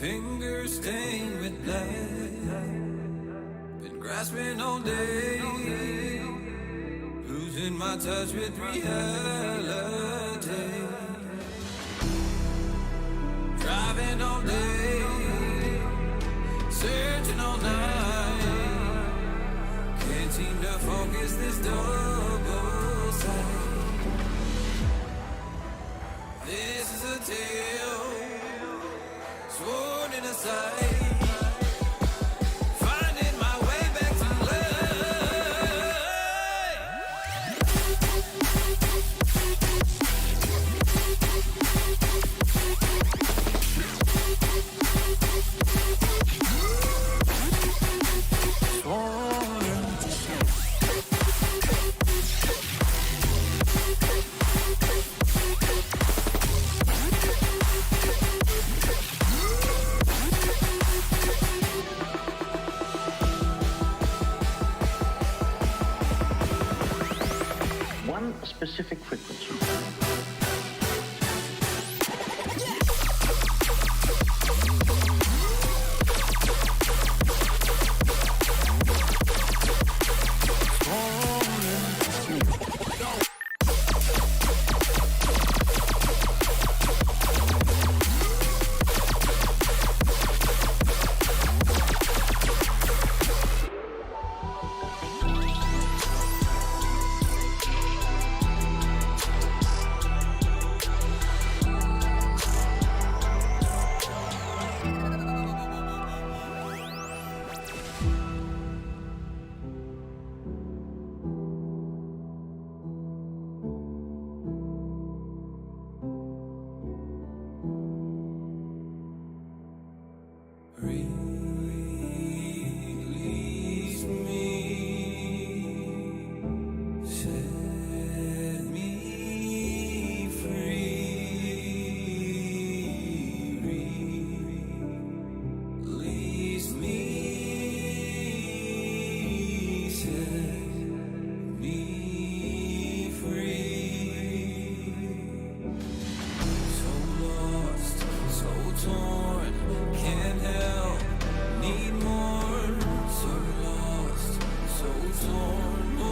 Fingers stained with blood, been grasping all day, losing my touch with reality. Driving all day, searching all night, can't seem to focus this double sight. This is a tale sworn in a sight. Specific frequency. Release me, set me free. Release me, set me free. So lost, so torn, can't help, need more. So lost, so torn, oh.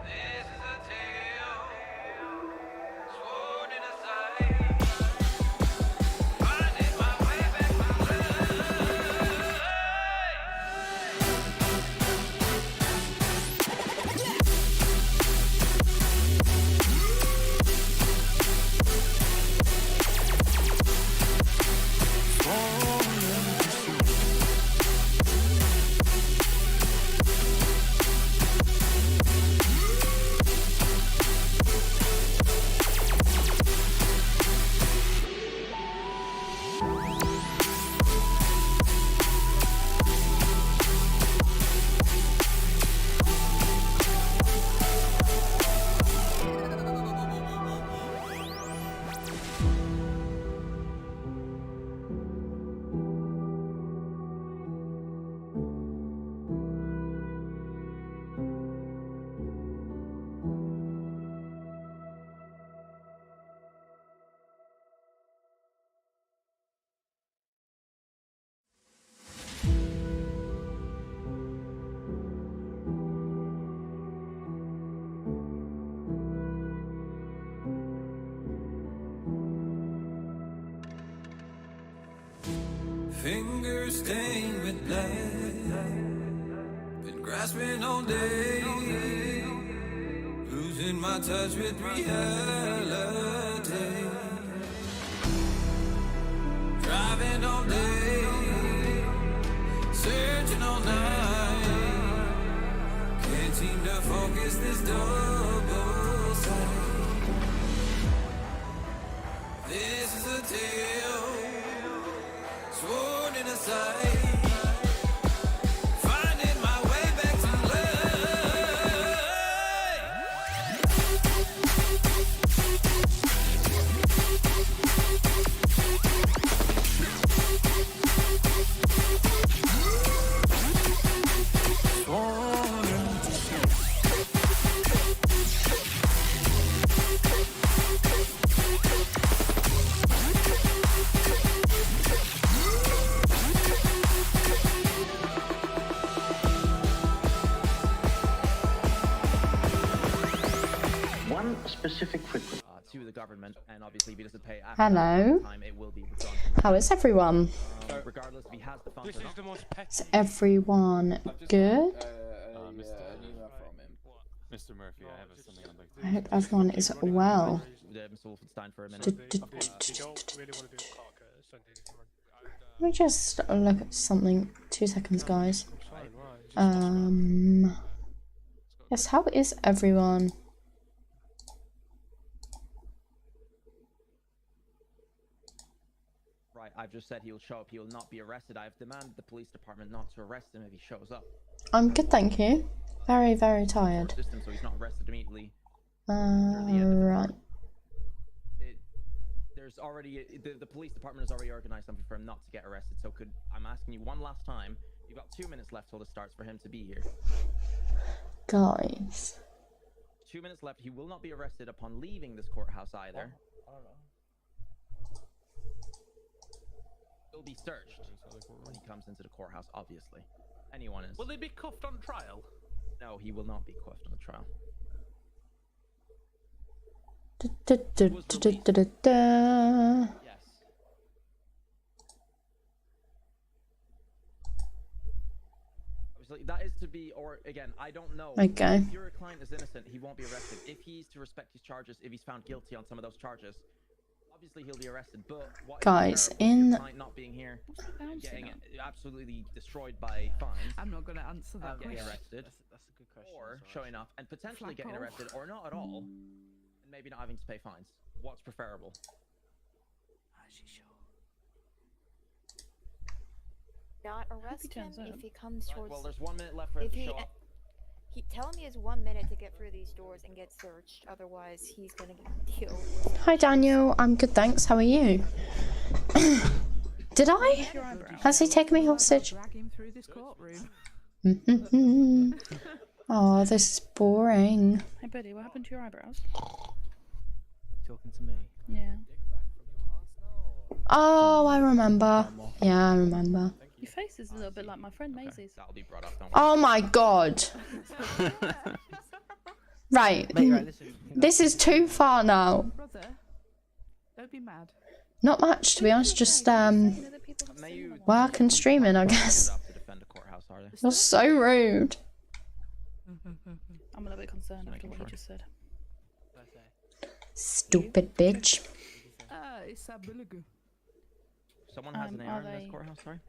This is a tale sworn in a sight, finding my way back to fingers stained with blood, been grasping all day, losing my touch with reality. Driving all day, searching all night, can't seem to focus this double sight. This is a tale sworn in a sight. specific frequency. To the government, and obviously if he doesn't pay after Hello. time, it will be withdrawn. How is everyone? Regardless if he has the funds or not. Is everyone good? Mr. Murphy, I have something I'd like to. I hope everyone is well. Mr. Wolfenstein for a minute. Let me just look at something. 2 seconds, guys. Yes, how is everyone? Right, I've just said he'll show up. He will not be arrested. I've demanded the police department not to arrest him if he shows up. I'm good, thank you. Very, very tired. System, so he's not arrested immediately. Right. There's already the police department has already organized something for him not to get arrested. So I'm asking you one last time. You've got 2 minutes left till it starts for him to be here. Guys. 2 minutes left. He will not be arrested upon leaving this courthouse either. I don't know. He'll be searched when he comes into the courthouse, obviously. Anyone is. Will they be cuffed on trial? No, he will not be cuffed on the trial. Yes. Obviously, that is to be, or again, I don't know. Okay. If your client is innocent, he won't be arrested. If he's to respect his charges, if he's found guilty on some of those charges, obviously he'll be arrested. But what guys, your client not being here, getting absolutely destroyed by fines. I'm not going to answer that Getting question. arrested, That's a good question. or showing up and potentially getting Flapple. arrested, or not at all, and maybe not having to pay fines. What's preferable? Not arrest him turns up. if he comes Right, towards. well, there's 1 minute left for him If to he, show up. tell him he has 1 minute to get through these doors and get searched. Otherwise, he's gonna deal with. Hi Daniel, I'm good, thanks. How are you? Did I? Has he taken me hostage? Drag him through this courtroom. Oh, this is boring. Hey, buddy, what happened to your eyebrows? Talking to me. Yeah. Oh, I remember. Yeah, I remember. Your face is a little bit like my friend Maisie's. That'll be brought up. Don't worry. Oh my god. Right. Mate, right, listen. This is too far now. Brother, don't be mad. Not much, to be honest. Just May you work and streaming, I guess. up to defend a courthouse, are they? You're so rude. I'm a little bit concerned after what you just said. Stupid bitch. It's a Bulugu. Someone has an are AR in this they- courthouse, sorry?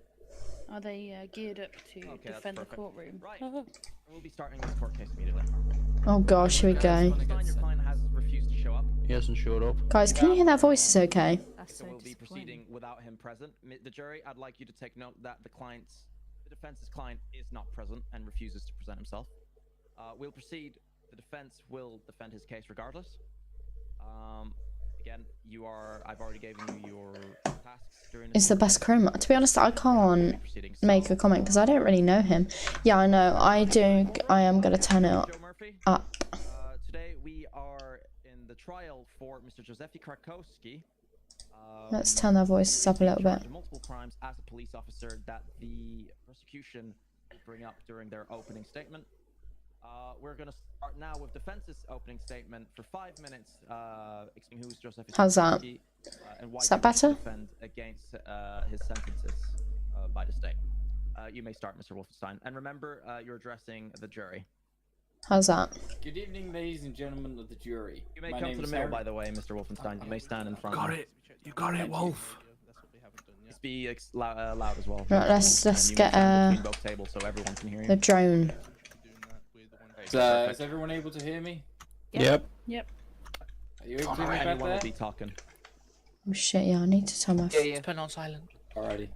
Are they geared up to Okay, that's defend the perfect. courtroom? Right. We'll be starting this court case immediately. Oh gosh, here we go. Wolfenstein, your client has refused to show up, He hasn't showed up. Guys, can you hear their voices okay? That's so so we'll be disappointing. proceeding without him present. The jury, I'd like you to take note that the defense's client is not present and refuses to present himself. We'll proceed. The defense will defend his case regardless. Again, I've already given you your tasks during It's the best crime. To be honest, I can't make a comment because I don't really know him. Yeah, I know. I do. I am going to turn it Joe Murphy. up. Today we are in the trial for Mr. Giuseppe Krakowski. Let's turn their voices up a little bit. Multiple crimes as a police officer that the prosecution will bring up during their opening statement. We're going to start now with defense's opening statement for 5 minutes, explaining who's Giuseppe How's that? Krakowski, and why Is that he wishes to better? defend against his sentences by the state. You may start, Mr. Wolfenstein. And remember, you're addressing the jury. How's that? Good evening, ladies and gentlemen of the jury. You may My come name to the is middle, Harry. by the way, Mr. Wolfenstein. You may stand in front. Got it. You got it, Wolf. Just be loud as well. Right, let's And you may get stand between both tables so everyone can hear the you. drone. Is everyone able to hear me? Yep. Yep. Are you able to hear me back Anyone will there? be talking. Oh shit, yeah, I need to turn my... Put on silent. Alrighty.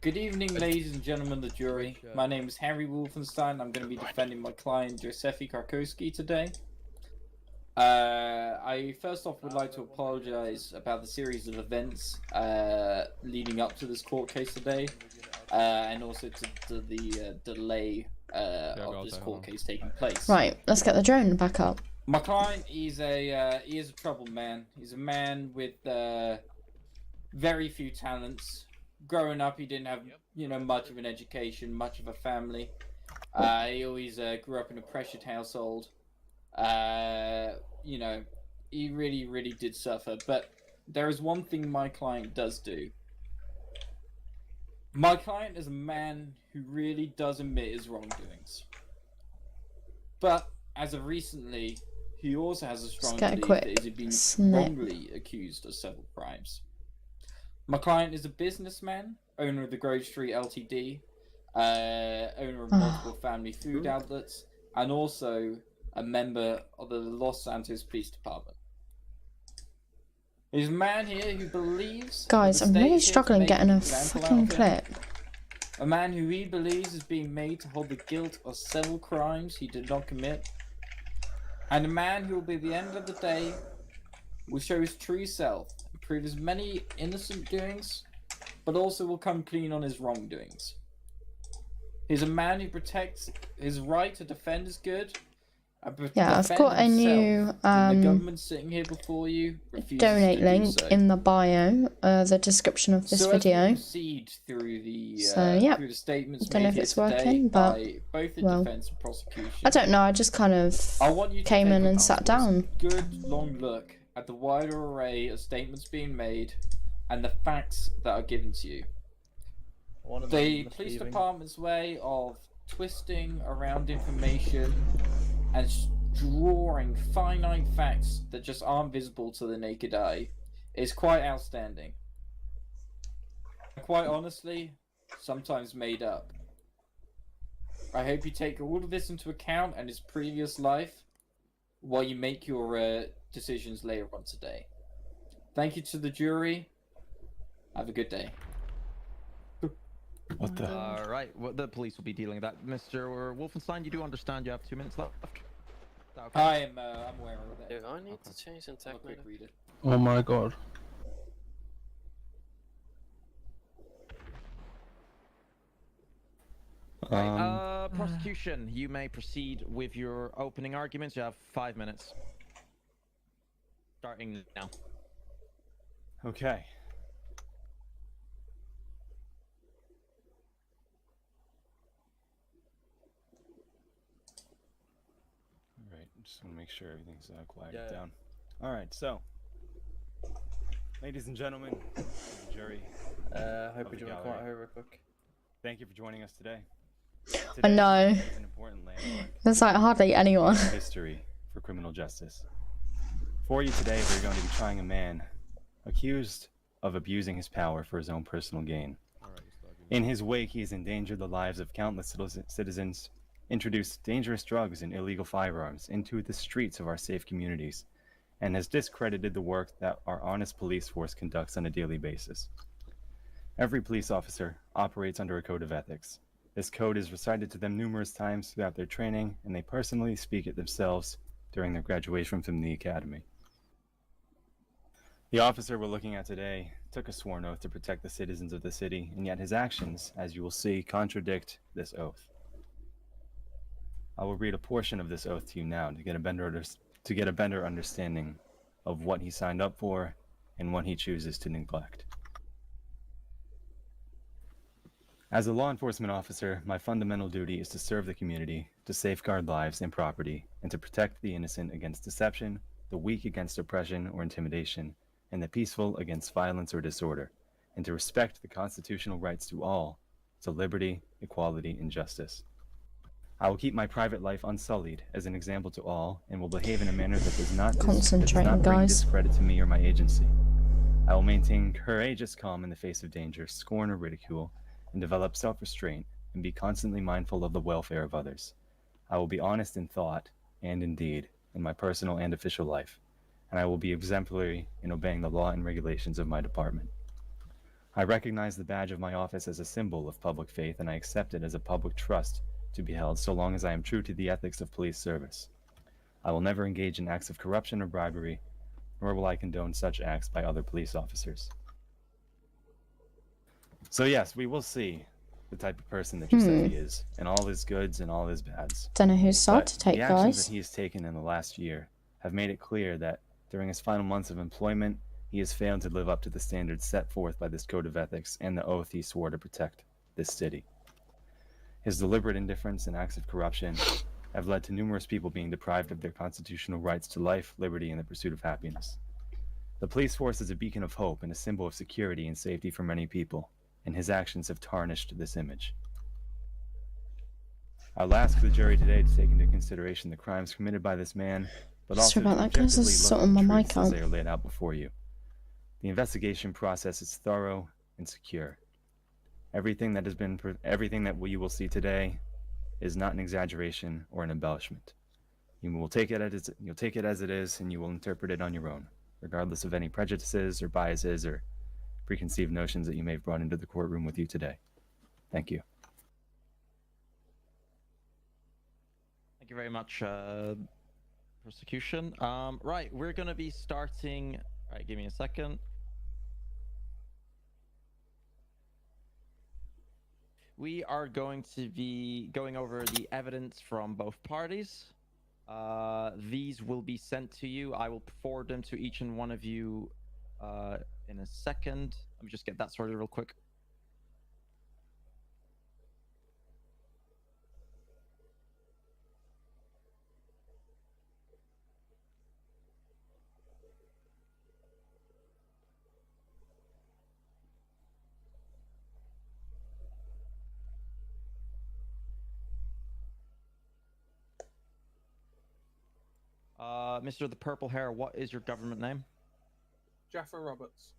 Good evening, ladies and gentlemen of the jury. My name is Harry Wolfenstein. I'm going to be defending my client, Giuseppe Krakowski, today. I first off would like to apologize about the series of events leading up to this court case today, and also to the delay of this court case taking place. Right, let's get the drone back up. My client is a troubled man. He's a man with very few talents. Growing up, he didn't have much of an education, much of a family. He always grew up in a pressured household. He he really did suffer. But there is one thing my client does do. My client is a man who really does admit his wrongdoings. But as of recently, he also has a strong get a belief quick that he has been snip. wrongly accused of several crimes. My client is a businessman, owner of the Grove Street Ltd, owner of multiple family food outlets, and also a member of the Los Santos Police Department. He's a man here who believes... Guys, that the I'm state really is here to struggling make getting an a example out fucking of him. clip. A man who he believes is being made to hold the guilt of several crimes he did not commit. And a man who will, by the end of the day, will show his true self and prove his many innocent doings, but also will come clean on his wrongdoings. He's a man who protects his right to defend his good. Yeah, I've got a new the government sitting here before you donate link in the bio, the description of this video. Proceed through the yeah, through the statements don't know made if it's here today working, but by both the well, defense and prosecution. I don't know. I just kind of I want you to came take in a and sat down. good long look at the wider array of statements being made and the facts that are given to you. The police department's way of twisting around information and drawing finite facts that just aren't visible to the naked eye is quite outstanding. Quite honestly, sometimes made up. I hope you take all of this into account and his previous life while you make your decisions later on today. Thank you to the jury. Have a good day. What the? Alright, well, the police will be dealing with that. Mr. Wolfenstein, you do understand you have 2 minutes left? Okay. I'm aware of that. Do I need to change in tech mode? Oh my god. Prosecution, you may proceed with your opening arguments. You have 5 minutes. Starting now. Okay. Alright, just want to make sure everything's quieted down. Alright, so, ladies and gentlemen, jury. Hope we do a quiet here real quick. Thank you for joining us today. I know. Is an important landmark There's like hardly anyone. in history for criminal justice. For you today, we're going to be trying a man accused of abusing his power for his own personal gain. In his wake, he has endangered the lives of countless citizens, introduced dangerous drugs and illegal firearms into the streets of our safe communities, and has discredited the work that our honest police force conducts on a daily basis. Every police officer operates under a code of ethics. This code is recited to them numerous times throughout their training, and they personally speak it themselves during their graduation from the academy. The officer we're looking at today took a sworn oath to protect the citizens of the city, and yet his actions, as you will see, contradict this oath. I will read a portion of this oath to you now to get a better understanding of what he signed up for and what he chooses to neglect. As a law enforcement officer, my fundamental duty is to serve the community, to safeguard lives and property, and to protect the innocent against deception, the weak against oppression or intimidation, and the peaceful against violence or disorder, and to respect the constitutional rights to all, to liberty, equality, and justice. I will keep my private life unsullied as an example to all, and will behave in a manner that does not bring discredit to me or my agency. I will maintain courageous calm in the face of danger, scorn, or ridicule, and develop self-restraint, and be constantly mindful of the welfare of others. I will be honest in thought and in deed, in my personal and official life, and I will be exemplary in obeying the law and regulations of my department. I recognize the badge of my office as a symbol of public faith, and I accept it as a public trust to be held so long as I am true to the ethics of police service. I will never engage in acts of corruption or bribery, nor will I condone such acts by other police officers. So yes, we will see the type of person that you said he is, and all his goods and all his bads. Don't know whose side to take, the actions guys. that he has taken in the last year have made it clear that during his final months of employment, he has failed to live up to the standards set forth by this code of ethics and the oath he swore to protect this city. His deliberate indifference and acts of corruption have led to numerous people being deprived of their constitutional rights to life, liberty, and the pursuit of happiness. The police force is a beacon of hope and a symbol of security and safety for many people, and his actions have tarnished this image. I'll ask the jury today to take into consideration the crimes committed by this man, but also to about that, guys. objectively There's look something at the on my truths mic as out. they are laid out before you. The investigation process is thorough and secure. Everything that you will see today is not an exaggeration or an embellishment. You'll take it as it is, and you will interpret it on your own, regardless of any prejudices or biases or preconceived notions that you may have brought into the courtroom with you today. Thank you. Thank you very much, prosecution. Right, we're going to be starting... All right, give me a second. We are going to be going over the evidence from both parties. These will be sent to you. I will forward them to each and one of you in a second. Let me just get that sorted real quick. Mr. with the purple hair, what is your government name? Jaffa Roberts.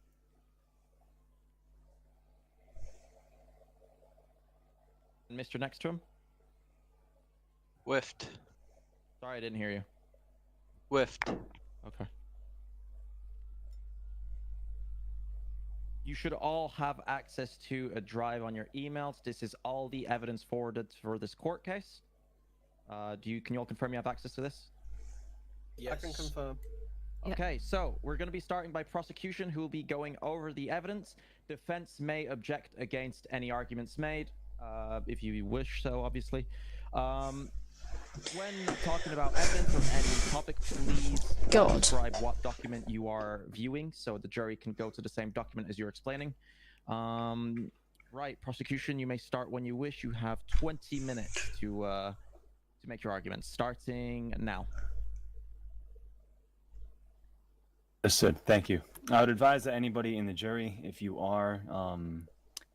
And Mr. next to him? Whiffed. Sorry, I didn't hear you. Whiffed. Okay. You should all have access to a drive on your emails. This is all the evidence forwarded for this court case. Can you all confirm you have access to this? Yes. I can confirm. Okay, so we're going to be starting by prosecution, who will be going over the evidence. Defense may object against any arguments made, if you wish so, obviously. When talking about evidence on any topic, please describe what document you are viewing, so the jury can go to the same document as you're explaining. Right, prosecution, you may start when you wish. You have 20 minutes to make your arguments, starting now. Understood. Thank you. I would advise that anybody in the jury, if you are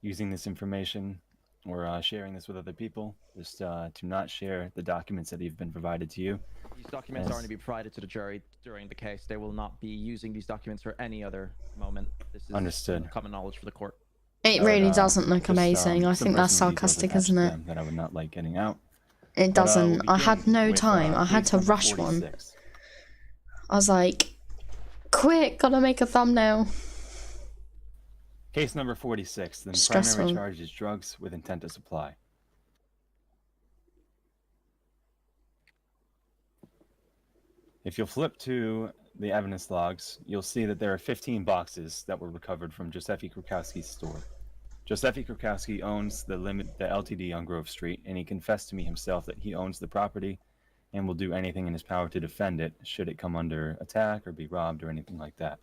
using this information or sharing this with other people, just to not share the documents that have been provided to you. These documents are going to be provided to the jury during the case. They will not be using these documents for any other moment. This is understood. Common knowledge for the court. It really doesn't look amazing. I think that's sarcastic, isn't it? That I would not like getting out. It doesn't. I had no time. I had to rush one. I was like, quick, gotta make a thumbnail. Case number 46. The Stressful. primary charge is drugs with intent to supply. If you'll flip to the evidence logs, you'll see that there are 15 boxes that were recovered from Giuseppe Krakowski's store. Giuseppe Krakowski owns the LTD on Grove Street, and he confessed to me himself that he owns the property and will do anything in his power to defend it should it come under attack or be robbed or anything like that.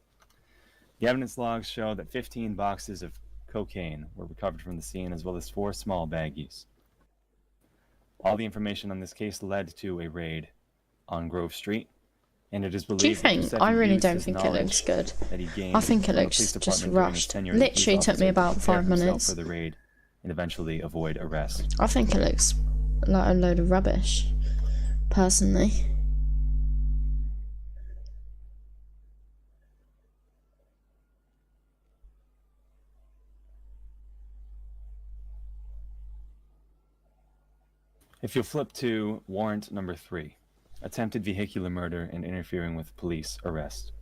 The evidence logs show that 15 boxes of cocaine were recovered from the scene, as well as 4 small baggies. All the information on this case led to a raid on Grove Street, and it is believed. Do you think? I really don't think it looks good. I think it looks just rushed. Literally took me about 5 minutes. For the raid and eventually avoid arrest. I think it looks like a load of rubbish, personally. If you'll flip to warrant number 3, attempted vehicular murder and interfering with police arrest.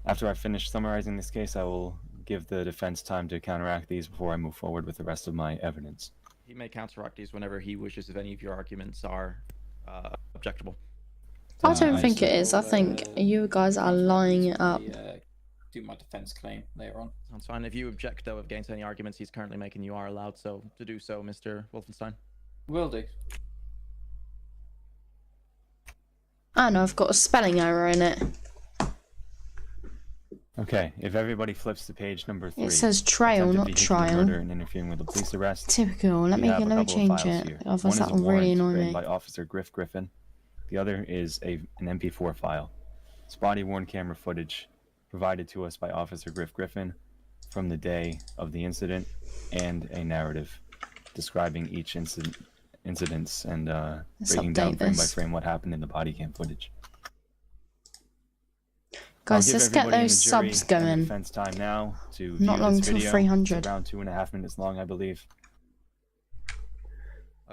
After I finish summarizing this case, I will give the defense time to counteract these before I move forward with the rest of my evidence. He may counteract these whenever he wishes, if any of your arguments are objectable. I don't think it is. I think you guys are lying it up. Do my defense claim later on. Sounds fine. If you object, though, against any arguments he's currently making, you are allowed to do so, Mr. Wolfenstein. Will do. I know, I've got a spelling error in it. Okay, if everybody flips to page number 3. It says trail, attempted not vehicular trial. Murder and interfering with a police arrest. Typical. Let We me have a let me couple of change files it. here. Otherwise One is that a will really warrant annoy written me. by Officer Griff Griffin. The other is an MP4 file. It's body-worn camera footage provided to us by Officer Griff Griffin from the day of the incident, and a narrative describing each incidents and Let's breaking down update frame by this. frame what happened in the body cam footage. Guys, I'll give let's get everybody in those the jury subs and the going. defense time now to Not view long this till video. 300. It's around 2.5 minutes long, I believe.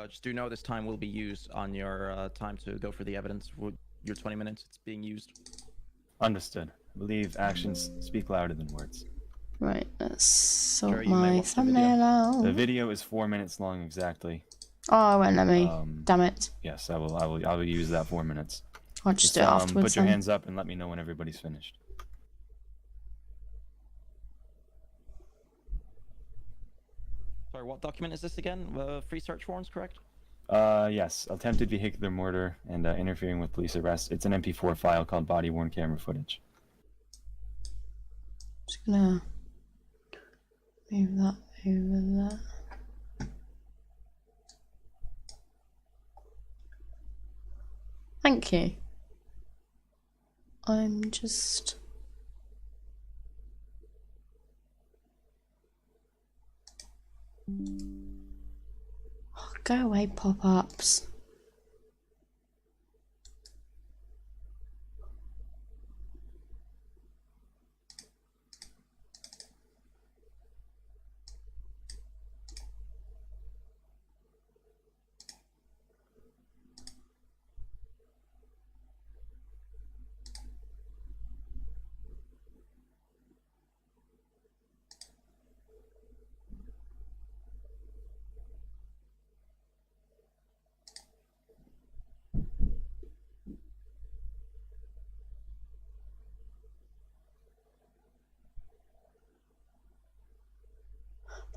Just do know this time will be used on your time to go for the evidence. Your 20 minutes, it's being used. Understood. I believe actions speak louder than words. Right, let's sort Sure, you may my watch the video. thumbnail out. The video is 4 minutes long exactly. Oh, it won't let me. Damn it. Yes, I will use that 4 minutes. I'll just do it afterwards Put your then. hands up and let me know when everybody's finished. Sorry, what document is this again? Free search warrants, correct? Yes, attempted vehicular murder and interfering with police arrest. It's an MP4 file called body-worn camera footage. Just gonna move that over there. Thank you. I'm just... Oh, go away, pop-ups.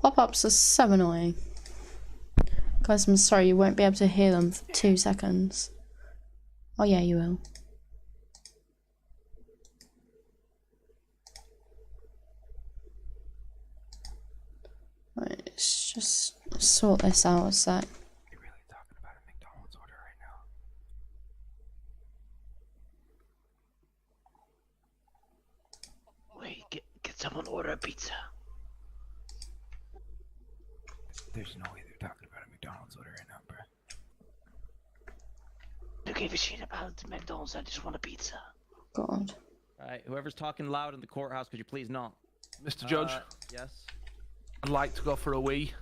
Pop-ups are so annoying. Guys, I'm sorry, you won't be able to hear them for 2 seconds. Oh yeah, you will. Right, let's just sort this out a sec. You're really talking about a McDonald's order right now. Wait, get someone order a pizza. There's no way they're talking about a McDonald's order right now, bro. Don't give a shit about the McDonald's, I just want a pizza. God. Alright, whoever's talking loud in the courthouse, could you please not? Mr. Judge, Yes? I'd like to go for a wee.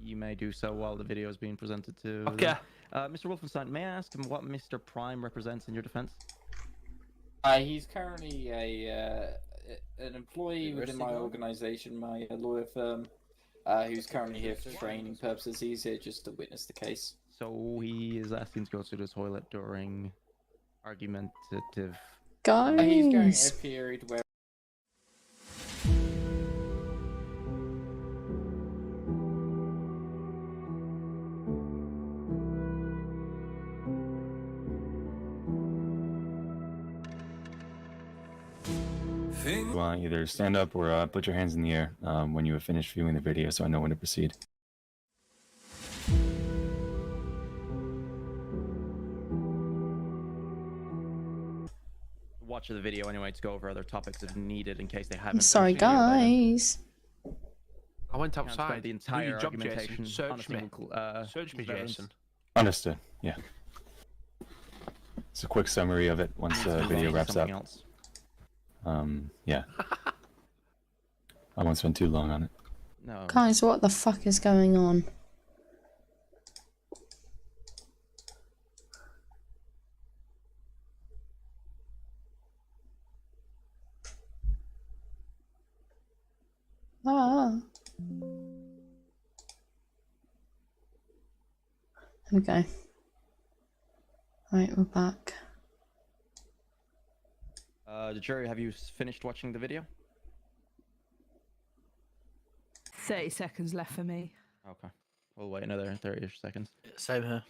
You may do so while the video is being presented to... Okay. Mr. Wolfenstein, may I ask him what Mr. Prime represents in your defense? He's currently an employee within my organization, my lawyer firm, who's currently here for training purposes. He's here just to witness the case. So he is asking to go to the toilet during argumentative... Guys! He's going a period where... You want to either stand up or put your hands in the air when you have finished viewing the video so I know when to proceed. Watch the video anyway to go over other topics if needed in case they haven't. I'm sorry, finished the video by then. guys. I went Can't spend outside. the Do entire your job, Jason. argumentation on Search a me. single, Search me, evidence. Jason. Understood, yeah. It's a quick summary of it once the video wraps up. Something else. Yeah. I won't spend too long on it. No. Guys, what the fuck is going on? Ah. There we go. Right, we're back. The jury, have you finished watching the video? 30 seconds left for me. Okay. We'll wait another 30-ish seconds. Same here.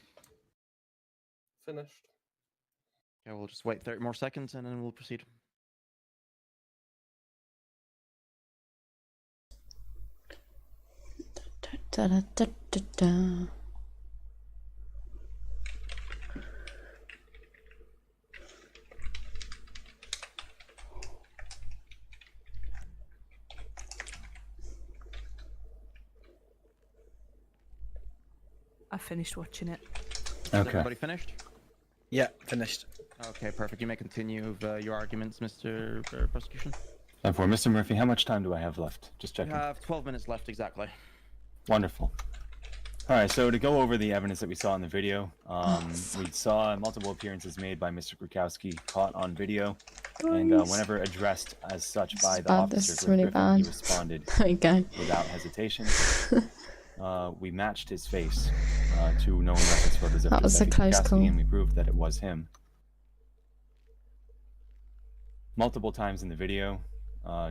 Finished. Okay, we'll just wait 30 more seconds and then we'll proceed. Da, da, da, da, da. I finished watching it. Is Okay. everybody finished? Yeah, finished. Okay, perfect. You may continue with your arguments, Mr. Prosecution. And for Mr. Murphy, how much time do I have left? Just You checking. have 12 minutes left exactly. Wonderful. All right, so to go over the evidence that we saw in the video, we saw multiple appearances made by Mr. Krukowski caught on video, and whenever addressed as such by the officer, This is really Griffin, bad. he responded There you go. without hesitation. We matched his face to known reference photos of That was a Giuseppe close Krukowski, call. and we proved that it was him. Multiple times in the video,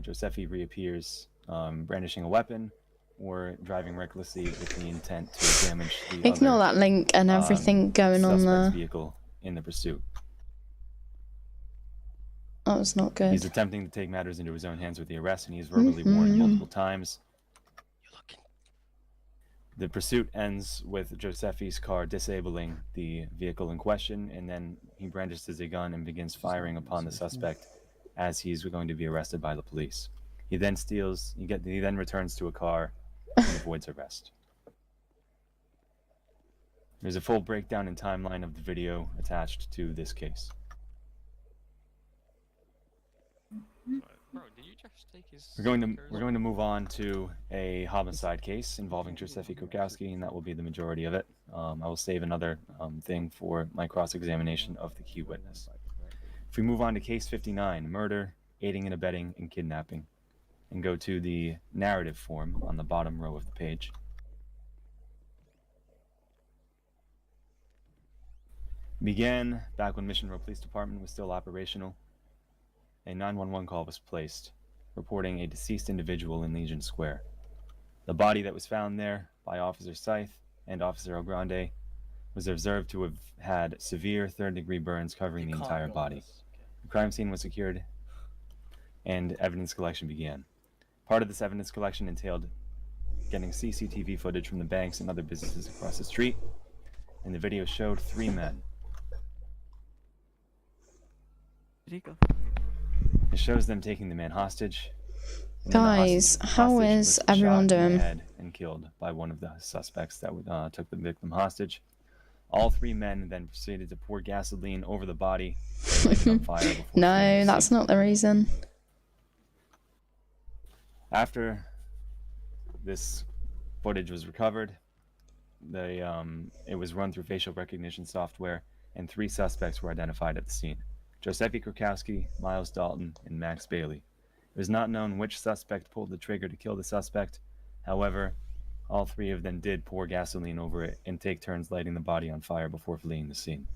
Giuseppe reappears brandishing a weapon or driving recklessly with the intent to damage the Ignore other, that link and everything going on suspect's there. vehicle in the pursuit. That was not good. He's attempting to take matters into his own hands with the arrest, and he's verbally warned multiple times. The pursuit ends with Giuseppe's car disabling the vehicle in question, and then he brandishes a gun and begins firing upon the suspect as he's going to be arrested by the police. He then he then returns to a car and avoids arrest. There's a full breakdown and timeline of the video attached to this case. Bro, did you just take his We're going to move on to a homicide case involving Giuseppe Krukowski, and that will be the majority of it. I will save another thing for my cross-examination of the key witness. If we move on to case 59, murder, aiding and abetting, and kidnapping, and go to the narrative form on the bottom row of the page. Began back when Mission Row Police Department was still operational. A 911 call was placed, reporting a deceased individual in Legion Square. The body that was found there by Officer Scythe and Officer Ogrande was observed to have had severe third-degree burns covering the entire body. The crime scene was secured, and evidence collection began. Part of this evidence collection entailed getting CCTV footage from the banks and other businesses across the street, and the video showed 3 men. It shows them taking the man hostage. And then the Guys, how hostage is was everyone shot in the doing? head and killed by one of the suspects that took the victim hostage. All 3 men then proceeded to pour gasoline over the body and light it on fire before fleeing No, the that's scene. not the reason. After this footage was recovered, it was run through facial recognition software, and 3 suspects were identified at the scene: Giuseppe Krukowski, Miles Dalton, and Max Bailey. It was not known which suspect pulled the trigger to kill the suspect. However, all 3 of them did pour gasoline over it and take turns lighting the body on fire before fleeing the scene.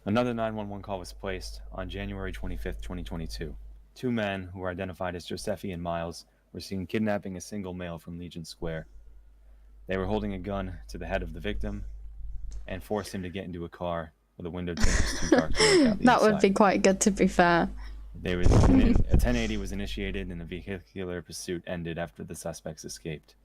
Another 911 call was placed on January 25th, 2022. 2 men, who were identified as Giuseppe and Miles, were seen kidnapping a single male from Legion Square. They were holding a gun to the head of the victim and forced him to get into a car where the window tint was too dark to look out the That would inside. be quite good, to be fair. A 1080 was initiated, and the vehicular pursuit ended after the suspects escaped.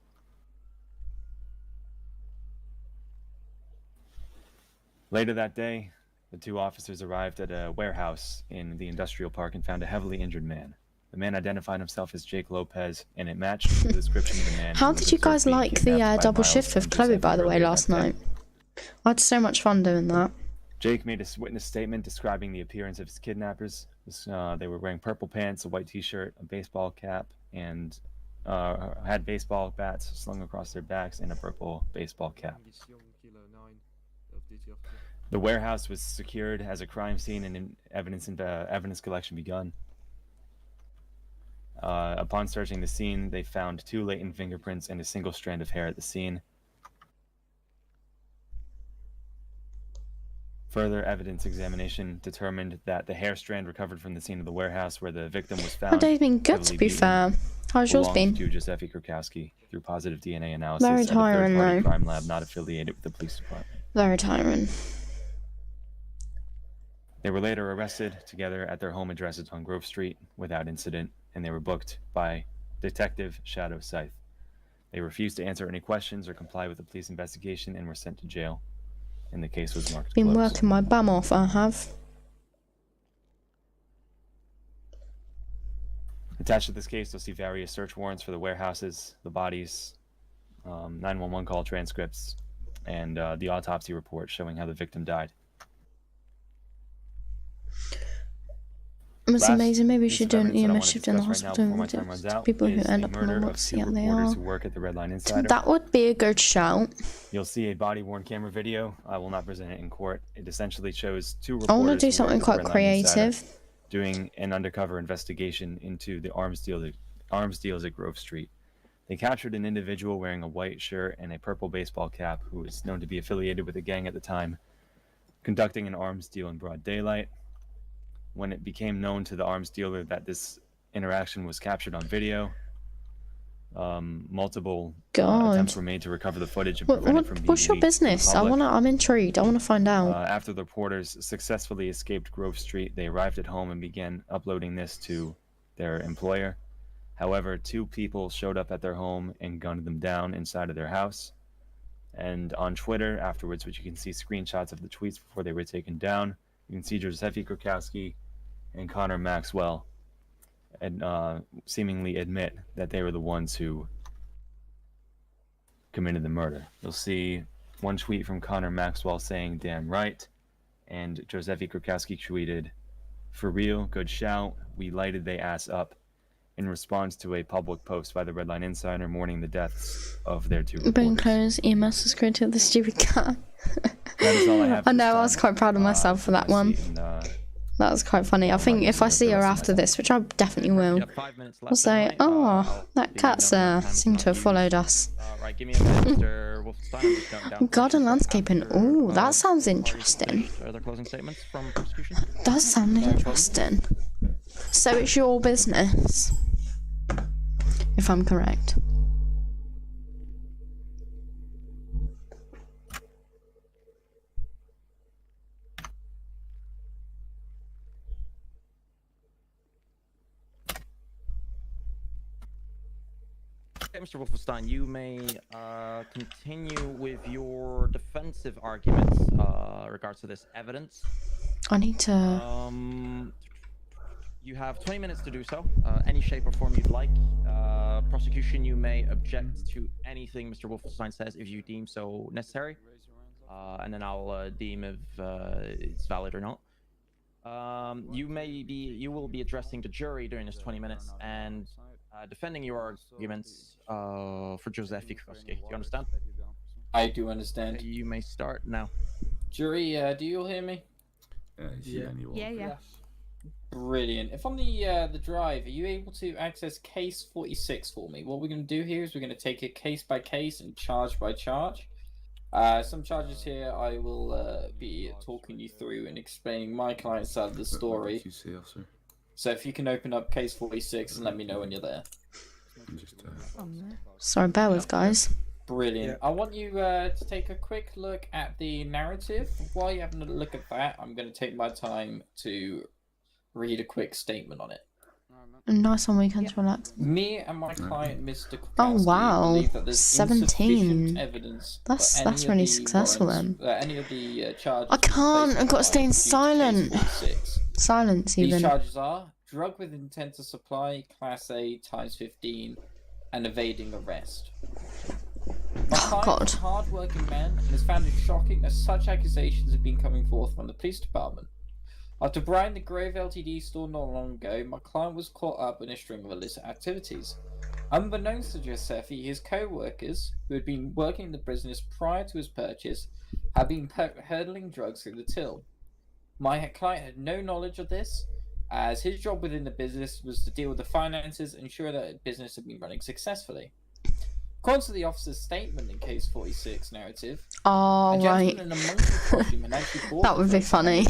Later that day, the 2 officers arrived at a warehouse in the industrial park and found a heavily injured man. The man identified himself as Jake Lopez, and it matched the description of the man. How who was did you observed guys being like the kidnapped by double Miles shift with and Chloe, Giuseppe by the way, earlier last that day. night? I had so much fun doing that. Jake made a witness statement describing the appearance of his kidnappers. They were wearing purple pants, a white t-shirt, a baseball cap, and had baseball bats slung across their backs and a purple baseball cap. The warehouse was secured as a crime scene, and evidence collection begun. Upon searching the scene, they found 2 latent fingerprints and a single strand of hair at the scene. Further evidence examination determined that the hair strand recovered from the scene of the warehouse where the victim was found. My day's been good, to be fair. How's yours been? To Giuseppe Krukowski through positive DNA analysis Very at a tiring, third-party though. crime lab not affiliated with the police department. Very tiring. They were later arrested together at their home addresses on Grove Street without incident, and they were booked by Detective Shadow Scythe. They refused to answer any questions or comply with the police investigation and were sent to jail, and the case was marked Been closed. working my bum off, I have. Attached to this case, you'll see various search warrants for the warehouses, the bodies, 911 call transcripts, and the autopsy report showing how the victim died. It's amazing. Maybe we piece should of do an evidence that I EMS wanna shift in the discuss right now hospital before my and time runs out people who is end the up in murder the of see two how they reporters are. who work at the Redline Insider. That would be a good shout. You'll see a body-worn camera video. I will not present it in court. It essentially shows two I reporters want to do who something work at the quite Redline Insider creative. doing an undercover investigation into the arms deals at Grove Street. They captured an individual wearing a white shirt and a purple baseball cap who was known to be affiliated with a gang at the time, conducting an arms deal in broad daylight. When it became known to the arms dealer that this interaction was captured on video, multiple attempts were made to recover the footage and prevent it from being What's your leaked to the business? public. I'm intrigued. I wanna find out. After the reporters successfully escaped Grove Street, they arrived at home and began uploading this to their employer. However, two people showed up at their home and gunned them down inside of their house. And on Twitter afterwards, which you can see screenshots of the tweets before they were taken down, you can see Giuseppe Krakowski and Connor Maxwell and seemingly admit that they were the ones who committed the murder. You'll see one tweet from Connor Maxwell saying, "Damn right," and Giuseppe Krakowski tweeted, "For real, good shout, we lighted they ass up," in response to a public post by the Redline Insider mourning the deaths of their two Bring reporters. clothes, EMS is created with the stupid cat. That is all I have I know, this I was time. quite proud of myself for that one. That was quite funny. I think if I see her after this, which I definitely will, I'll say, oh, that cat's seemed to have followed us. Right, give me a minute, Mr. Wolfenstein. I'm just noting down Garden landscaping. Ooh, that sounds interesting. Are there closing statements from prosecution? Does sound interesting. So it's your business, if I'm correct. Okay, Mr. Wolfenstein, you may continue with your defensive arguments regards to this evidence. I need to... You have 20 minutes to do so. Any shape or form you'd like. Prosecution, you may object to anything Mr. Wolfenstein says if you deem so necessary. And then I'll deem if it's valid or not. You will be addressing the jury during this 20 minutes and defending your arguments for Giuseppe Krakowski. Do you understand? I do understand. Okay, you may start now. Jury, do you all hear me? Yeah. Brilliant. If on the drive, are you able to access case 46 for me? What we're going to do here is we're going to take it case by case and charge by charge. Some charges here I will be talking you through and explaining my client's side of the story. So if you can open up case 46 and let me know when you're there. Sorry, bear with, guys. Brilliant. I want you to take a quick look at the narrative. While you're having a look at that, I'm going to take my time to read a quick statement on it. Nice on weekends, relax. Me and my client, Mr. Krakowski, Oh wow, believe that there's 17. evidence That's for any really of the successful warrants, then. any of the charges. I can't. I've got to stay in silent. Silence These even. charges are drug with intent to supply, Class A ×15, and evading arrest. My client is a hard-working man and has found it shocking that such accusations have been coming forth from the police department. After bribing the Grove Ltd store not long ago, my client was caught up in a string of illicit activities. Unbeknownst to Giuseppe, his co-workers, who had been working in the business prior to his purchase, had been hurdling drugs through the till. My client had no knowledge of this, as his job within the business was to deal with the finances and ensure that the business had been running successfully. According to the officer's statement in case 46 narrative, Oh, right. That would be funny.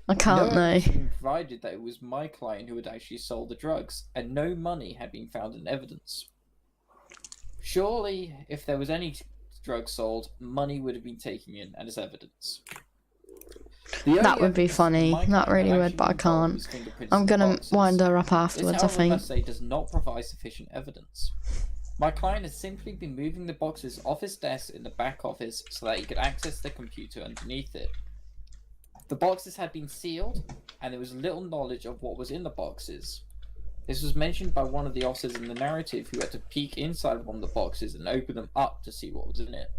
I can't know. Provided that it was my client who had actually sold the drugs, and no money had been found in evidence. Surely, if there was any drugs sold, money would have been taken in as evidence. That would be funny. That really would, but I can't. I'm gonna wind her up afterwards, I think. This, however, does not provide sufficient evidence. My client has simply been moving the boxes off his desk in the back office so that he could access the computer underneath it. The boxes had been sealed, and there was little knowledge of what was in the boxes. This was mentioned by one of the officers in the narrative who had to peek inside one of the boxes and open them up to see what was in it.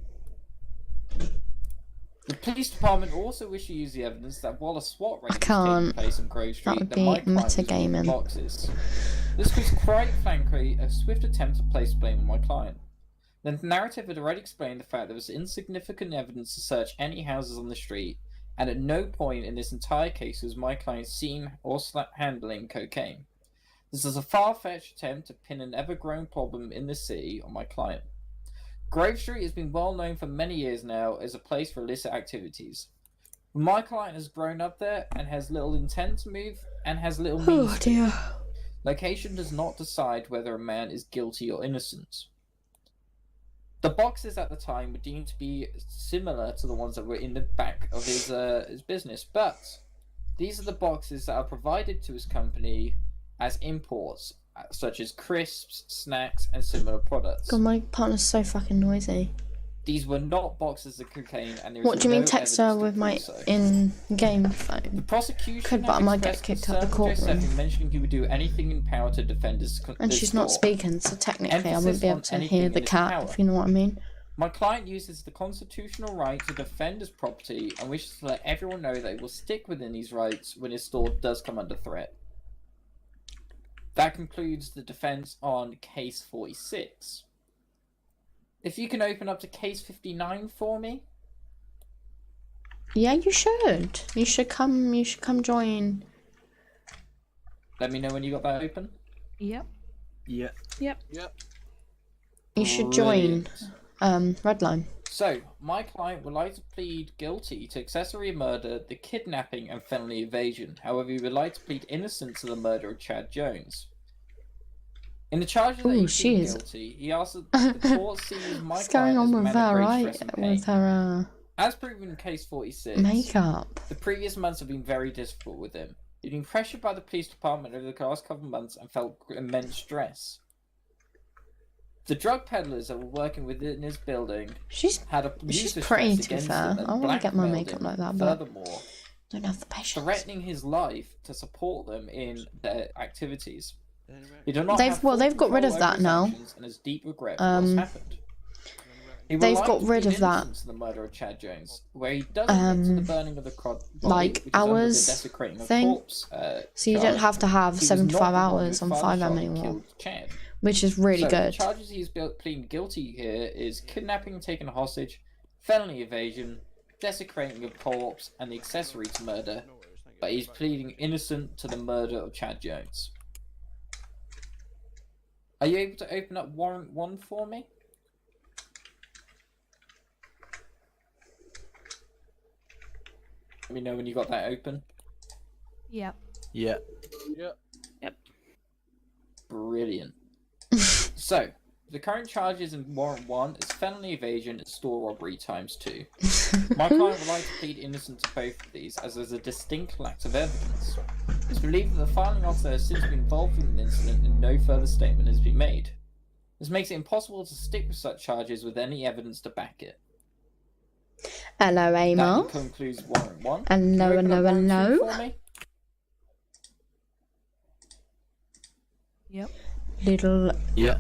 The police department also wished to use the evidence that while a SWAT raid was taking place on Grove Street, that would be metagaming. Boxes. This was quite frankly a swift attempt to place blame on my client. The narrative had already explained the fact there was insignificant evidence to search any houses on the street, and at no point in this entire case was my client seen or handling cocaine. This is a far-fetched attempt to pin an ever-growing problem in the city on my client. Grove Street has been well known for many years now as a place for illicit activities. My client has grown up there and has little intent to move and has little means. Oh dear. Location does not decide whether a man is guilty or innocent. The boxes at the time were deemed to be similar to the ones that were in the back of his business, but these are the boxes that are provided to his company as imports, such as crisps, snacks, and similar products. God, my partner's so fucking noisy. These were not boxes of cocaine, and there is What do you no mean text her with my in-game phone? The prosecution could, but I might get kicked out of the courtroom. Mentioning he would do anything in power to defend his and she's not speaking, so technically I wouldn't be able to hear the cat, if you know what I mean. My client uses the constitutional right to defend his property and wishes to let everyone know that he will stick within these rights when his store does come under threat. That concludes the defense on case 46. If you can open up to case 59 for me. Yeah, you should. You should come join. Let me know when you got that open. Yep. Yeah. Yep. You should join Redline. So, my client would like to plead guilty to accessory murder, the kidnapping, and felony evasion. However, he would like to plead innocent to the murder of Chad Jones. In the charges that he pleaded guilty, he asked that the court sees my What's going on with her, right? With her, As proven in case 46, makeup. The previous months have been very difficult with him. He'd been pressured by the police department over the last couple of months and felt immense stress. The drug peddlers that were working within his building she's pretty, to be fair. I want to get my makeup like that, but furthermore, don't have the patience. Threatening his life to support them in their activities. They've got rid of that now. They've got rid of that. The murder of Chad Jones, where he doesn't the burning of the body, like hours thing. So you don't have to have 75 hours on 5M anymore, which is really good. The charges he's pleading guilty here is kidnapping and taking a hostage, felony evasion, desecrating of corpse, and the accessory to murder. But he's pleading innocent to the murder of Chad Jones. Are you able to open up warrant 1 for me? Let me know when you got that open. Yep. Yeah. Yep. Brilliant. So, the current charges in warrant 1 is felony evasion and store robbery ×2. My client would like to plead innocent to both of these, as there's a distinct lack of evidence. It's believed that the filing officer has since been involved in the incident and no further statement has been made. This makes it impossible to stick with such charges with any evidence to back it. Hello, Amar. That concludes warrant 1. Hello. Yep. Little. Yeah.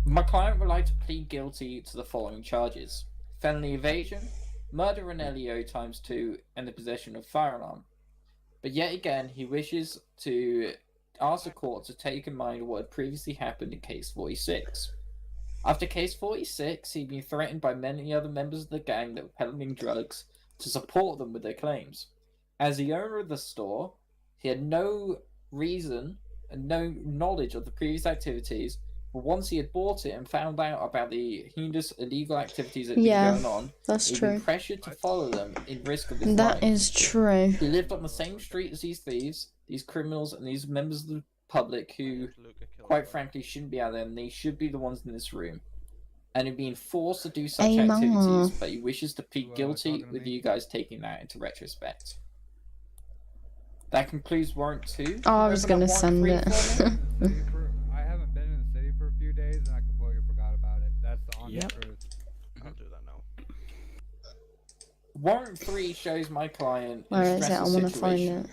My client would like to plead guilty to the following charges: felony evasion, murder in LEO ×2, and the possession of firearm. But yet again, he wishes to ask the court to take in mind what had previously happened in case 46. After case 46, he'd been threatened by many other members of the gang that were peddling drugs to support them with their claims. As the owner of the store, he had no reason and no knowledge of the previous activities, but once he had bought it and found out about the heinous illegal activities that had been going on, that's he'd been pressured to follow them in risk of his life. That is true. He lived on the same street as these thieves, these criminals, and these members of the public who, quite frankly, shouldn't be out there, and they should be the ones in this room. and in being forced to do such Amen. activities, but he wishes to plead guilty, with you guys taking that into retrospect. That concludes warrant 2. Oh, I was gonna send it. I haven't been in the city for a few days, and I completely forgot about it. That's the honest truth. I'll do that now. Warrant 3 shows my client in Where a is it? I stressful want to find situation. it.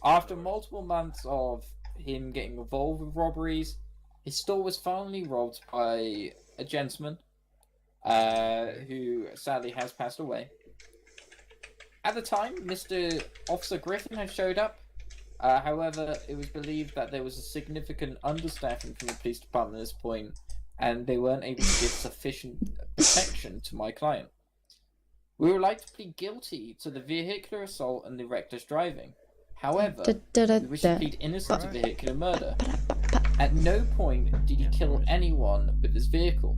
After multiple months of him getting involved with robberies, his store was finally robbed by a gentleman who sadly has passed away. At the time, Mr. Officer Griffin had showed up. However, it was believed that there was a significant understaffing from the police department at this point, and they weren't able to give sufficient protection to my client. We would like to plead guilty to the vehicular assault and the reckless driving. However, we wish to plead innocent to vehicular murder. At no point did he kill anyone with his vehicle.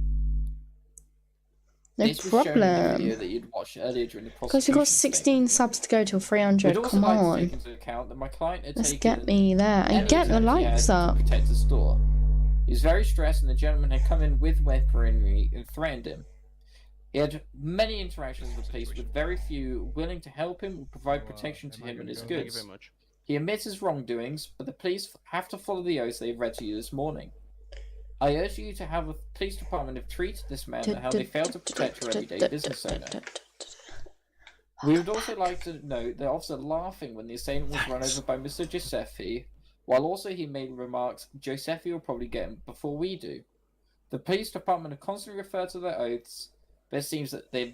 No This was shown in the problem. video that you'd watched earlier during the Because prosecution. you got 16 subs to go till 300. We'd also Come like to on. take into account that my client had Let's taken get me there and any get the attempt he had likes to up. protect the store. He was very stressed, and the gentleman had come in with weaponry and threatened him. He had many interactions with the police, with very few willing to help him or provide protection to him and his Thank you goods. very much. He admits his wrongdoings, but the police have to follow the oaths they've read to you this morning. I urge you to have the police department have treated this man and how they failed to protect your everyday business owner. We would also like to note the officer laughing when the assailant was run over by Mr. Giuseppe, while also he made remarks, Giuseppe will probably get him before we do. The police department have constantly referred to their oaths, but it seems that they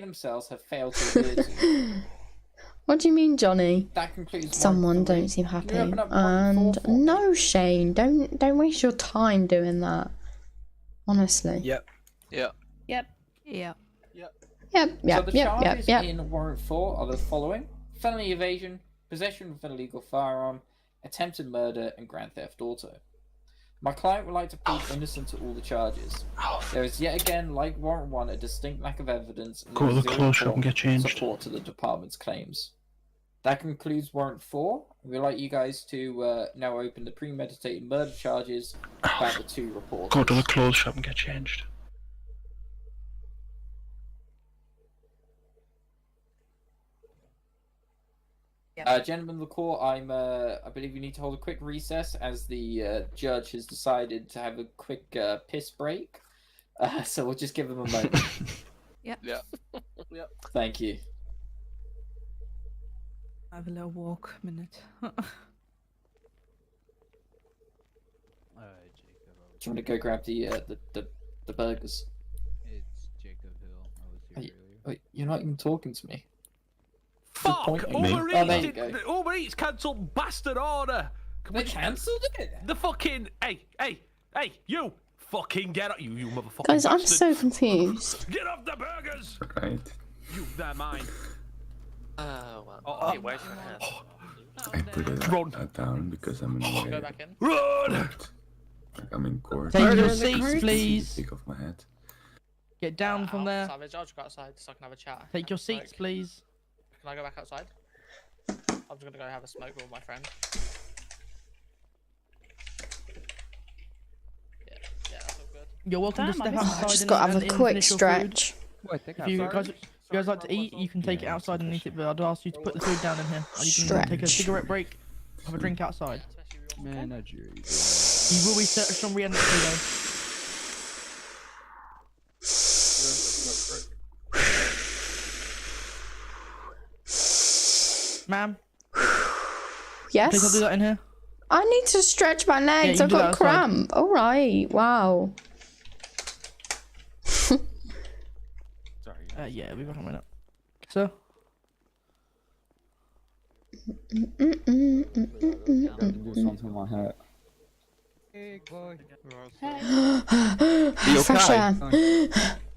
themselves have failed to adhere to. What do you mean, Johnny? That concludes Someone don't seem happy. Can you open up warrant 4 And no, Shane, don't waste your time doing that. Honestly. Yep. Yep. Yep, So the charges yep. in warrant 4 are the following: felony evasion, possession of an illegal firearm, attempted murder, and grand theft auto. My client would like to plead innocent to all the charges. There is yet again, like warrant 1, a distinct lack of evidence and Go to the zero clothes shop and get changed. support to the department's claims. That concludes warrant 4. We'd like you guys to now open the premeditated murder charges about the 2 reports. Go to the clothes shop and get changed. Gentlemen of the court, I believe we need to hold a quick recess as the judge has decided to have a quick piss break. So we'll just give him a moment. Yep. Yep. Thank you. Have a little walk minute. Do you want to go grab the burgers? It's Jacob Hill. I was here earlier. Wait, you're not even talking to me. Fuck! pointing. Uber Oh, there Eats, you go. Uber Eats cancelled bastard order. They cancelled it? The fucking hey, you fucking get up, you motherfucking Guys, I'm bastard. so confused. Get off the burgers. Right. You, they're mine. Well. Oh, Hey, where's your hand? I put it down because I'm in the way. Go back in. Run! Like, I'm in court. Take your I seats, see please. the peak of my head. Get down from there. Savage, I'll just go outside so I can have a chat. Take your seats, please. Can I go back outside? I'm just gonna go have a smoke with my friend. Yeah, that's all good. You're welcome to step outside. I just and- got to have and a eat and quick finish your stretch. food. If you guys like to eat, you can take it outside and eat it, but I'd ask you to put the food down in here. Or you can take a Stretch. cigarette break, have a drink outside. Man, that's your You will be searched on re-entry though. Ma'am, please I'll do Yes? that in here. I need to stretch my legs. you I've do that got outside. cramp. Alright, wow. Yeah, we'll be back in a minute. Sir? Do something in my head. big boy. Fresh air.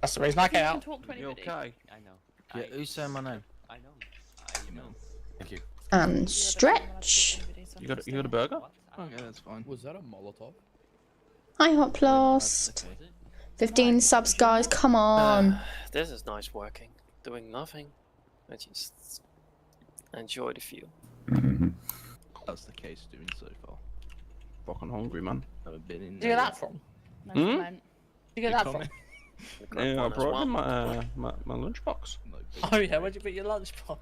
That's the reason I came out. You okay? I know. Yeah, who's saying my name? I know. You know. Thank you. And stretch. You got a burger? Okay, that's fine. Was that a Molotov? Hi, Hot Plus. 15 subs, guys. Come on. This is nice working. Doing nothing. I just enjoy the feel. That's the case doing so far. Fucking hungry, man. Haven't been in. Where you get that from? Hmm? you get that from? Yeah, I brought in my lunchbox. Oh yeah, where'd you put your lunchbox?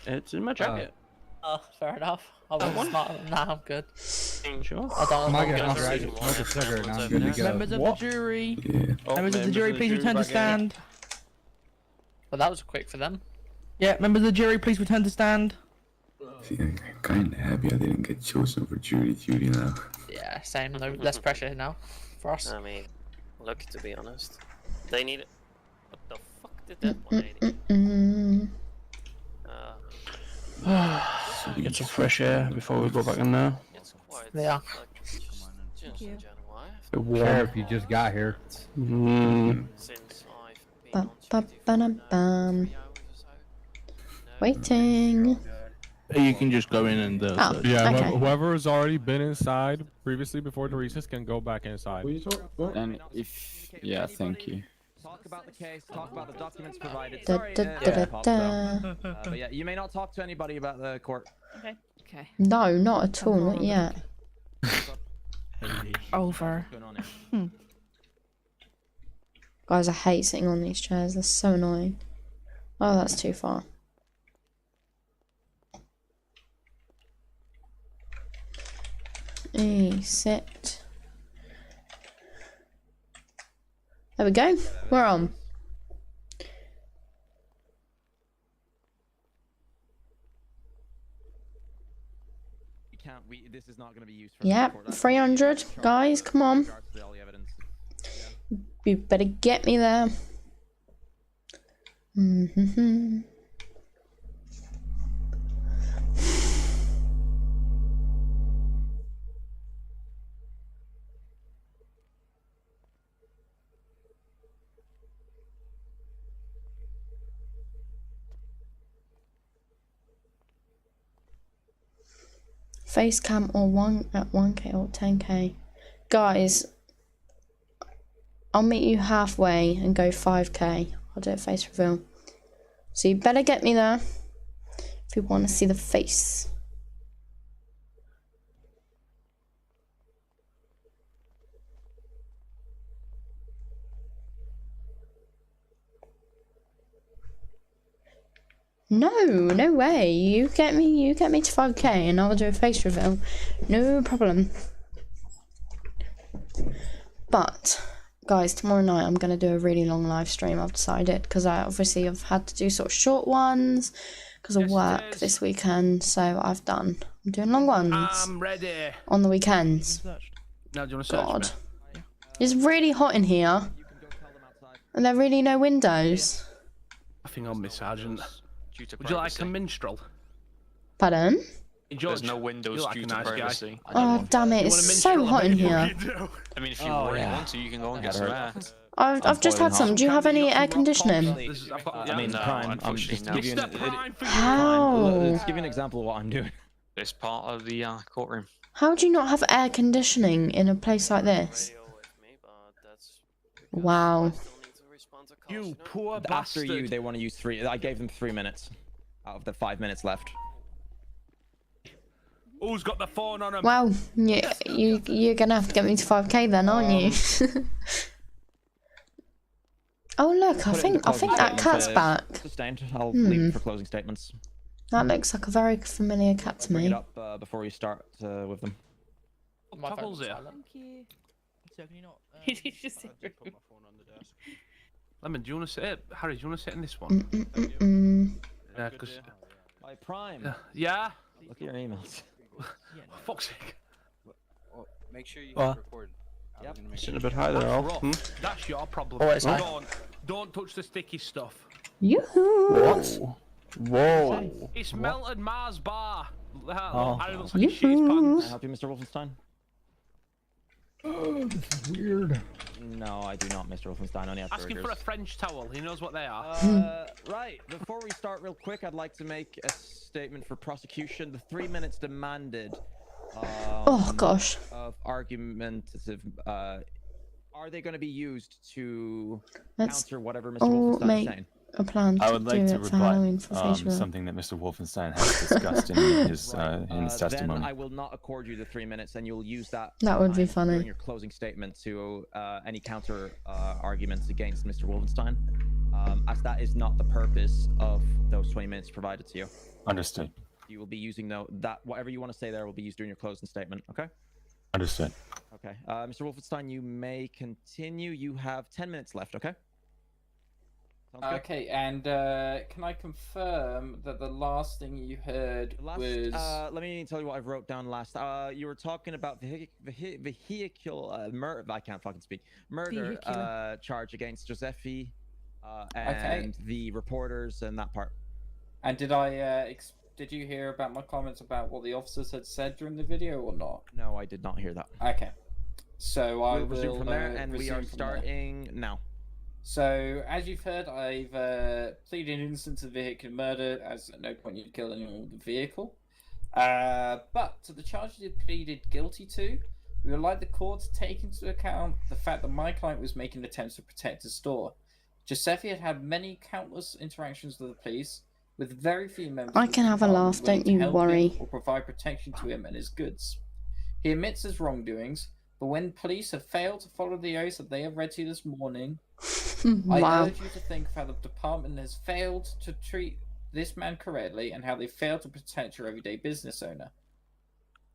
It's in my jacket. Oh, fair enough. I wasn't smart than that. I'm good. Sure. I don't know. Members of the jury. Members of the jury, please return to stand. Well, that was quick for them. Yeah, members of the jury, please return to stand. See, I'm kinda happy I didn't get chosen for jury duty now. Yeah, same. No, less pressure now for us. I mean, lucky to be honest. They need it. What the fuck did that 180? Get some fresh air before we go back in there. Yeah. Sheriff, you just got here. Ba-ba-ba-da-bam. Waiting. You can just go in and Oh, yeah, okay. whoever has already been inside previously before the recess can go back inside. And if thank you. Talk about the case, talk about the documents provided. Da, Sorry, da, da, da, da. but yeah, you may not talk to anybody about the court. Okay. Okay. No, not at all, not yet. Over. Guys, I hate sitting on these chairs, they're so annoying. Oh, that's too far. Sit. There we go. We're on. This is not going to be used for Yep, 300. Guys, come on. You better get me there. Face cam or 1k or 10k. Guys, I'll meet you halfway and go 5k. I'll do a face reveal. So you better get me there if you want to see the face. No way. You get me to 5k and I'll do a face reveal. No problem. But guys, tomorrow night I'm gonna do a really long live stream. I've decided, because I've had to do sort of short ones because of work this weekend. So I'm doing long ones. I'm ready. On the weekends. Now, do you want to search God, me? it's really hot in here, and there are really no windows. I think I'll miss Sergeant. Would you like a minstrel? Pardon? George, There's no windows due to privacy. Oh damn it! It's so hot in here. I mean, if you really want to, you can go and get some air. I've just had some. Do you have any air conditioning? I mean, Prime, I'm just no. giving How? Let's give you an example of what I'm doing. It's part of the courtroom. How do you not have air conditioning in a place like this? Wow. You poor After bastard. you, they want to use 3. I gave them 3 minutes out of the 5 minutes left. Who's got the phone on him? Well, you're gonna have to get me to 5k then, aren't you? Oh look, I think that cat's back. Sustained. I'll leave it for closing statements. That looks like a very familiar cat to Bring me. it up before you start with them. Topples here. Thank you. So can you not? He's just. Lemon, do you want to sit? Harry, do you want to sit in this one? Yeah, because. By Prime. Yeah. Look at your emails. Fuck's sake. Well, make sure you record. Yep. Sitting a bit high there, Al. That's your problem. Oh, it's don't touch the sticky stuff. Yoo-hoo! Whoa. It's melted Mars bar. Harry looks like he shit his pants. Can I help you, Mr. Wolfenstein? This is weird. No, I do not, Mr. Wolfenstein. Only have Ask him burgers. for a French towel. He knows what they are. Right. Before we start, real quick, I'd like to make a statement for prosecution. The 3 minutes demanded. Oh gosh. Of argumentative. Are they going to be used to counter whatever Mr. Wolfenstein is saying? a plan I to would do like to it for Halloween rebut for face reveal. something that Mr. Wolfenstein has discussed in his testimony. Then I will not accord you the 3 minutes, and you'll use that. That would be time funny. during your closing statement to any counter arguments against Mr. Wolfenstein, as that is not the purpose of those 20 minutes provided to you. Understood. You will be using that whatever you want to say there will be used during your closing statement. Okay. Understood. Okay. Mr. Wolfenstein, you may continue. You have 10 minutes left. Okay. Okay, and can I confirm that the last thing you heard was... let me tell you what I wrote down last. You were talking about vehicle murder. I can't fucking speak. Murder charge against Giuseppe and the reporters and that part. And did did you hear about my comments about what the officers had said during the video or not? No, I did not hear that. Okay. So I will resume from there, and we are resume from starting now. So, as you've heard, I've pleaded innocent to vehicular murder, as at no point you'd kill anyone with the vehicle. But to the charges you pleaded guilty to, we would like the court to take into account the fact that my client was making attempts to protect his store. Giuseppe had had many countless interactions with the police, with very few members. I can have a laugh, don't you worry. Or provide protection to him and his goods. He admits his wrongdoings, but when police have failed to follow the oaths that they have read to you this morning, I urge you to think of how the department has failed to treat this man correctly and how they failed to protect your everyday business owner.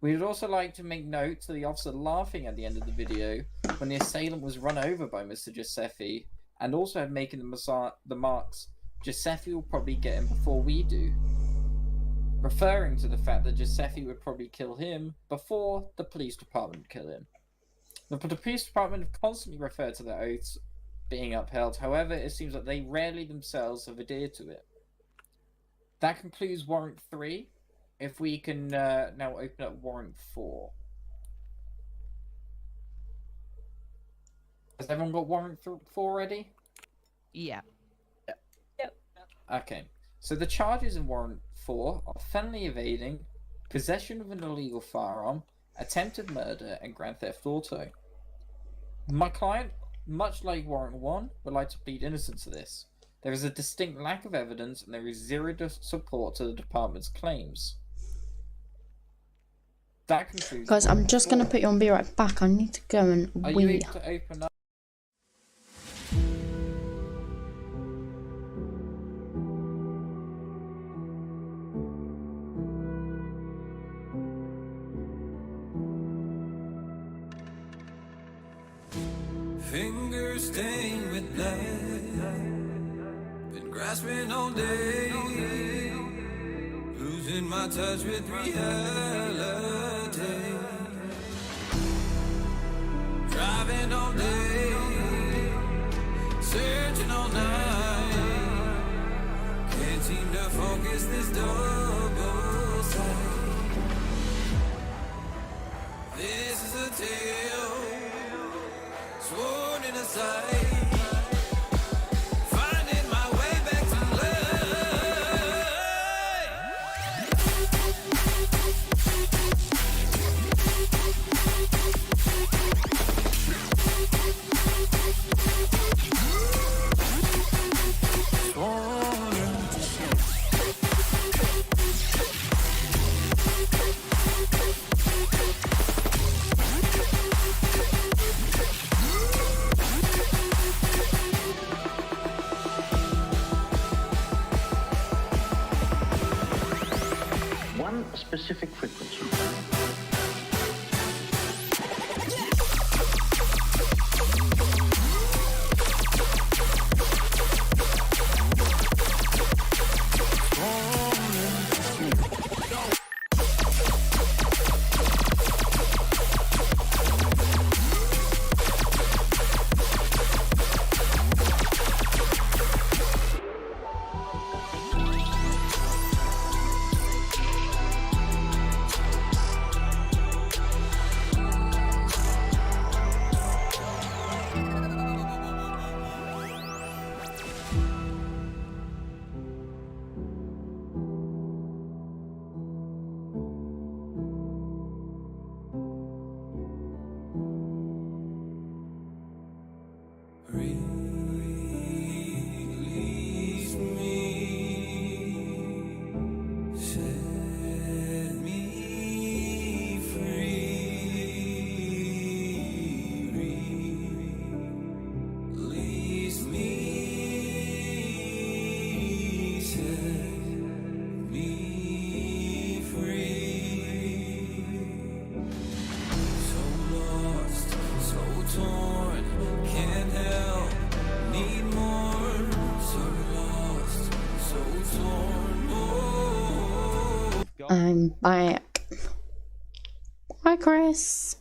We would also like to make note to the officer laughing at the end of the video when the assailant was run over by Mr. Giuseppe, and also making the marks, Giuseppe will probably get him before we do, referring to the fact that Giuseppe would probably kill him before the police department kill him. The police department have constantly referred to their oaths being upheld, however, it seems that they rarely themselves have adhered to it. That concludes Warrant 3. If we can now open up Warrant 4. Has everyone got Warrant 4 ready? Yeah. Yep. Okay. So the charges in Warrant 4 are felony evading, possession of an illegal firearm, attempted murder, and grand theft auto. My client, much like Warrant 1, would like to plead innocent to this. There is a distinct lack of evidence and there is zero support to the department's claims. That concludes... Guys, I'm just going to put you on be right back. I need to go and Are wee. you able to open up? Fingers stained with blood, been grasping all day, losing my touch with reality, driving all day, searching all night, can't seem to focus this double sight. This is a tale sworn in a sight. Finding my way back to One specific frequency. I'm back. Hi, Chris.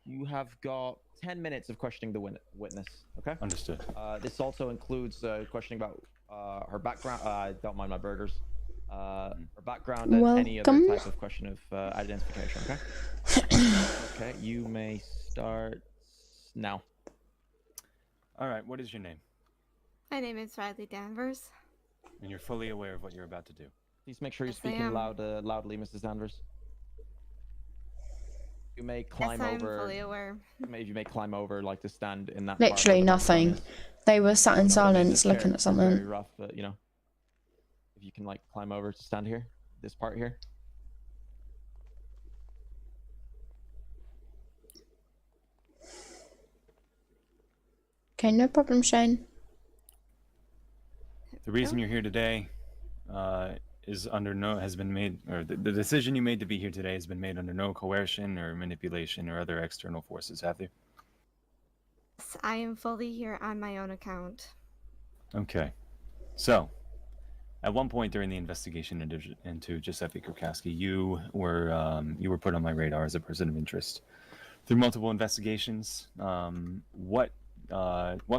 You have got 10 minutes of questioning the witness, okay? Understood. This also includes questioning about her background. Don't mind my burgers. Her background and any other Welcome. type of question of identification, okay? Okay, you may start now. All right, what is your name? My name is Riley Danvers. And you're fully aware of what you're about to do. Please make sure you're Yes, I speaking am. loudly, Mrs. Danvers. You may climb Yes, I'm over. fully aware. You may climb over, like to stand in that. Literally nothing. They were sat in silence looking at Very something. rough, but you know, if you can like climb over to stand here, this part here. Okay, no problem, Shane. The reason you're here today is has been made, or the decision you made to be here today has been made under no coercion or manipulation or other external forces, have you? Yes, I am fully here on my own account. Okay. So, at one point during the investigation into Giuseppe Kurkowski, you were put on my radar as a person of interest. Through multiple investigations, what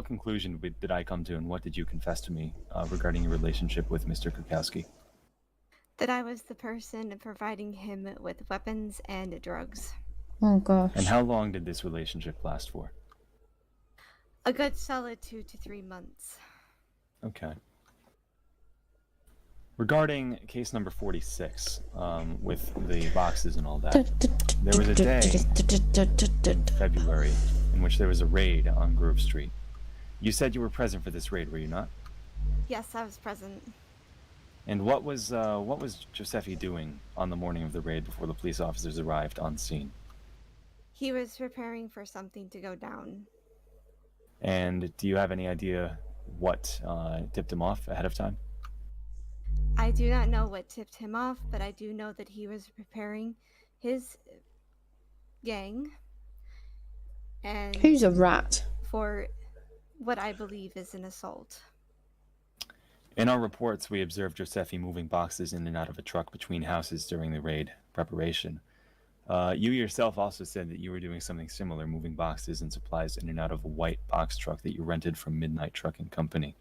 conclusion did I come to, and what did you confess to me regarding your relationship with Mr. Kurkowski? That I was the person providing him with weapons and drugs. Oh gosh. And how long did this relationship last for? A good solid 2 to 3 months. Okay. Regarding case number 46, with the boxes and all that, there was a day in February in which there was a raid on Grove Street. You said you were present for this raid, were you not? Yes, I was present. And what was Giuseppe doing on the morning of the raid before the police officers arrived on scene? He was preparing for something to go down. And do you have any idea what tipped him off ahead of time? I do not know what tipped him off, but I do know that he was preparing his gang. And Who's a rat? For what I believe is an assault. In our reports, we observed Giuseppe moving boxes in and out of a truck between houses during the raid preparation. You yourself also said that you were doing something similar, moving boxes and supplies in and out of a white box truck that you rented from Midnight Trucking Company.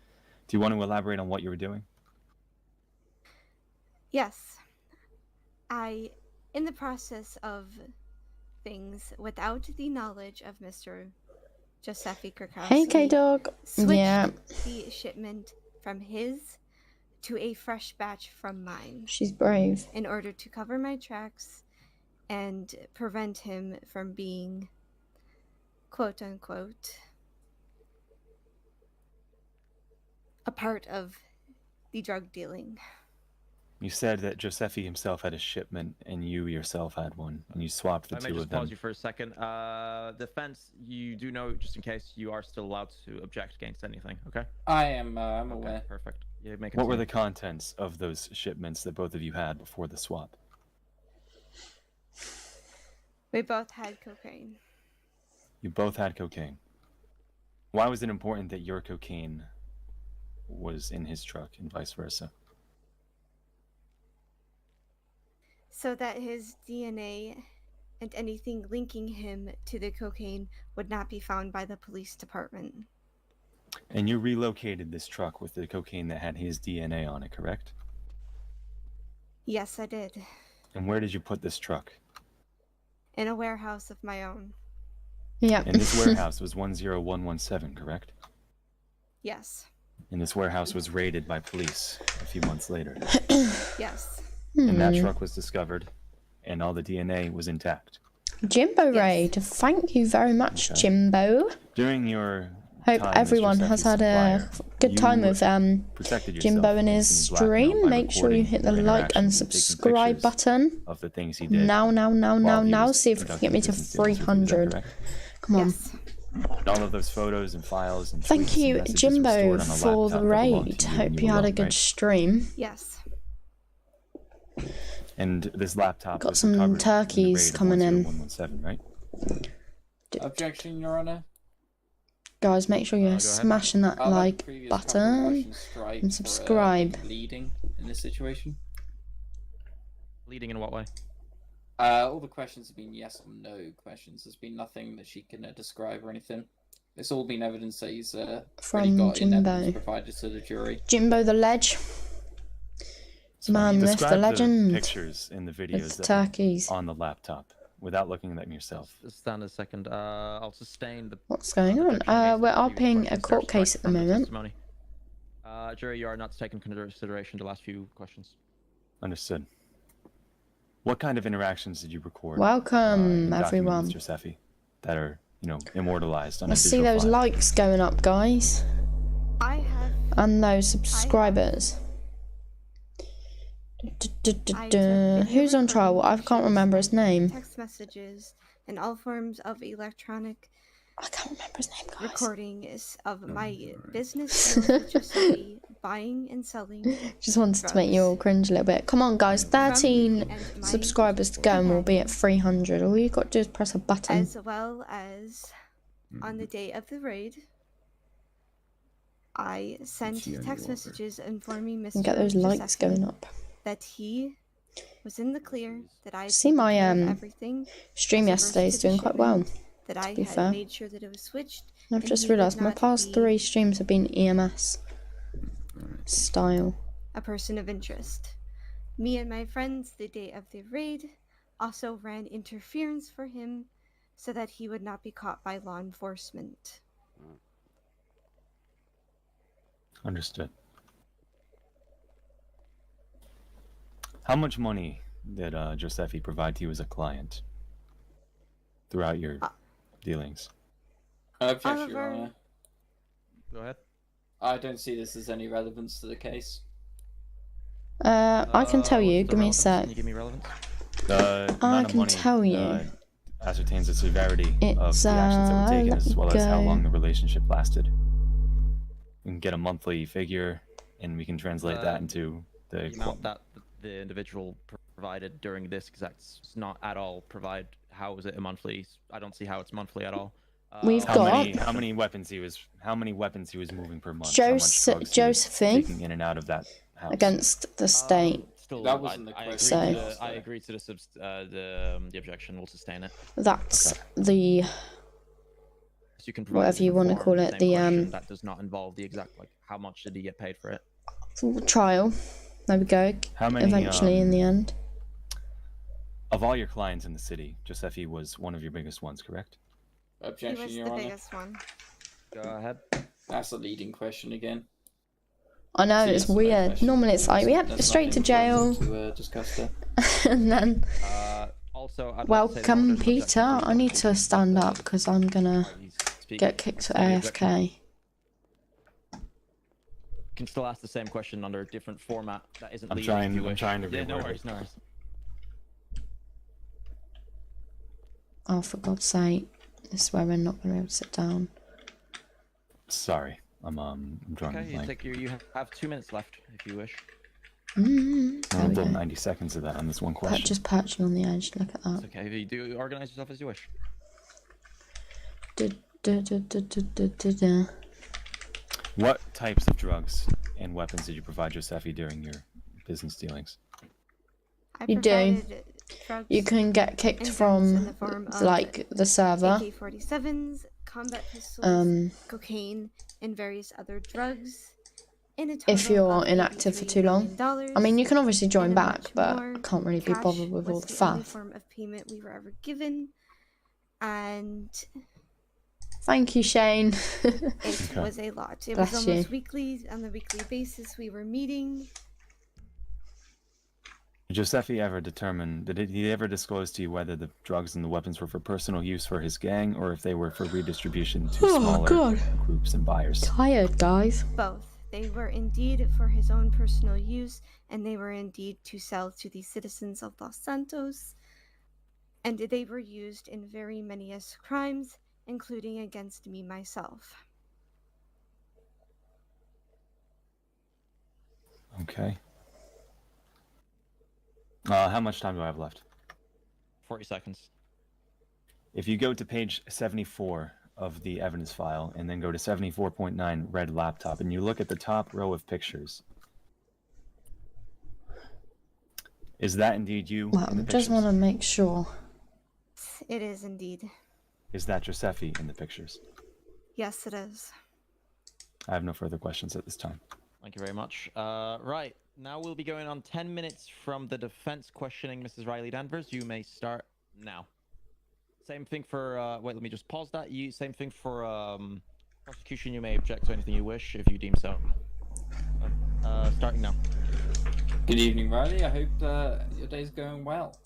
Do you want to elaborate on what you were doing? Yes. In the process of things, without the knowledge of Mr. Giuseppe Kurkowski, Hey, K-Dog. switched Yeah. the shipment from his to a fresh batch from mine. She's brave. In order to cover my tracks and prevent him from being, quote unquote, a part of the drug dealing. You said that Giuseppe himself had a shipment and you yourself had one, and you swapped the I may two just of them. pause you for a second. Defense, you do know, just in case, you are still allowed to object against anything, okay? I am, I'm aware. Perfect. Yeah, make What were the contents of those shipments that both of you had before the swap? We both had cocaine. You both had cocaine. Why was it important that your cocaine was in his truck and vice versa? So that his DNA and anything linking him to the cocaine would not be found by the police department. And you relocated this truck with the cocaine that had his DNA on it, correct? Yes, I did. And where did you put this truck? In a warehouse of my own. Yeah. And this warehouse was 10117, correct? Yes. And this warehouse was raided by police a few months later. Yes. And that truck was discovered, and all the DNA was intact. Jimbo Raid. Thank you very much, Okay. Jimbo. During your Hope time as everyone has Giuseppe's had a supplier, good time you with protected yourself Jimbo and against his any blackmail stream. by Make sure you recording hit the your like and interactions and taking subscribe pictures button. of the things he did Now. while he was See if we can get me to conducting business dealings with you, is that 300. correct? Come on. And all of those photos and files and Thank tweets and you, messages were Jimbo, stored on a for the laptop that belonged raid. to you and Hope you you had a alone, good right? stream. Yes. And this laptop Got was some recovered in the turkeys raid of coming in. 10117, right? Objection, Your Honor. Guys, make sure you're smashing that like button and subscribe. Leading in this situation. Leading in what way? All the questions have been yes or no questions. There's been nothing that she can describe or anything. It's all been evidence that he's already From got in evidence Jimbo. provided to the jury. Jimbo the ledge. Man, myth, the Describe legend. pictures in the videos It's that turkeys. were on the laptop without looking at them yourself. Stand a second. I'll sustain the. What's going on? We're RPing a court case at the moment. Jury, you are not to take into consideration the last few questions. Understood. What kind of interactions did you record? Welcome, in document everyone. Mr. Seffi, that are, immortalized on Let's a see digital those file? likes going up, guys. I have. And those subscribers. Who's on trial? I can't remember his name. Text messages and all forms of electronic. I can't remember his name, guys. Recordings of my business deals with Giuseppe, buying and selling. Just wanted to make you all cringe a little bit. Come on, guys. 13 subscribers to go and we'll be at 300. All you got to do is press a button. As well as on the day of the raid, I sent text messages informing Mr. And get those likes Giuseppe going up. that he was in the clear, that I See took my care of everything stream as a yesterday is verse to the doing quite well. shipment, that I To be had fair. made sure that it was switched. I've and just he would realised my not past be 3 streams have been EMS style. a person of interest. Me and my friends, the day of the raid, also ran interference for him so that he would not be caught by law enforcement. Understood. How much money did Giuseppe provide to you as a client throughout your dealings? Objection, Your Oliver. Honor. Go ahead. I don't see this as any relevance to the case. I can tell you. Give me a sec. Can you give me relevance? The I amount of can money tell you. Ascertains the severity of It's, the actions that were taken, let as me well as how go. long the relationship lasted. We can get a monthly figure, and we can translate that into The amount that the individual provided during this exact not at all provide. How is it a monthly? I don't see how it's monthly at all. We've how got many weapons he was moving per month? Josephine taking in and out of that house? against the state. Still, That wasn't the I agree question. to the, I agree to the objection. We'll sustain it. That's the So you can provide whatever you want to call it. The that does not involve the exact like how much did he get paid for it. trial. There we go. How many, Eventually, in the end. Of all your clients in the city, Giuseppe was one of your biggest ones, correct? He Objection, was Your the Honor. biggest one. Go ahead. That's a leading question again. I know, See, it's that's my weird. question. Normally it's like, yep, There's straight to nothing jail. to discuss there. And then, Also, I'd like to say that welcome, there's an objection Peter. to I need to stand up because I'm gonna speak. get kicked for Any objection? AFK. You can still ask the same question under a different format that isn't I'm leading if you trying wish. to Yeah, no reword worries, it. no worries. Oh, for God's sake. This is where we're not gonna be able to sit down. Sorry, I'm drawing Okay, a you blank. take you have 2 minutes left if you wish. There I'll we build go. 90 seconds of that on this one question. Just perching on the edge. Look at that. It's okay. You do organize yourself as you wish. What types of drugs and weapons did you provide Giuseppe during your business dealings? I You do. provided drugs You can get kicked and guns from in the form of like the server. AK-47s, combat pistols, cocaine, and various other drugs. In a If total you're of inactive for $83 too long. million, I mean, you can obviously join and back, much but more. I can't really be Cash bothered with all was the only faff. form of payment we were ever given, and Thank you, Shane. it was a lot. It Bless was almost you. weekly. On the weekly basis, we were meeting. Did Giuseppe ever determine, did he ever disclose to you whether the drugs and the weapons were for personal use for his gang or if they were for redistribution to Oh, smaller God. groups and buyers? Tired, guys. Both. They were indeed for his own personal use, and they were indeed to sell to the citizens of Los Santos. And they were used in very many crimes, including against me myself. Okay. How much time do I have left? 40 seconds. If you go to page 74 of the evidence file and then go to 74.9 red laptop and you look at the top row of pictures, is that indeed you Well, in the just pictures? want to make sure. It is indeed. Is that Giuseppe in the pictures? Yes, it is. I have no further questions at this time. Thank you very much. Right, now we'll be going on 10 minutes from the defense questioning Mrs. Riley Danvers. You may start now. Same thing for, wait, let me just pause that. Same thing for prosecution. You may object to anything you wish if you deem so. Starting now. Good evening, Riley. I hope your day's going well.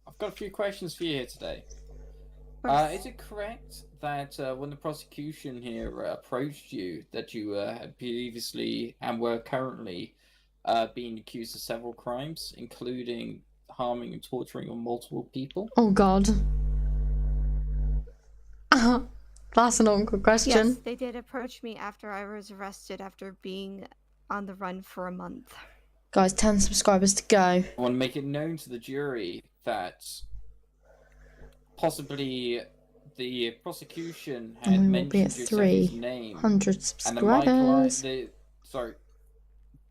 I've got a few questions for you here today. Is it correct that when the prosecution here approached you, that you had previously and were currently being accused of several crimes, including harming and torturing of multiple people? Oh God. That's an awkward question. Yes, they did approach me after I was arrested after being on the run for a month. Guys, 10 subscribers to go. I want to make it known to the jury that possibly the prosecution had And we will be at mentioned Giuseppe's name, 300 and that my client, subscribers.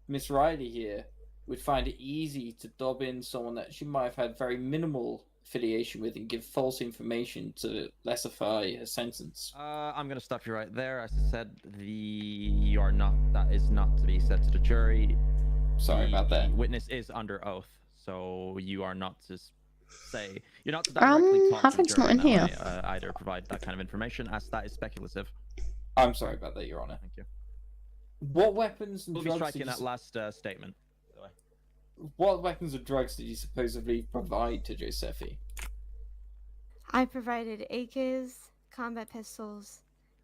Miss Riley here, would find it easy to dob in someone that she might have had very minimal affiliation with and give false information to lessify a sentence. I'm going to stop you right there. As I said, that is not to be said to the jury. Sorry about that. The witness is under oath, so you are not to say, you're not to directly talk to the Havik's jury not in that here. way, either provide that kind of information, as that is speculative. I'm sorry about that, Your Honor. Thank you. What weapons and We'll be drugs striking did you... that last statement. By the way. What weapons and drugs did you supposedly provide to Giuseppe? I provided AKs, combat pistols,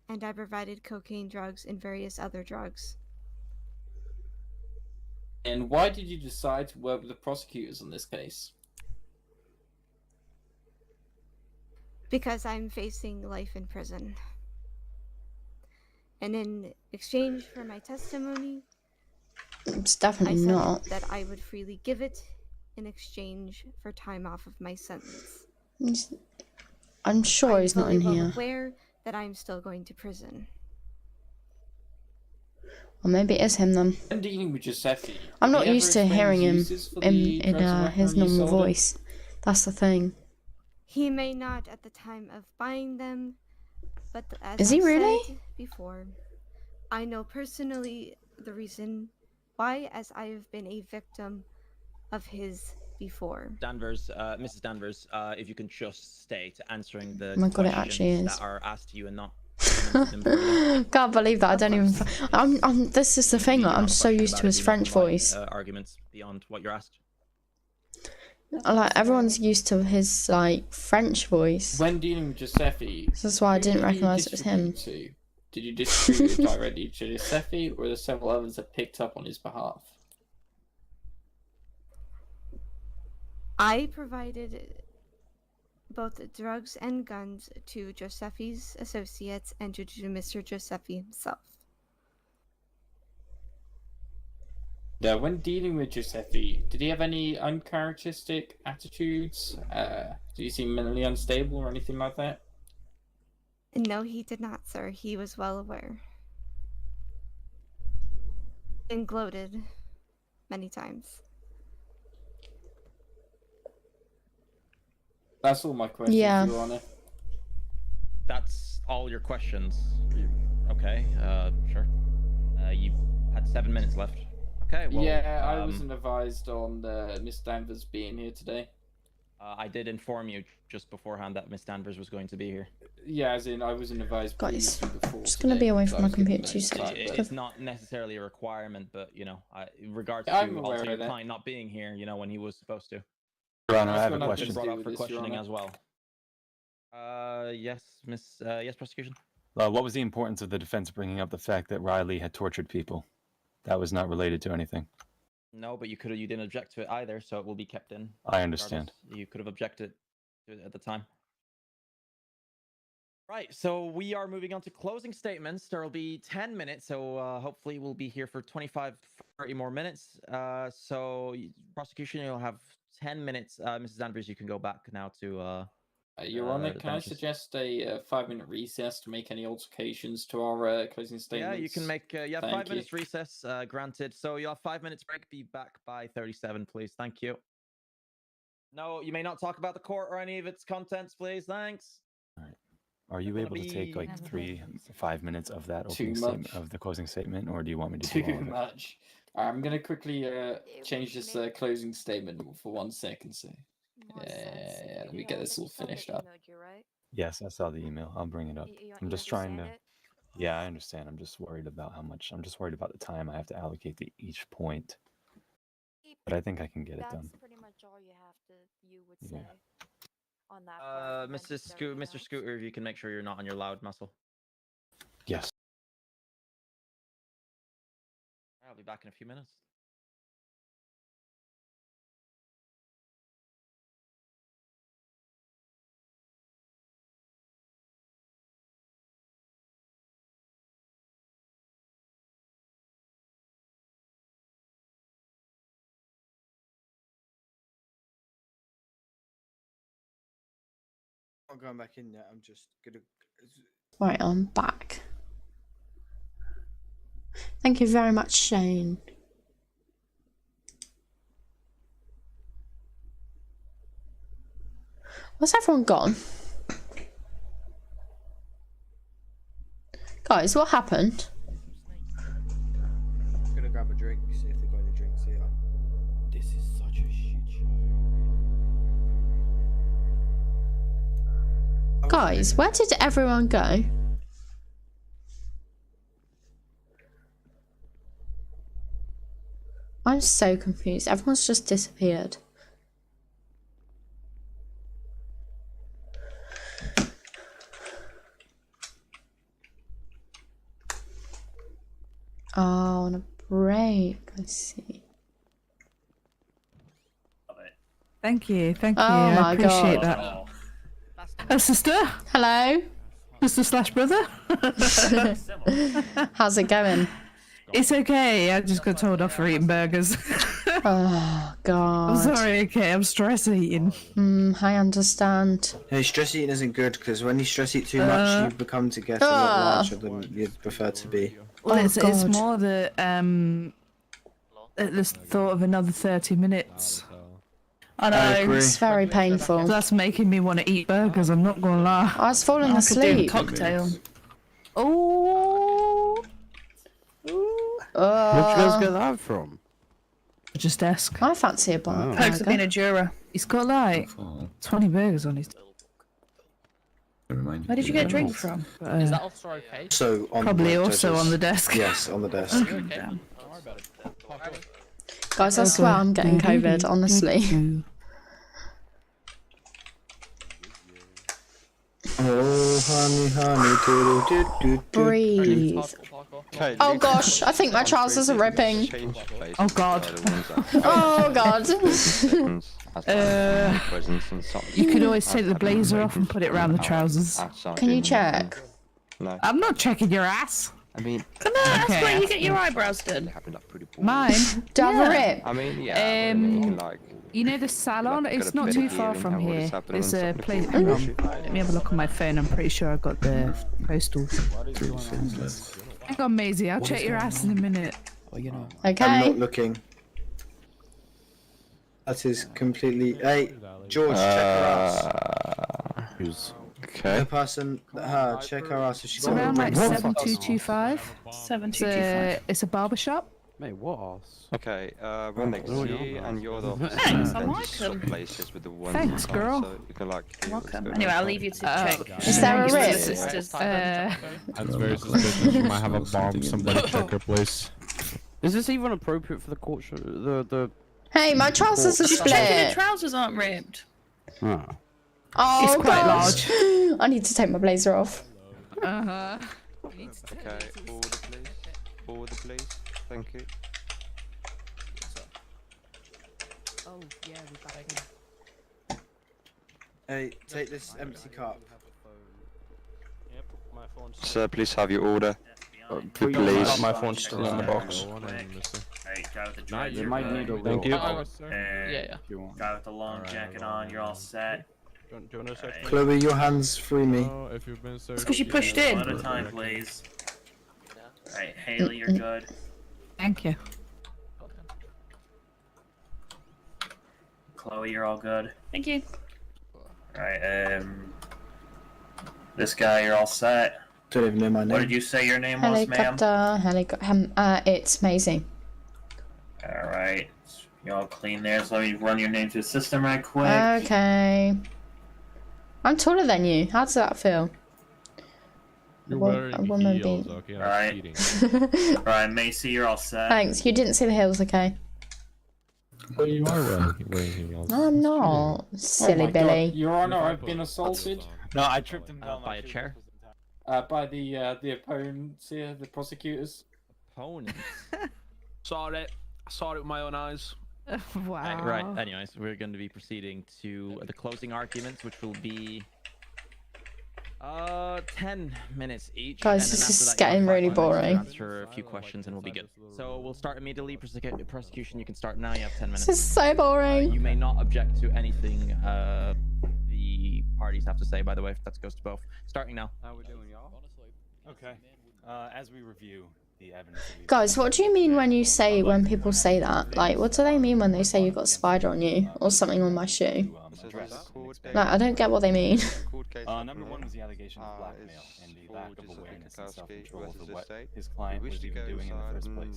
and I provided cocaine drugs and various other drugs. And why did you decide to work with the prosecutors on this case? Because I'm facing life in prison. And in exchange for my testimony, It's definitely I said not. that I would freely give it in exchange for time off of my sentence. I'm sure he's not in fully well here. aware that I'm still going to prison. Or maybe it is him then. When dealing with Giuseppe, I'm did not he ever used to explain hearing his him uses for in the drugs and his weapons you normal sold him? voice. That's the thing. He may not at the time of buying them, but as Is he I've really? said before, I know personally the reason why, as I have been a victim of his before. Danvers, Mrs. Danvers, if you can just stay to answering the Oh my God, it questions actually is. that are asked to you and not. Can't believe that. I don't even. I'm. This is the thing. Like, I'm so used to his French voice. Arguments beyond what you're asked. Like everyone's used to his like French voice. When dealing with Giuseppe, This is why I who didn't did you recognise it was him. distribute to? Did you distribute it directly to Giuseppe, or are there several others that picked up on his behalf? I provided both drugs and guns to Giuseppe's associates and to Mr. Giuseppe himself. Now, when dealing with Giuseppe, did he have any uncharacteristic attitudes? Did he seem mentally unstable or anything like that? No, he did not, sir. He was well aware. And gloated many times. That's all my questions, Yeah. Your Honor. That's all your questions. Okay, sure. You had 7 minutes left. Okay, well. Yeah, I wasn't advised on Miss Danvers being here today. I did inform you just beforehand that Miss Danvers was going to be be Yeah, as in I wasn't advised Guys, previously before. I'm just gonna be away from my computer 2 seconds. It's not necessarily a requirement, but you know, in regards to I'm aware also of your that. client not being here, you know, when he was supposed to. Your Honor, I That's have a got nothing question. to Brought do up with for this, Your questioning Honor. as well. Yes, yes, prosecution. What was the importance of the defense bringing up the fact that Riley had tortured people? That was not related to anything. No, but you didn't object to it either, so it will be kept in. I understand. Regardless. You could have objected to it at the time. Right, so we are moving on to closing statements. There will be 10 minutes, so hopefully we'll be here for 25, 30 more minutes. So prosecution, you'll have 10 minutes. Mrs. Danvers, you can go back now to Your Honor, can I suggest a 5-minute recess to make any altercations to our closing statements? Yeah, you can make. Yeah, Thank 5 you. minutes recess granted. So you'll have 5 minutes break. Be back by 37, please. Thank you. No, you may not talk about the court or any of its contents, please. Thanks. All right. Are you able to take like 5 minutes of that opening statement, of the closing statement, or do you want me to do all Too of it? much. I'm gonna quickly change this closing statement for 1 second. So, yeah, let me get this all finished up. Yes, I saw the email. I'll bring it up. I'm just trying to. understand Yeah, I understand. I'm just worried about how much. I'm just worried about the time I have to allocate to each point. But I think I can get it done. That's pretty much all you would say on that. Mr. Scooter, if you can make sure you're not on your loud muscle. Yes. I'll be back in a few minutes. I'm not going back in yet. I'm just gonna. Right, I'm back. Thank you very much, Shane. Where's everyone gone? Guys, what happened? I'm gonna grab a drink, see if they've got any drinks here. This is such a shit show. Guys, where did everyone go? I'm so confused. Everyone's just disappeared. Oh, on a break. I see. Thank you. Thank you. Oh my I appreciate God. that. Sister? Hello? Sister / brother? How's it going? It's okay. I just got told off for eating burgers. Oh, God. I'm sorry, okay. I'm stress eating. I understand. Hey, stress eating isn't good because when you stress eat too much, you become to get a lot larger than you'd prefer to be. Well, it's God. more the thought of another 30 minutes. I know. It's very painful. That's making me want to eat burgers, I'm not gonna lie. I was falling I could do a asleep. cocktail. Oh. Where'd you guys get that from? Just ask. I fancy a bar. Perks of being a juror. He's got like 20 burgers on his. Remind Where did you get a drink from? Is that also okay? So on Probably the also judges- on the desk. Yes, on the desk. Okay. Guys, I swear I'm getting COVID, honestly. Oh, honey, Breathe. Oh gosh, I think my trousers are ripping. Oh God. Oh God. You could always take the blazer off and put it around the trousers. Can you check? No. I'm not checking your ass. I mean, Can I ask where you get your eyebrows done? Mine? Do I have a rip? I mean, yeah. you can, like, You know the salon? Like, It's got a not bit too of far healing from and what is here. happening There's and a stuff. place. Hang on. Let me have a look on my phone. I'm pretty sure I got the postal. Hang on, Maisie. I'll check your ass in a minute. Okay. I'm not looking. That is completely. Hey, George, check her ass. Who's okay? The person, her, check her ass. If she's It's got a around like ring. 7225. 7225. It's a barber shop. Mate, what? Okay, we're next to you, and you're the opposite. Thanks, I and like swap 'em. places with the one. Thanks, side, girl. So you can like. Welcome. Anyway, I'll leave you to check. Is there a rip? Sisters That's very suspicious. You might have a bomb. Somebody check her place. Is this even appropriate for the court show? The Hey, my trousers are She's checking her split. trousers aren't ripped. Oh. Oh It's quite gosh. I need to take my blazer off. Uh-huh. Okay, order please. Order please. Thank you. Oh, yeah, we're back. Hey, take this empty cup. Sir, please have your order. Please. My phone's still in the box. Hey, guy with the dry You might need a Thank you. Guy with the long jacket on, you're all set. Do you want to search? Chloe, your hands free me. Oh, if you've been searched. because you pushed in. One at a time, please. Alright, Haley, you're good. Thank you. Chloe, you're all good. Thank you. Alright, this guy, you're all set. Don't even know my name. What did you say your name was, ma'am? It's Maisie. Alright. You're all clean there, so let me run your name through the system right quick. Okay. I'm taller than you. How does that feel? You're Well, wearing a woman heels, being- okay? Alright. Alright, Macy, you're all set. Thanks. You didn't see the heels, okay? Well, you are wearing heels. No, I'm not. Silly my Billy. God, Your Honor, I've been assaulted. No, I tripped him down By a chair. By the opponents here, the prosecutors. Opponents. Saw it. I saw it with my own eyes. Wow. Right. Anyways, we're going to be proceeding to the closing arguments, which will be 10 minutes each. Guys, and then this after is that, getting you'll have really 5 minutes to boring. Answer a few questions and we'll be good. So we'll start immediately. Prosecution, you can start now. You have 10 minutes. This is so boring. You may not object to anything the parties have to say. By the way, if that goes to both. Starting now. How we doing, y'all? Okay. As we review the evidence. that we've- Guys, what do you mean when people say that? Like, what do they mean when they say you've got a spider on you or something on my shoe? Like, I don't get what they mean. Number one was the allegation of blackmail and the lack of awareness and self-control of what his client was even doing in the first place.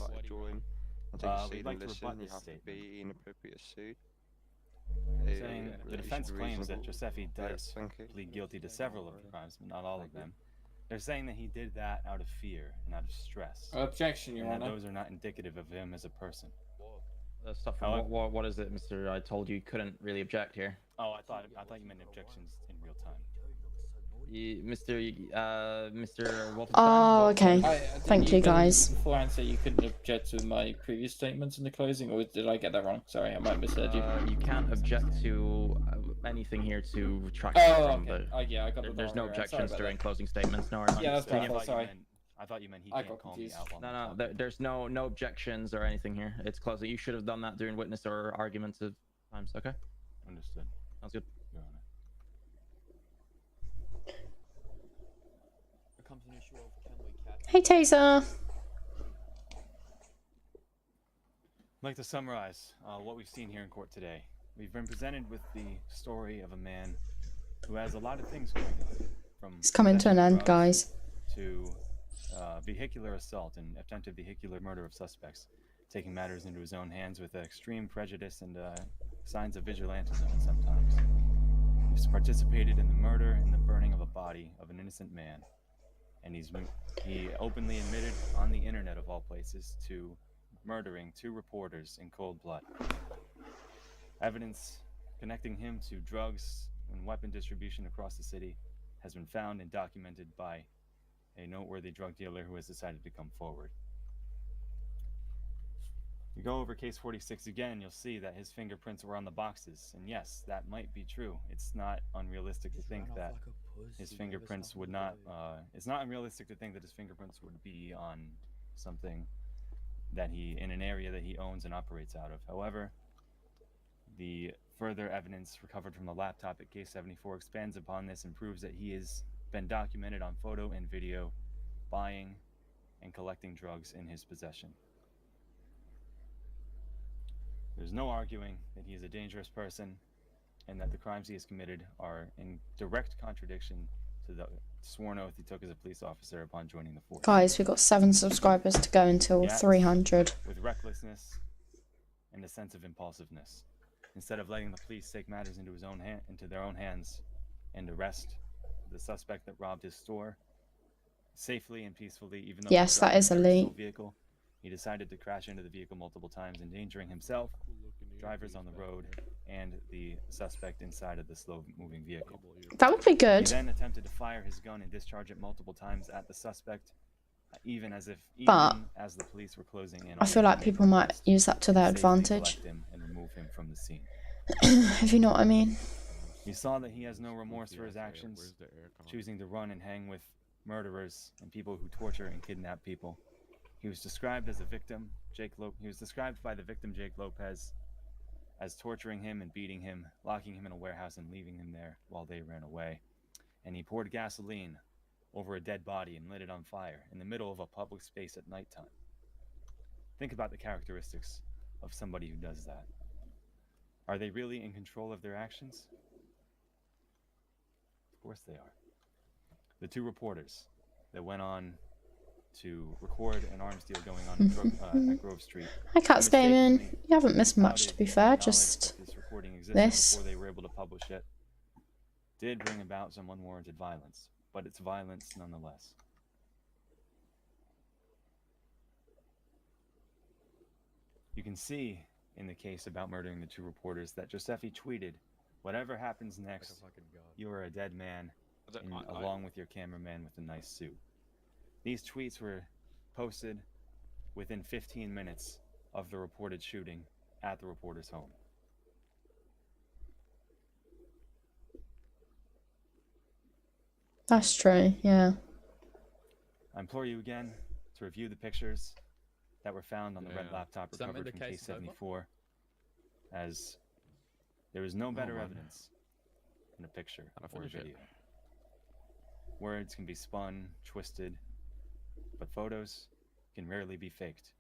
We'd like to rebut this statement, saying the defense claims that Giuseppe does plead guilty to several of the crimes, but not all of them. They're saying that he did that out of fear and out of stress. Objection, Your and that Honor. those are not indicative of him as a person. Stuff from what is it, Mr.? I told you couldn't really object here. Oh, I thought you meant objections in real time. Mr. Wolfenstein. Oh, okay. Thank you, guys. Beforehand, say you couldn't object to my previous statements in the closing, or did I get that wrong? Sorry, I might have misheard you. You can't object to anything here to retract from okay. Yeah, I got it There's wrong, no right. Sorry objections about during that. closing statements. No, Yeah, that's my fault. Sorry. I thought you meant he I can't got call me confused. out. No, there's no objections or anything here. It's closing. You should have done that during witness or arguments of times. Okay. Understood. Sounds good. Your Honor. Hey, Taser. I'd like to summarize what we've seen here in court today. We've been presented with the story of a man who has a lot of things going on, from It's coming to an end, drugs guys. to vehicular assault and attempted vehicular murder of suspects, taking matters into his own hands with extreme prejudice and signs of vigilantism sometimes. He's participated in the murder and the burning of a body of an innocent man, and he openly admitted on the internet of all places to murdering 2 reporters in cold blood. Evidence connecting him to drugs and weapon distribution across the city has been found and documented by a noteworthy drug dealer who has decided to come forward. You go over case 46 again, you'll see that his fingerprints were on the boxes, and yes, that might be true. It's not unrealistic to think that his fingerprints would not, it's not unrealistic to think that his fingerprints would be on something that in an area that he owns and operates out of. However, the further evidence recovered from the laptop at case 74 expands upon this and proves that he has been documented on photo and video buying and collecting drugs in his possession. There's no arguing that he is a dangerous person and that the crimes he has committed are in direct contradiction to the sworn oath he took as a police officer upon joining the force. Guys, we've got 7 subscribers to go until Yet, 300. with recklessness and a sense of impulsiveness, instead of letting the police take matters into their own hands and arrest the suspect that robbed his store safely and peacefully, even though Yes, that is elite. vehicle, he decided to crash into the vehicle multiple times, endangering himself, drivers on the road, and the suspect inside of the slow-moving vehicle. That would be good. He then attempted to fire his gun and discharge it multiple times at the suspect, even as the police were closing in. I feel like people might use that to their advantage. Him and remove him from the scene. If you know what I mean. He saw that he has no remorse for his actions, choosing to run and hang with murderers and people who torture and kidnap people. He was described as a victim, He was described by the victim, Jake Lopez, as torturing him and beating him, locking him in a warehouse and leaving him there while they ran away. And he poured gasoline over a dead body and lit it on fire in the middle of a public space at nighttime. Think about the characteristics of somebody who does that. Are they really in control of their actions? Of course they are. The two reporters that went on to record an arms deal going on at Grove Street. Hi, Cats Gaming. You haven't missed much, to be fair. Just this. Before they were able to publish it, did bring about some unwarranted violence, but it's violence nonetheless. You can see in the case about murdering the two reporters that Giuseppe tweeted, "Whatever happens next, you are a dead man, along with your cameraman with a nice suit." These tweets were posted within 15 minutes of the reported shooting at the reporter's home. That's true, yeah. I implore you again to review the pictures that were found on the red laptop recovered from case 74, as there is no better evidence than a picture or a video. Words can be spun, twisted, but photos can rarely be faked,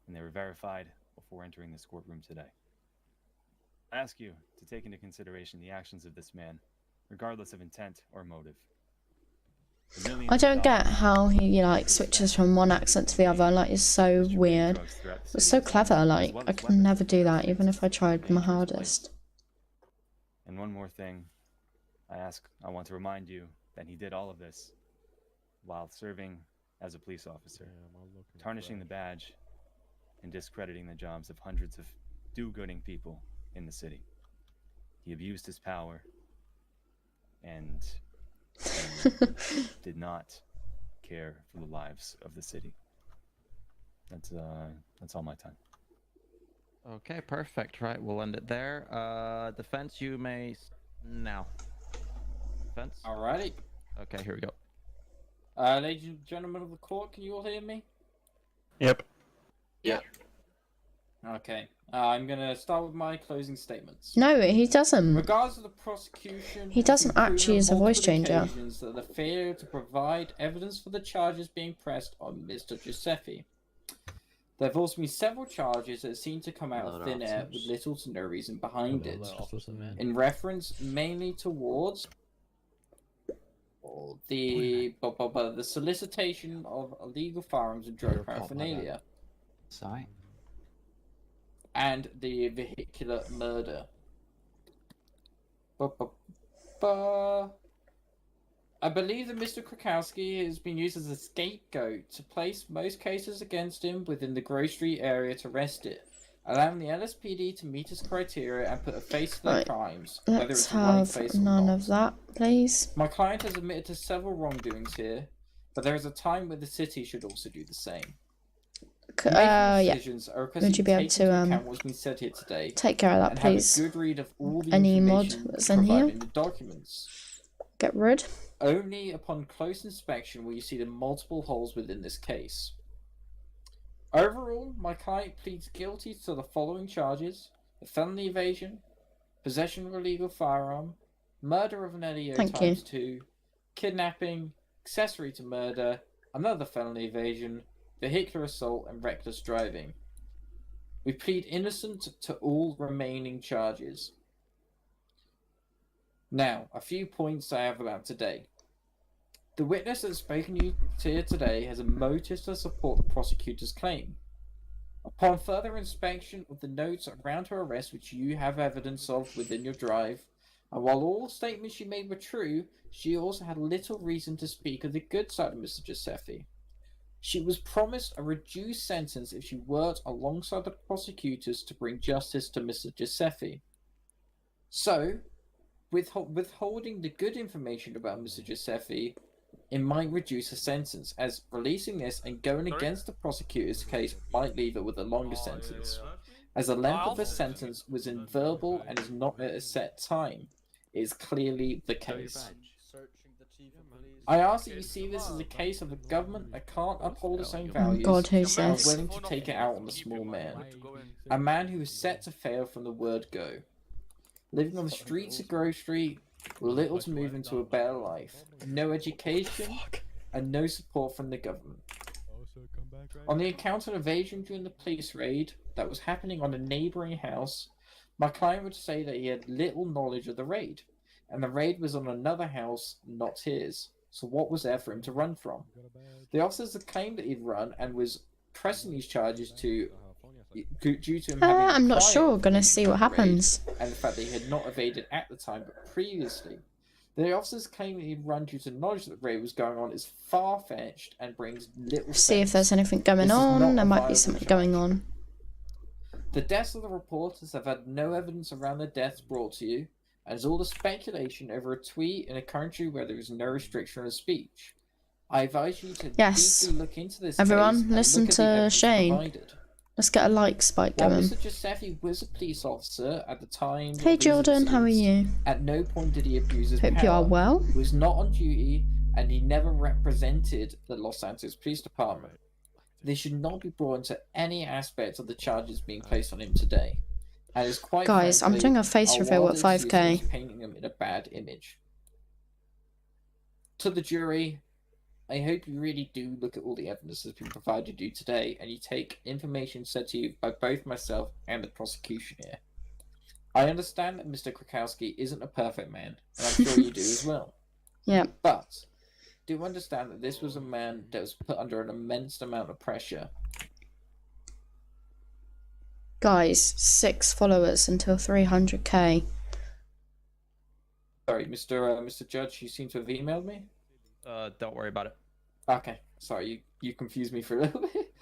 and they were verified before entering this courtroom today. I ask you to take into consideration the actions of this man, regardless of intent or motive. I don't get how he like switches from one accent to the other. Like, it's so weird. It's so clever. Like, I could never do that, even if I tried my hardest. And one more thing, I want to remind you that he did all of this while serving as a police officer, tarnishing the badge and discrediting the jobs of hundreds of do-gooding people in the city. He abused his power and did not care for the lives of the city. That's all my time. Okay, perfect. Right, we'll end it there. Defense, you may now. Defense. Alrighty. Okay, here we go. Ladies and gentlemen of the court, can you all hear me? Yep. Yeah. Okay. I'm gonna start with my closing statements. No, he doesn't. Regards to the prosecution, He doesn't actually use a voice changer. That the failure to provide evidence for the charges being pressed on Mr. Giuseppe. There have also been several charges that seem to come out of thin air with little to no reason behind it, in reference mainly towards the solicitation of illegal firearms and drug paraphernalia. Sorry. And the vehicular murder. I believe that Mr. Krakowski has been used as a scapegoat to place most cases against him within the Grove Street area to arrest it, allowing the LSPD to meet his criteria and put a face to their crimes, whether Let's it's a running have face or none not. of that, please. My client has admitted to several wrongdoings here, but there is a time where the city should also do the same. Yeah. Would you be able to take care of that, please? Any mod that's in here? Get rid. Only upon close inspection will you see the multiple holes within this case. Overall, my client pleads guilty to the following charges: the felony evasion, possession of a illegal firearm, murder of an LEO times 2, kidnapping, accessory to murder, another felony evasion, vehicular assault, and reckless driving. We plead innocent to all remaining charges. Now, a few points I have about today. The witness that's spoken to you here today has a motive to support the prosecutor's claim. Upon further inspection of the notes around her arrest, which you have evidence of within your drive, and while all statements she made were true, she also had little reason to speak of the good side of Mr. Giuseppe. She was promised a reduced sentence if she worked alongside the prosecutors to bring justice to Mr. Giuseppe. So, withholding the good information about Mr. Giuseppe, it might reduce her sentence, as releasing this and going against the prosecutor's case might leave her with a longer sentence, as the length of the sentence was in verbal and is not at a set time. It is clearly the case. I ask that you see this as a case of a government that can't uphold its own values God, who's and are this? willing to take it out on the small man. A man who is set to fail from the word go. Living on the streets of Grove Street with little to move into a better life. No education and no support from the government. On the account of evasion during the police raid that was happening on a neighbouring house, my client would say that he had little knowledge of the raid, and the raid was on another house, not his. So what was there for him to run from? The officers had claimed that he'd run and was pressing these charges due to him having I'm not prior sure. Gonna see what happens. raid, and the fact that he had not evaded at the time but previously. The officers claim that he'd run due to knowledge that the raid was going on is far-fetched and brings little See if sense. there's anything going This is not on. There a might be viable something charge. going on. The deaths of the reporters have had no evidence around the deaths brought to you, and it's all the speculation over a tweet in a country where there is no restriction on speech. I advise you to Yes. deeply look into this Everyone, case and listen look at the to evidence Shane. provided. Let's get a like spike While going. Mr. Giuseppe was a police officer at the time. Hey of his Jordan, how are incidents, you? At no point did he abuse his Hope power. you are well. He was not on duty, and he never represented the Los Santos Police Department. This should not be brought into any aspect of the charges being placed on him today. And is quite Guys, I'm frankly, doing a face a reveal wild at 5k. excuse for painting him in a bad image. To the jury, I hope you really do look at all the evidence that's been provided you today, and you take information said to you by both myself and the prosecution here. I understand that Mr. Krakowski isn't a perfect man, and I'm sure you do as well. Yeah. But do understand that this was a man that was put under an immense amount of pressure. Guys, 6 followers until 300k. Sorry, Mr. Judge, you seem to have emailed me. Don't worry about it. Okay, sorry, you confused me for a little bit.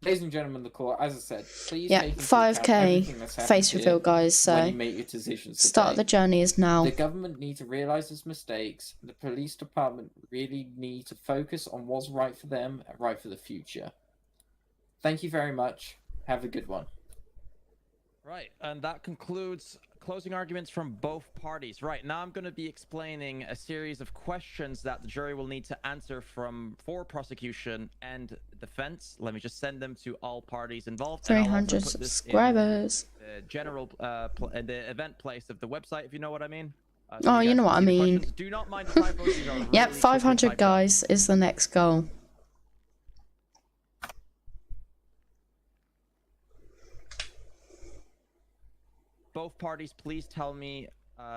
Ladies and gentlemen of the court, as I said, please Yeah, take into 5k account everything that's happened face here reveal, guys. when So you make your decisions start today. the journey is now. The government need to realise its mistakes. The police department really need to focus on what's right for them and right for the future. Thank you very much. Have a good one. Right, and that concludes closing arguments from both parties. Right, now I'm going to be explaining a series of questions that the jury will need to answer for prosecution and defense. Let me just send them to all parties involved. 300 subscribers. The general, the event place of the website, if you know what I mean. Oh, you know what I mean. Do not mind the typos. These are Yep, really 500 quickly typed. guys is the next goal. Both parties, please tell me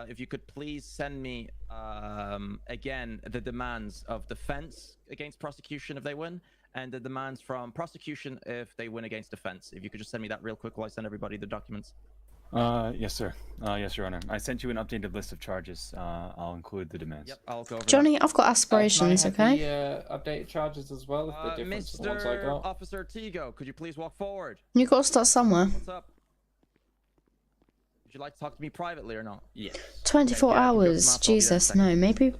if you could please send me again the demands of defense against prosecution if they win, and the demands from prosecution if they win against defense. If you could just send me that real quick while I send everybody the documents. Yes, sir. Yes, Your Honor. I sent you an updated list of charges. I'll include the demands. Yep, I'll go over Johnny, I've got aspirations, Can I have okay? the updated charges as well, if they're different to the ones I Mr. got? Officer Tigo, could you please walk forward? You got to start somewhere. What's up? Would you like to talk to me privately or not? Yes. 24 hours. Jesus, no, maybe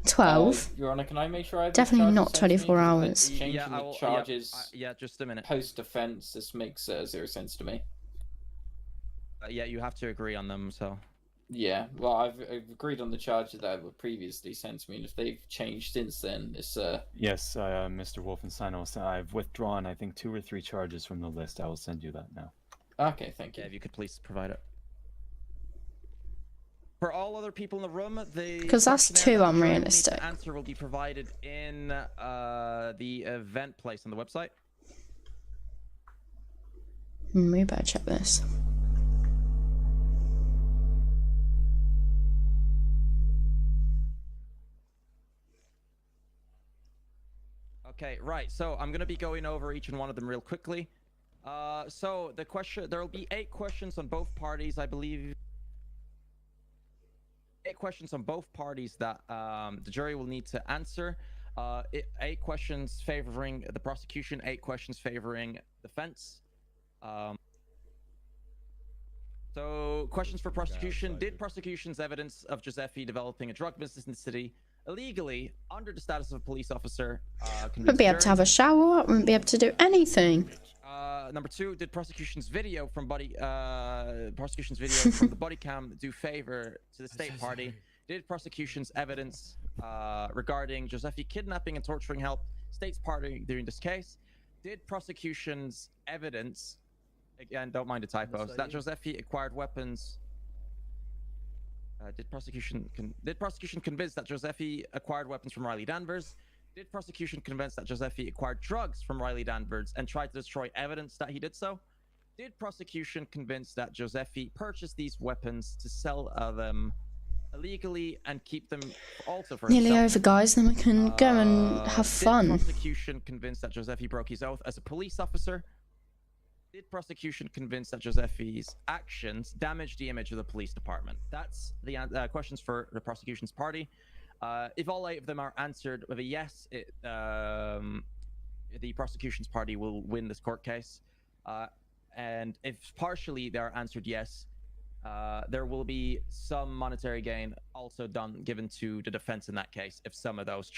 12. Your Honor, can I make sure I have Definitely the not charges sent to me? 24 Because hours. Changing Yeah, I the will- charges yeah, just a minute. post-defense, this makes zero sense to me. Yeah, you have to agree on them, so. Yeah, well, I've agreed on the charges that were previously sent to me, and if they've changed since then, it's Yes, Mr. Wolfenstein, I've withdrawn, I think, 2 or 3 charges from the list. I will send you that now. Okay, thank you. Yeah, if you could please provide it. For all other people in the room, the 'Cause that's questionnaire too that the jury will need to unrealistic. answer will be provided in the event place on the website. We better check this. Okay, right. So I'm gonna be going over each and one of them real quickly. So the question, there will be 8 questions on both parties, I believe. 8 questions on both parties that the jury will need to answer. 8 questions favoring the prosecution, 8 questions favoring defense. So questions for prosecution: did prosecution's evidence of Giuseppe developing a drug business in the city illegally under the status of a police officer Wouldn't be able to have a shower, wouldn't be able to do anything. Number 2, did prosecution's video from the body cam do favor to the state party? Did prosecution's evidence regarding Giuseppe kidnapping and torturing help state's party during this case? Did prosecution's evidence, again, don't mind the typos, that Giuseppe acquired weapons? Did prosecution convince that Giuseppe acquired weapons from Riley Danvers? Did prosecution convince that Giuseppe acquired drugs from Riley Danvers and tried to destroy evidence that he did so? Did prosecution convince that Giuseppe purchased these weapons to sell them illegally and keep them also for Nearly himself? over, guys. Then we can go and have fun. Did prosecution convince that Giuseppe broke his oath as a police officer? Did prosecution convince that Giuseppe's actions damaged the image of the police department? That's the questions for the prosecution's party. If all 8 of them are answered with a yes, the prosecution's party will win this court case. And if partially they are answered yes, there will be some monetary gain also given to the defense in that case if some of those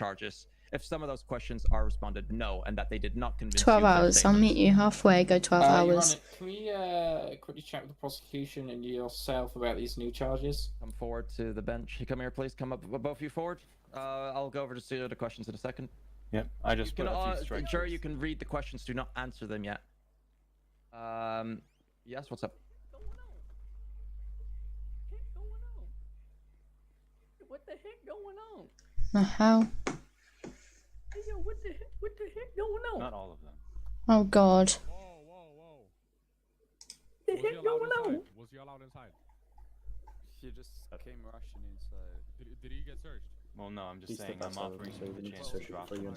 questions are responded no and that they did not convince 12 you of their hours. I'll statements. meet you halfway. Go 12 Your hours. Honor, can we quickly chat with the prosecution and yourself about these new charges? Come forward to the bench. Come here, please. Come up, both of you forward. I'll go over to the questions in a second. Yep, I just You put can, a few strikes. Jury, you can read the questions. Do not answer them yet. Yes, what's up? What the heck going on? The hell? Hey, yo, what the heck going on? Not all of them. Oh God. What the heck going on? Was he allowed inside? He just came rushing inside. Did he get searched? Well, no, I'm just saying I'm offering you the chance to drop them now,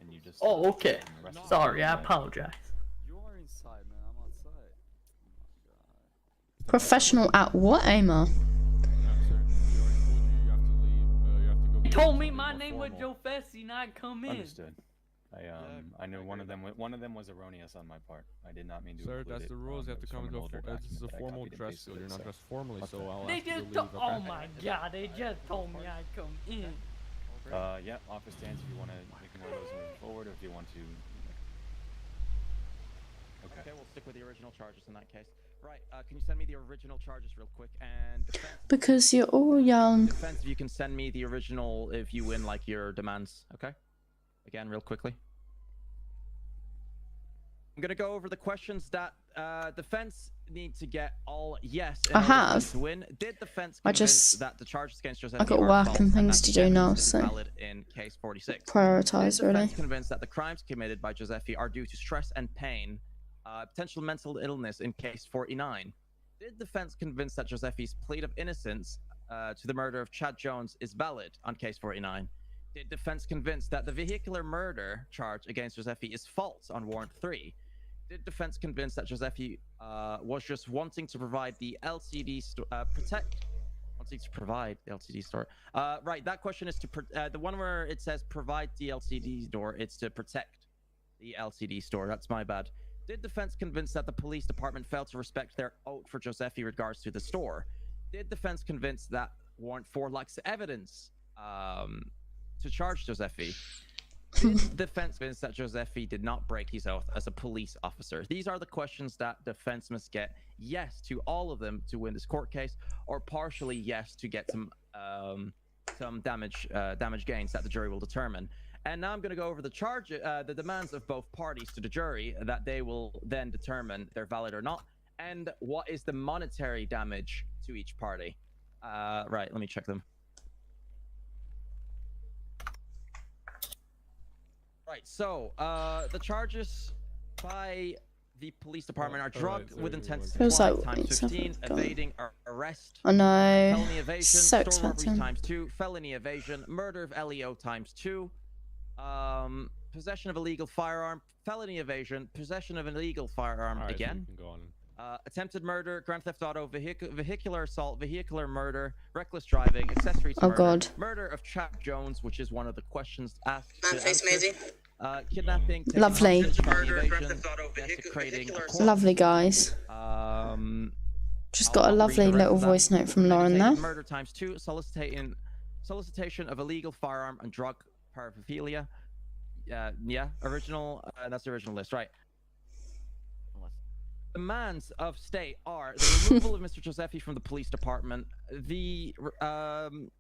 and you just. Oh, okay. arrested Sorry, I them. apologize. You are inside, man. I'm outside. Professional at what, Amar? He told me my name was Joe Fessy and I'd come in. Understood. I know one of them was erroneous on my part. I did not mean to. Sir, include that's it. the rules. You have It to was come from into an older this is a document that I formal copied and dress pasted code. You're it, not so- dressed formally, so I'll They ask you to just leave. told, oh Okay? my god, they just told me I'd come in. Yeah, office stands if you want to ignore those moving forward, or if you want to. Okay, we'll stick with the original charges in that case. Right, can you send me the original charges real quick? And defense, Because you're all young. defense, if you can send me the original if you win, like, your demands, okay? Again, real quickly. I'm gonna go over the questions that defense need to get all yes in I order for them have. to win. Did defense I convince just- that the charges against Joseph I got are work false and things that to the do now, evidence is so valid in case 46? prioritise, Did really. defense convinced that the crimes committed by Giuseppe are due to stress and pain, potential mental illness in case 49? Did defense convinced that Giuseppe's plea of innocence to the murder of Chad Jones is valid on case 49? Did defense convinced that the vehicular murder charge against Giuseppe is false on warrant 3? Did defense convinced that Giuseppe was just wanting to provide the LCD wanting to provide the LCD store? Right, that question is to the one where it says provide the LCD store. It's to protect the LCD store. That's my bad. Did defense convince that the police department failed to respect their oath for Giuseppe regards to the store? Did defense convince that warrant 4 lacks evidence to charge Giuseppe? Did defense convince that Giuseppe did not break his oath as a police officer? These are the questions that defense must get yes to all of them to win this court case, or partially yes to get some damage gains that the jury will determine. And now I'm going to go over the demands of both parties to the jury that they will then determine if they're valid or not, and what is the monetary damage to each party. Right, let me check them. Right, so the charges by the police department are drug with intent to Feels supply like times something 15, going. evading or arrest, I know. felony evasion, So store robbery expensive. times 2, felony evasion, murder of LEO times 2, possession of illegal firearm, felony evasion, possession of an illegal firearm Alright, so again, you can go on. attempted murder, grand theft auto, vehicular assault, vehicular murder, reckless driving, accessory to Oh, murder, God. murder of Chad Jones, which is one of the questions asked. Man, to face answer. Maisie. Kidnapping, taking Lovely. hostage, felony Murder, evasion, grand theft auto, desecrating a vehicular corpse, Lovely, guys. Just got a I'll read lovely the rest little of that. voice note from Lauren there. Premeditated murder times 2, solicitation of illegal firearm and drug paraphernalia. Yeah, original. That's the original list, right? demands of state are the removal of Mr. Giuseppe from the police department, the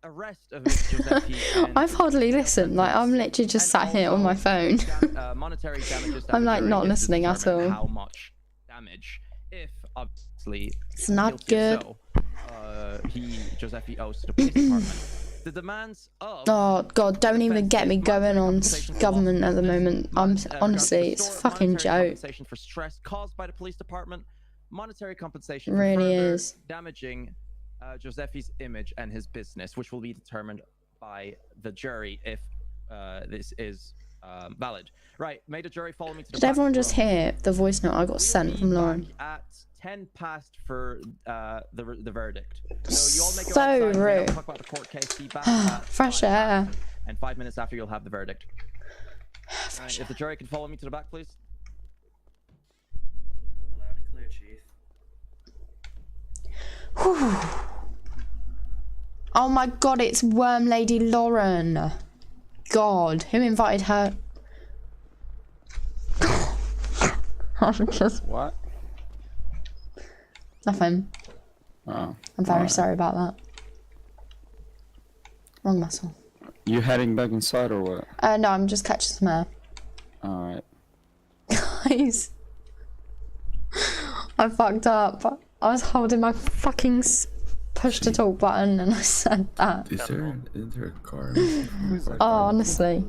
arrest of Mr. Giuseppe. I've hardly listened. Like, I'm literally just sat here on my phone. Monetary damages. I'm like not listening at all. How much damage, if obviously it's not good. Giuseppe owes to the police department. The demands of. Oh God! Don't even get me going on government at the moment. I'm honestly, it's a fucking joke. Compensation for stress caused by the police department. Monetary compensation. Really for further is damaging Giuseppe's image and his business, which will be determined by the jury if this is valid. Right? May the jury follow me to the. Did everyone just hear the voice note I got sent from Lauren? At 10 past for the verdict. So you all make it So outside, rude. talk about the court case, be back at Fresh air. and 5 minutes after you'll have the verdict. Right, if the jury can follow me to the back, please. Loud and clear, Chief. Whew. Oh my God! It's Worm Lady Lauren. God, who invited her? What? Nothing. Oh. I'm very alright. sorry about that. Wrong muscle. You heading back inside or what? No, I'm just catching some air. Alright. Guys, I fucked up. I was holding my fucking push to talk button and I said that. Is there a car? Oh, honestly.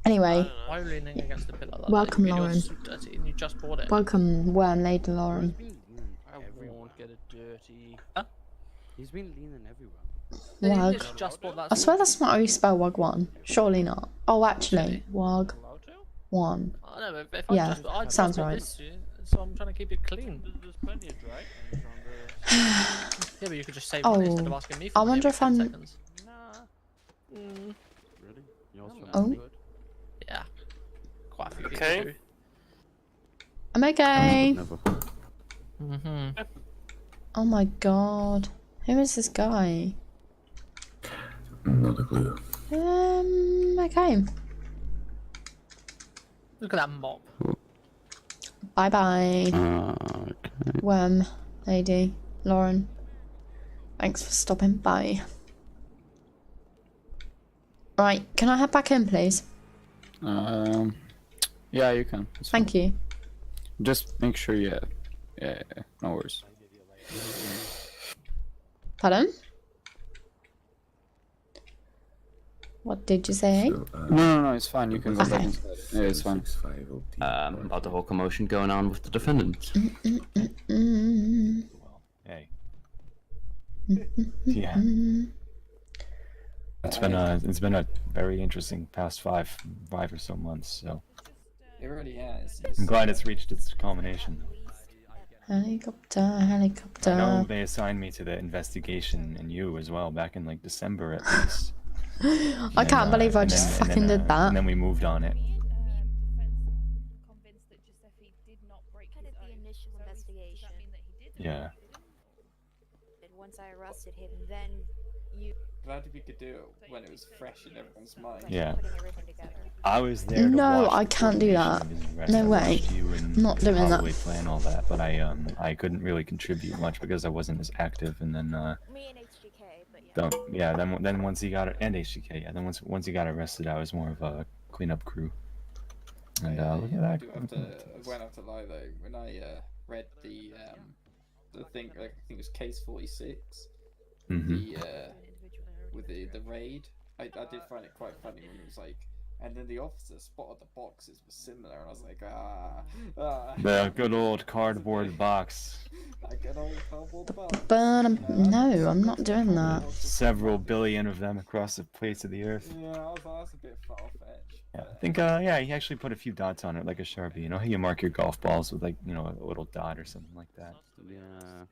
Anyway, Why are you leaning against the pillar like that? welcome, Your Lauren. suit dirty and you just bought it. Welcome, Worm Lady Lauren. I won't get it dirty. Huh? He's been leaning everywhere. Wag. Just bought that I swear that's not how you spell Wag1. Surely not. Oh, actually, Wag1. I know, but if Yeah, I just sounds bought right. This, so I'm trying to keep it clean. There's plenty of dry on Yeah, but you could just save money instead of asking me for I money wonder every if 10 I'm. seconds. Really? Yours Oh. Yeah. Quite a few Okay. people do. I'm okay. Mm-hmm. Oh my God. Who is this guy? Not a clue. Okay. Look at that mop. Bye bye. Okay. Worm Lady Lauren. Thanks for stopping by. Right, can I head back in, please? Yeah, you can. It's Thank fine. you. Just make sure you. Yeah, no worries. Pardon? What did you say? No, it's fine. You can go back Okay. inside. Yeah, it's fine. About the whole commotion going on with the defendant. Hey. Yeah. It's been a very interesting past five or so months. So It really has. I'm glad it's reached its culmination. Helicopter, helicopter. I know they assigned me to the investigation and you as well back in like December at least. I can't believe I and just then- fucking did that. And then we moved on it. Kind of the initial investigation. Yeah. And once I arrested him, then you. Glad if you could do it when it was fresh in everyone's mind. Yeah. Putting everything together. I was there to No, watch I the can't do that. coordination of his arrest. No I way. watched you and I'm not doing that. probably plan all that, but I couldn't really contribute much because I wasn't as active. And then Me and HGK, but yeah. then once he got and HGK, yeah, then once he got arrested, I was more of a cleanup crew. And look at I that. do won't have to lie though. When I read the thing, I think it was case 46, Mhm. with the raid, I did find it quite funny when it was like, and then the officer spotted the boxes were similar, and I was like, The good old cardboard box. that good old cardboard box. But no, I'm not doing that. Several billion of them across the face of the earth. Yeah, I was like, that's a bit far fetched. Yeah, I think yeah, he actually put a few dots on it like a Sharpie. You know how you mark your golf balls with like, a little dot or something like that. Yeah.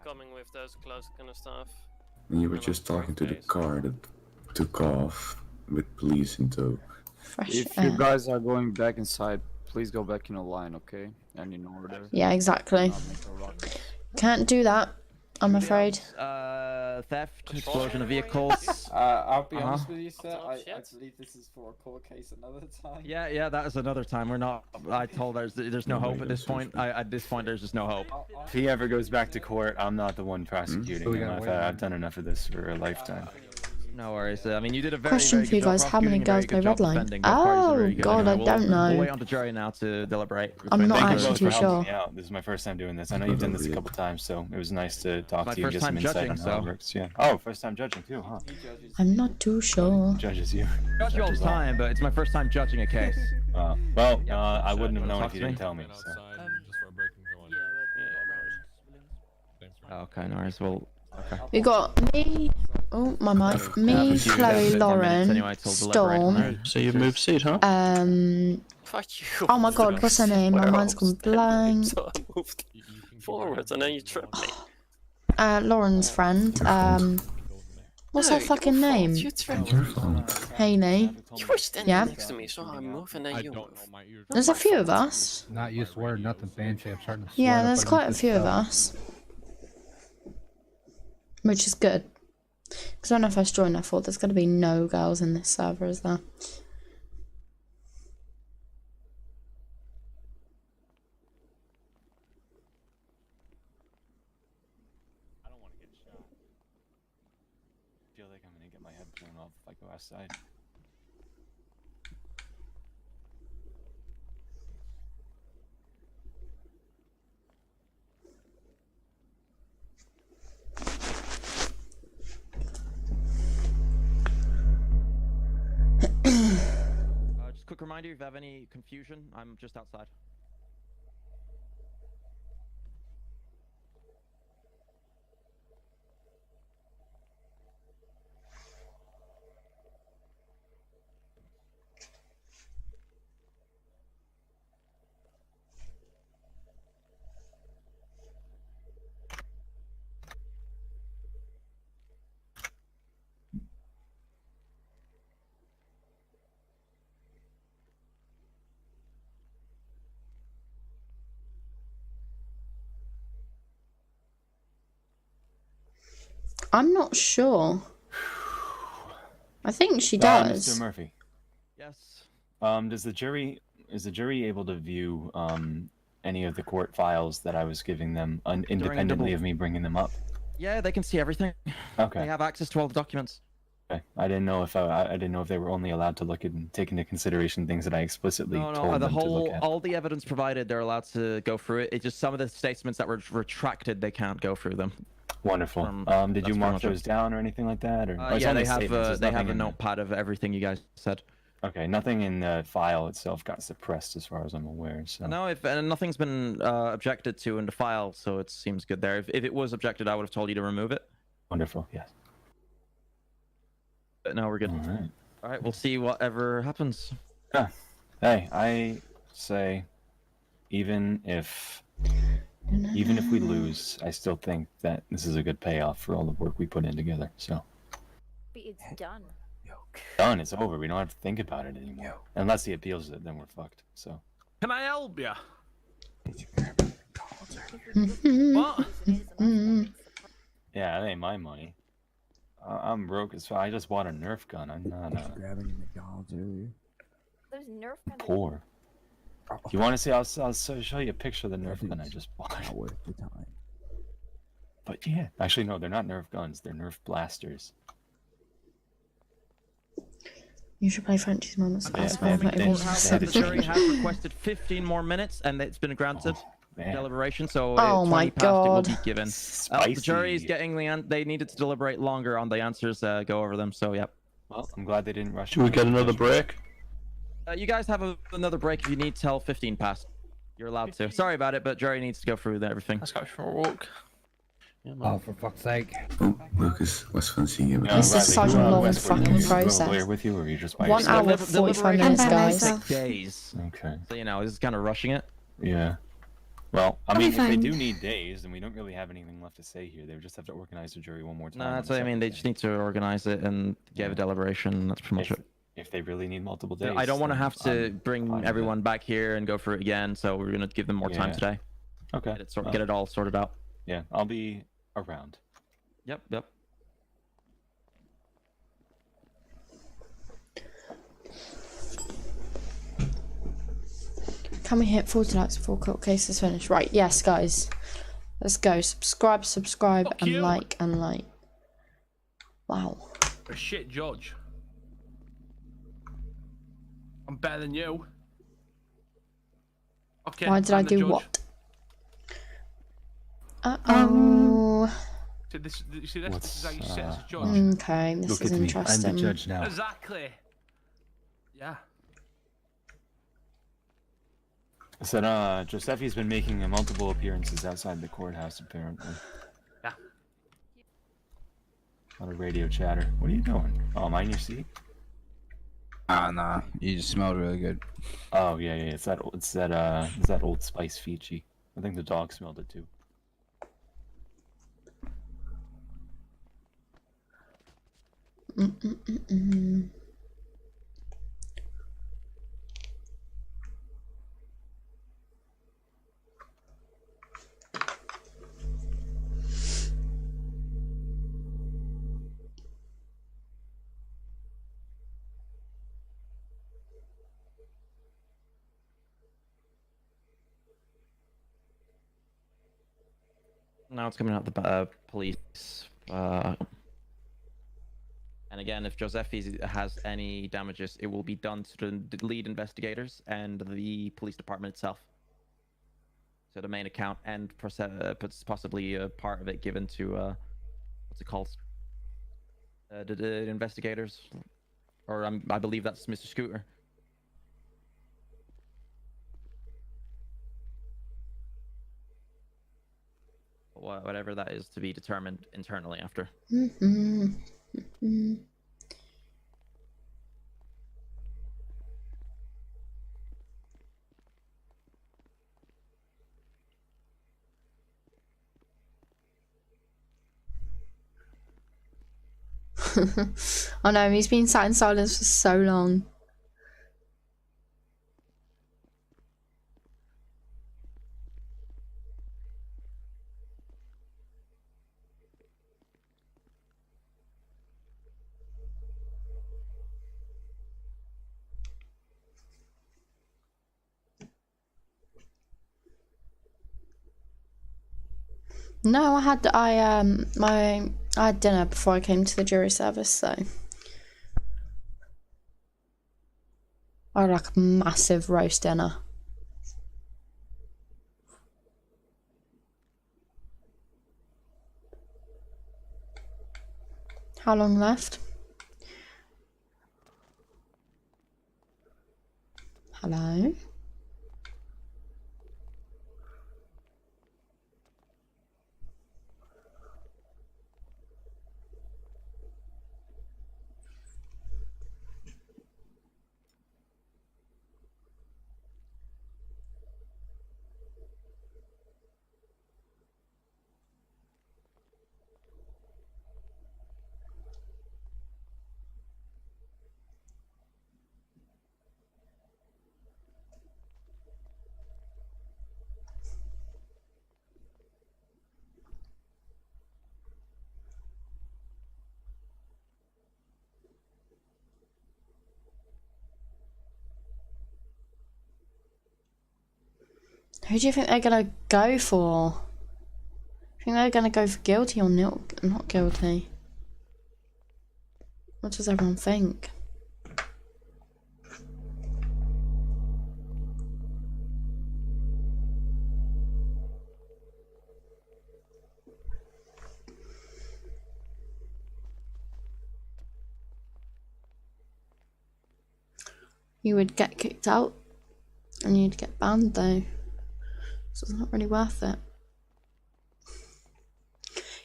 Coming with those close kind of stuff. And you were just talking to the car that took off with police in tow. If you guys are going back inside, please go back in a line, okay? And in order. Yeah, exactly. Can't do that, I'm afraid. theft, explosion of vehicles. I'll be honest with you, sir. I believe this is for a court case another time. Yeah, that is another time. We're not. I told there's no hope at this point. At this point, there's just no hope. If he ever goes back to court, I'm not the one prosecuting him. I've done enough of this for a lifetime. No worries. I mean, you did a very, Question very for you good job guys: how many prosecuting, girls a very play good job Redline? defending. Both parties are Oh very good. God, I Anyway, don't We'll know. wait on the jury now to deliberate. I'm not Thank you actually both too for helping sure. me out. This is my first time doing this. I know you've done this a couple times, so it was nice to talk my to you and first get some time insight judging, on how so- it works. Yeah. Oh, first time judging too, huh? I'm not too sure. Judges you. Judge you all the time, but it's my first time judging a case. Well, I wouldn't have known if you didn't tell me. So. Okay, no worries. Well, okay. We got me. Oh my mic. Me, Chloe, Lauren, Storm. So you've moved seat, huh? Fuck you. Oh my God, what's her name? My mind's gone blank. So I moved forward and then you tripped me. Lauren's friend. What's her fucking name? You tripped. Haley. You were standing Yeah. next to me, so I move and then you move. There's a few of us. Not you swear nothing fancy. I'm starting to sweat. Yeah, up there's quite a underneath few this of belt. us. Which is good. Because when I first joined, I thought there's going to be no girls in this server, is there? I don't want to get shot. I feel like I'm gonna get my head blown off if I go outside. Just quick reminder: if you have any confusion, I'm just outside. I'm not sure. I think she does. Mr. Murphy. Yes. Is the jury able to view any of the court files that I was giving them independently of me bringing them up? Yeah, they can see everything. Okay. They have access to all the documents. Okay. I didn't know if I didn't know if they were only allowed to look at and take into consideration things that I explicitly No, told the them to look whole, at. all the evidence provided, they're allowed to go through it. It's just some of the statements that were retracted, they can't go through them. Wonderful. Did that's you pretty mark much it. those down or anything like that? Or it's Yeah, only they have statements, there's they have nothing a in there. notepad of everything you guys said. Okay, nothing in the file itself got suppressed as far as I'm aware. So. No, and nothing's been objected to in the file, so it seems good there. If it was objected, I would have told you to remove it. Wonderful. Yes. But no, we're good. All right, we'll see whatever happens. Yeah. Hey, I say, even if we lose, I still think that this is a good payoff for all the work we put in together. So. But it's done. Done. It's over. We don't have to think about it anymore. Unless he appeals it, then we're fucked. So. Can I help you? What? Yeah, that ain't my money. I'm broke as fuck. I just bought a Nerf gun. I'm not Grabbing a McDonald's earlier. Those Nerf guns. poor. You want to see? I'll show you a picture of the Nerf gun I just bought. Not worth the time. But yeah, actually no, they're not Nerf guns. They're Nerf blasters. You should play Frenchie's Moments Yeah, last they- night. they- The jury has requested 15 more minutes, and it's been granted deliberation. So Oh 20 my past, it will God. be given. The jury is getting they needed to deliberate longer on the answers. Go over them. So yep. Well, I'm glad they didn't rush. Should we get another break? You guys have another break if you need till 15 past. You're allowed to. Sorry about it, but jury needs to go through everything. Let's go for a walk. Oh, for fuck's sake. Oh, Lucas, was fun seeing you. This is such a long fucking process. With you, or you just by 1 yourself? hour 45 minutes, guys. 6 days. Okay. So you know, this is kind of rushing it. Yeah. Well, I I'll mean, be if they fine. do need days, then we don't really have anything left to say here. They would just have to organize the jury one more time. No, on that's the what I mean. second They day. just need to organize it and give a deliberation. That's pretty much it. If they really need multiple days. I don't want to then have to I'm bring fine with everyone back here and go through it again, so we're gonna give them more time Yeah. today. Okay. Get it all sorted out. Yeah, I'll be around. Yep. Can we hit 40 likes before court case is finished? Right, yes, guys. Let's go. Subscribe, and like, and like. Wow. A shit judge. I'm better than you. Okay. Why did I do judge. what? Uh-oh. So this, you see, this is how you sit as a judge. Okay, this Look is at me. interesting. I'm the judge now. Exactly. Yeah. I said, Giuseppe's been making multiple appearances outside the courthouse, apparently. Yeah. A lot of radio chatter. What are you doing? Oh, am I in your seat? Nah. You just smelled really good. Oh, yeah. It's that Old Spice Fiji. I think the dog smelled it too. Now it's coming out the police. And again, if Giuseppe has any damages, it will be done to the lead investigators and the police department itself. So the main account and possibly a part of it given to what's it called? The investigators, or I believe that's Mr. Scooter. Whatever that is to be determined internally after. I know, he's been sat in silence for so long. No, I had dinner before I came to the jury service, so I had like a massive roast dinner. How long left? Hello? Who do you think they're gonna go for? I think they're gonna go for guilty or not guilty. What does everyone think? You would get kicked out and you'd get banned though. So it's not really worth it.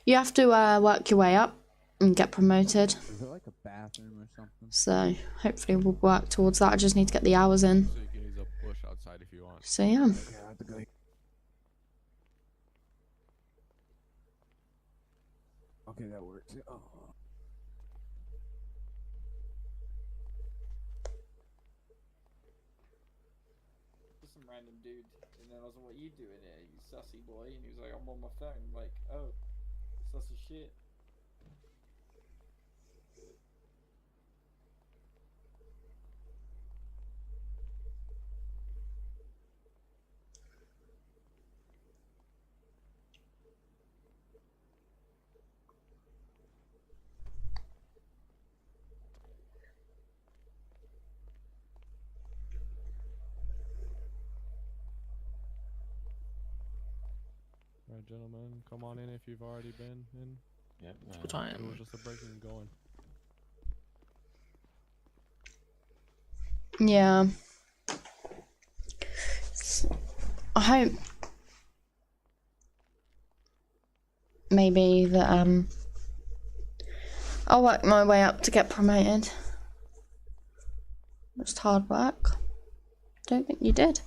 You have to work your way up and get promoted. Is it like a bathroom or something? So hopefully we'll work towards that. I just need to get the hours in. So you can use a push outside if you want. So yeah. Okay, that works. Oh. Some random dude, and then I was like, "What are you doing here, you sussy boy?" And he was like, "I'm on my phone." I'm like, "Oh, sussy shit." Alright, gentlemen, come on in if you've already been in. Yep. What time? It was just a breaking and going. Yeah. I hope maybe that I'll work my way up to get promoted. Just hard work. Don't think you did.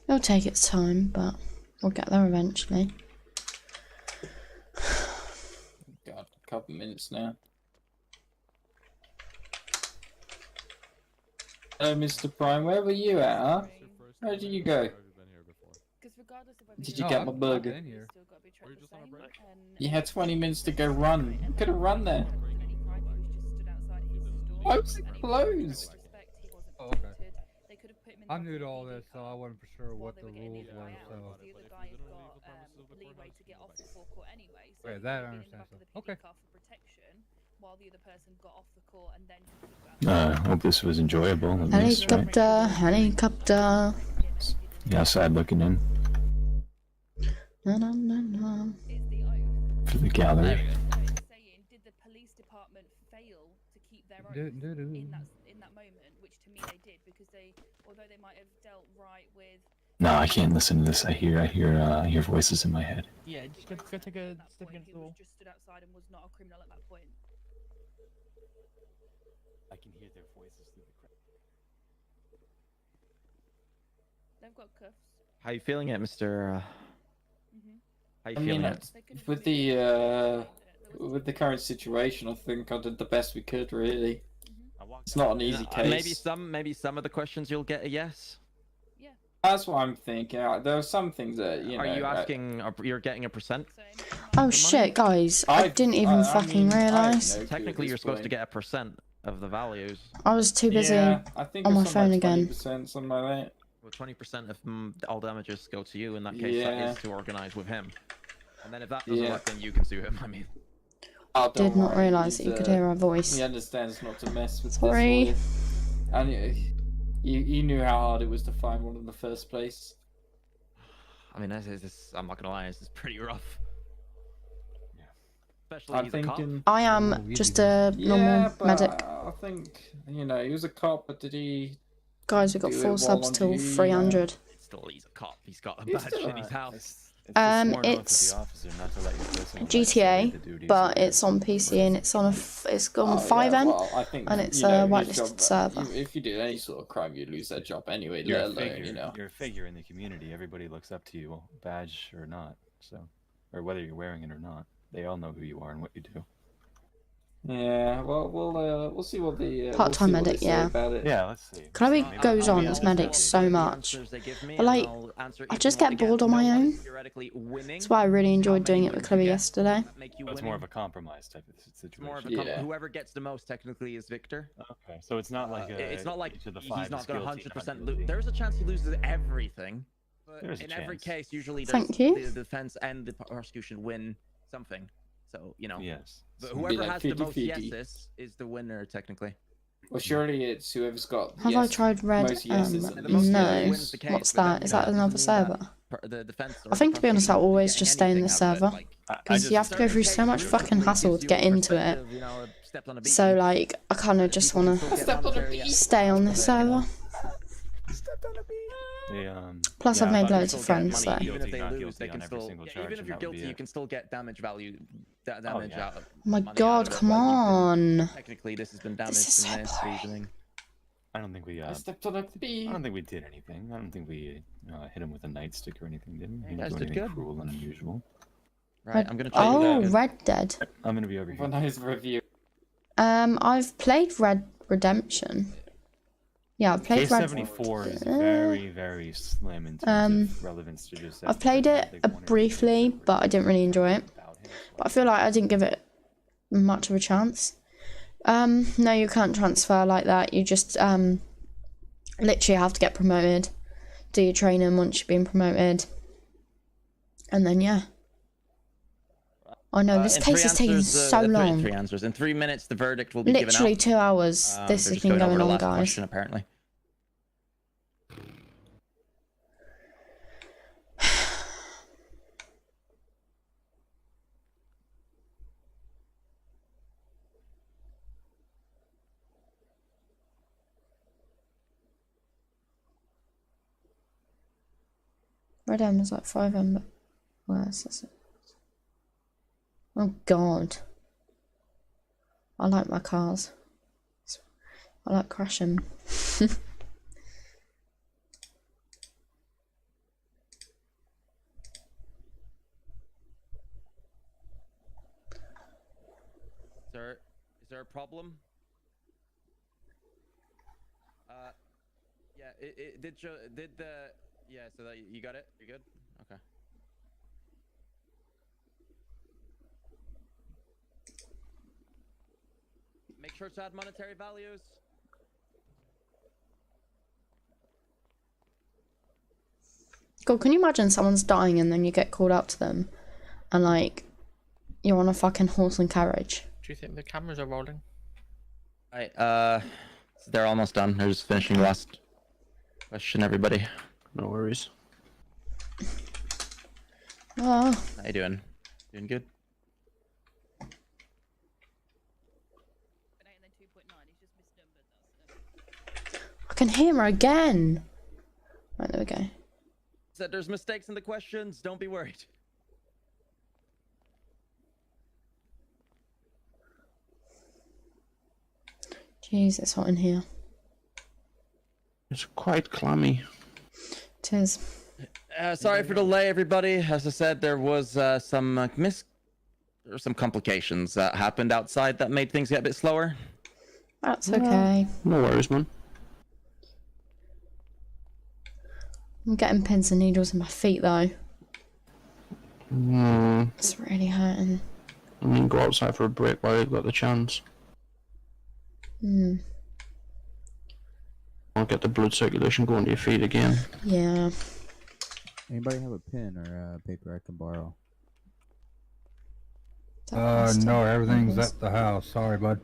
It'll take its time, but we'll get there eventually. Got a couple minutes now. Hello, Mr. Prime. Where were you at, huh? Where did you go? Did you get my burger? You had 20 minutes to go run. You could have run there. Why was it closed? Oh, okay. I'm new to all this, so I wasn't for sure what the rules were, so... Okay, that I understand. So. Okay. I hope this was enjoyable. At least, right? Helicopter. Yeah, outside looking in. No, no, no, no. For the gallery. Did the police department fail to keep their oath in that moment, which to me they did, because they, although they might have dealt right with. No, I can't listen to this. I hear voices in my head. Yeah, just go take a step against the wall. Just stood outside and was not a criminal at that point. I can hear their voices through the crowd. They've got cuffs. How you feeling it, Mr. How you I feeling mean, it? with the current situation, I think I did the best we could. Really, it's not an easy case. Maybe some of the questions you'll get a yes. That's what I'm thinking. There are some things that you know. Are you asking? You're getting a percent? Oh shit, guys! I didn't even fucking realise. Technically, you're supposed to get a percent of the values. I was too busy I think on my it's phone like again. 20%, something like that. Well, 20% of all damages go to you. In that case, that is to organise with him. And then if that doesn't work, then you can sue him. I mean. Oh, Did not realise that you could hear our voice. He understands not to mess with Sorry. this. And you knew how hard it was to find one in the first place. I mean, I'm not gonna lie, this is pretty rough. Yeah. Especially he's a cop. I am just a normal medic. I think he was a cop, but did he? Guys, we've got 4 subs till 300. Still, he's a cop. He's got a badge in his house. It's GTA, but it's on PC and it's on it's on 5M, and it's a whitelisted server. If you did any sort of crime, you'd lose that job anyway. Let alone, You're a figure in the community. Everybody looks up to you, badge or not. So, or whether you're wearing it or not, they all know who you are and what you do. Yeah, well, we'll see what the part-time medic, yeah. Yeah, let's see. Chloe goes on as medic so much, but like, I just get bored on my own. That's why I really enjoyed doing it with Chloe yesterday. It's more of a compromise type of situation. More of whoever gets the most technically is victor. Okay, so it's not like it's not like to the he's 5 not going to 100% guilty, lose. There's a chance he loses everything, but There's a in every chance. case, usually Thank you. the defense and the prosecution win something. So Yes. But So it'd whoever be like has the most 50-50. yeses is the winner technically. Well, surely it's whoever's got. Have I tried Red? most yeses and the most No. wins the case, What's but that? Is that another server? The defense. I think, to be honest, I'll always just stay in this server because you have to go through so much fucking hassle to get into it. So like, I kind of just want to stay on this server. Plus, I've made loads of friends. So. Even if they lose, they can still. Even if you're guilty, you can still get damage value. Damage out. Oh my god, come on! Technically, this has been damaged in this reasoning. I don't think we. I don't think we did anything. I don't think we hit him with a nightstick or anything, did we? You guys do did anything good. cruel and unusual. Right, I'm gonna tell you that. Red Dead. I'm gonna be over here. Nice review. I've played Red Redemption. Yeah, I've played Red. K74 is very, very slim in terms of relevance to just. I've played it briefly, but I didn't really enjoy it. But I feel like I didn't give it much of a chance. No, you can't transfer like that. You just literally have to get promoted, do your training once you've been promoted, and then yeah. Oh no, this case is taking so long. 3 answers. In 3 minutes, the verdict will be given out. Literally 2 hours. This has been going on, guys. Apparently. Red M is like 5M, but worse, is it? Oh god. I like my cars. I like crashing. Sir, is there a problem? Yeah, it did show, did the, yeah, so that you got it? You good? Okay. Make sure to add monetary values. God, can you imagine someone's dying and then you get called up to them and like you're on a fucking horse and carriage? Do you think the cameras are rolling? Alright, they're almost done. They're just finishing the last question, everybody. No worries. Oh, How you doing? Doing good? I can hear her again. Right, there we go. Said there's mistakes in the questions. Don't be worried. Jeez, it's hot in here. It's quite clammy. It is. Sorry for the delay, everybody. As I said, there was some complications that happened outside that made things get a bit slower. That's okay. No worries, man. I'm getting pins and needles in my feet though. It's really hurting. I mean, go outside for a break while you've got the chance. I'll get the blood circulation going to your feet again. Yeah. Anybody have a pen or paper I can borrow? No, everything's at the house. Sorry, bud.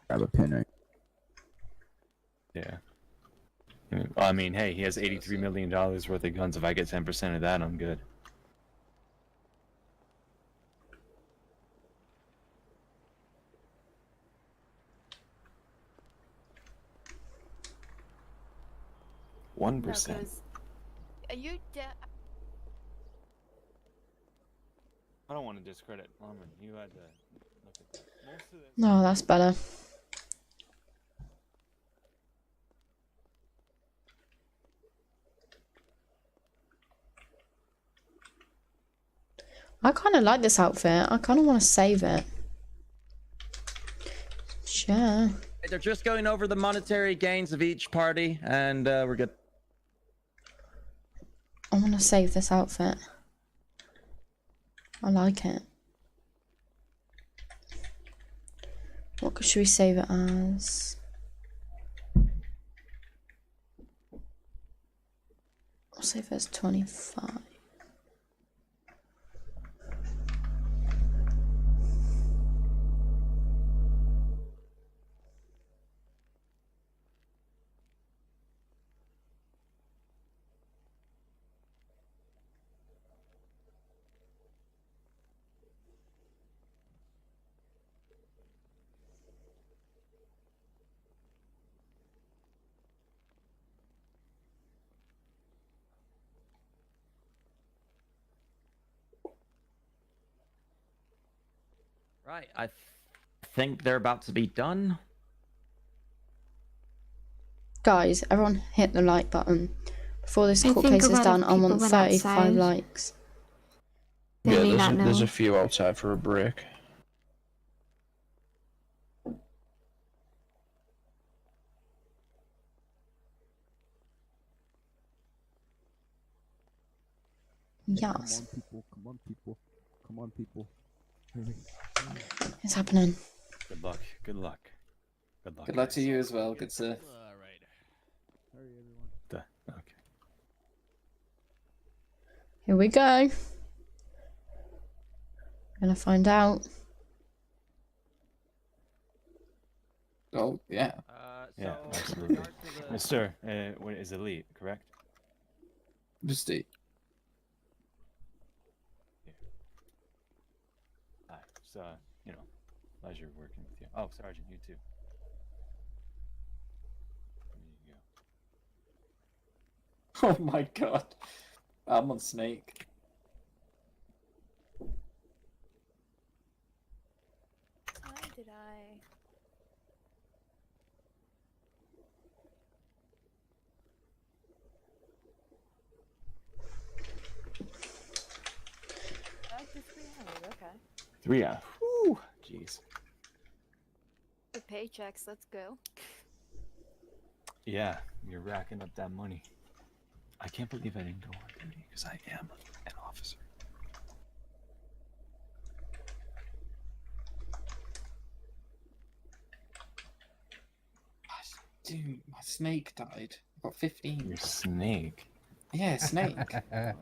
Grab a pen, right? Yeah. I mean, hey, he has $83 million worth of guns. If I get 10% of that, I'm good. No, 1%. 'cause are you I don't want to discredit Norman. You had to look at that. Most of this... No, that's better. I kind of like this outfit. I kind of want to save it. Sure. They're just going over the monetary gains of each party, and we're good. I want to save this outfit. I like it. What should we save it as? I'll save it as 25. Right, I think they're about to be done. Guys, everyone hit the like button. Before this court case is done, I want 35 likes. Yeah, there's a few outside for a break. Yes. Come on, people. Come on, people. Come on, people. Hurry. It's happening. Good luck. Good luck. Good luck. Good luck to you as well, good sir. Hurry, everyone. Okay. Here we go. Gonna find out. Oh, yeah. Yeah, absolutely. Mr. What is elite, correct? Just Hi. So, you know, pleasure working with you. Oh, Sergeant, you too. There you go. Oh my god. I'm on Snake. Why did I? Back to 300, okay. 3 hours. Whew. Jeez. The paychecks, let's go. Yeah, you're racking up that money. I can't believe I didn't go on duty because I am an officer. Dude, my Snake died. I got 15. Your Snake? Yeah, Snake. I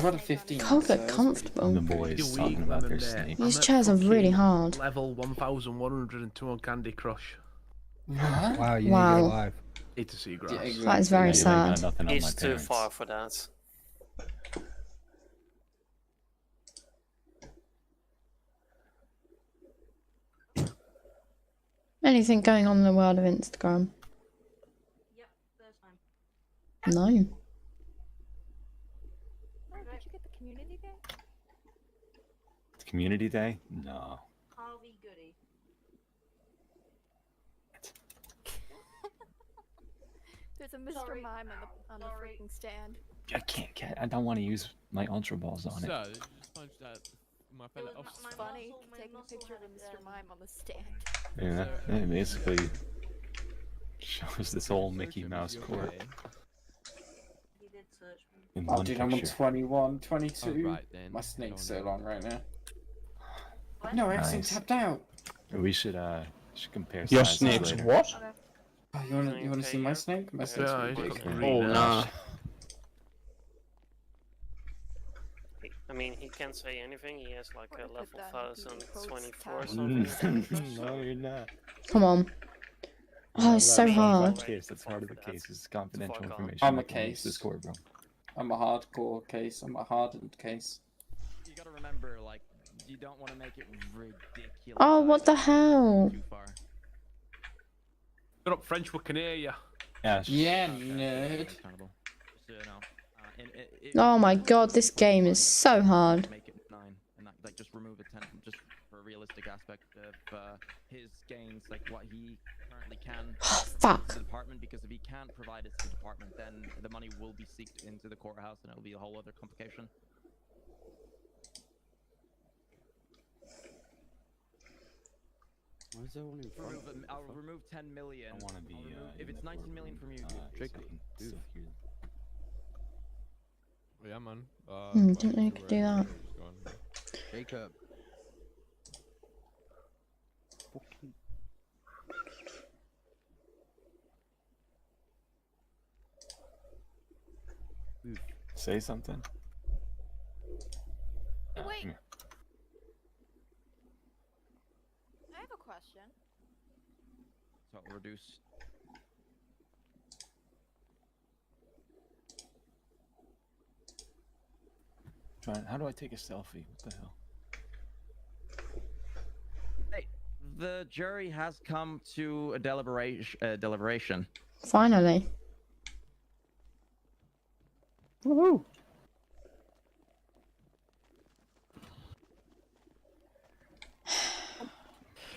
got a 15. Can't get so- comfortable. The boys talking about their Snake. These chairs are really hard. Level 1102 on Candy Crush. What? Wow, you Wow. need to get alive. Need to see grass. Yeah, exactly. That is very Yeah, you ain't got sad. nothing on my He's too parents. far for that. Anything going on in the world of Instagram? Yep, there's time. No. Oh, did you get the community day? Community day? No. Harvey Goody. There's a Mr. Sorry. Mime on the freaking stand. I can't get. I don't want to use my ultra balls on it. So, just punch that. My fellow It was funny taking a picture of a Mr. Mime on the stand. Yeah, it basically shows this whole Mickey Mouse court He did search me. in Oh, one dude, I'm on picture. 21, 22. Oh, right then. My Snake's so Don't long right now. No, I accidentally Nice. tapped out. We should compare Your sizes Snake's later. what? Oh, you wanna see my Snake? My Snake's Yeah, pretty he's big. got Oh, green nah. ass. I mean, he can't say anything. He has like a Put level that in Google 1024 or Quotes something. No, you're not. Come on. Oh, it's so hard. Case. That's part of the case. It's confidential Fuck off. information. I'm a I can't use case. This courtroom. I'm a hardcore case. I'm a hardened case. You gotta remember, like, you don't want to make it ridiculous. Oh, what the hell? Too far. Shut up, French, we can hear you. Yeah. Yeah, nerd. Just so you know. Oh my god, this game is so hard. Make it 9 and like just remove a 10 just for a realistic aspect of his gains, like what he currently can Fuck. to the department, because if he can't provide it to the department, then the money will be seeked into the courthouse and it'll be a whole other complication. Why is there one in front? I'll remove 10 million. I want to be. If it's 19 million from you, Jacob. Oh, yeah, man. Didn't know you could do that. Jacob. Say something. Wait. Come here. I have a question. So it'll reduce. How do I take a selfie? What the hell? Hey, the jury has come to a deliberation. Finally. Woohoo!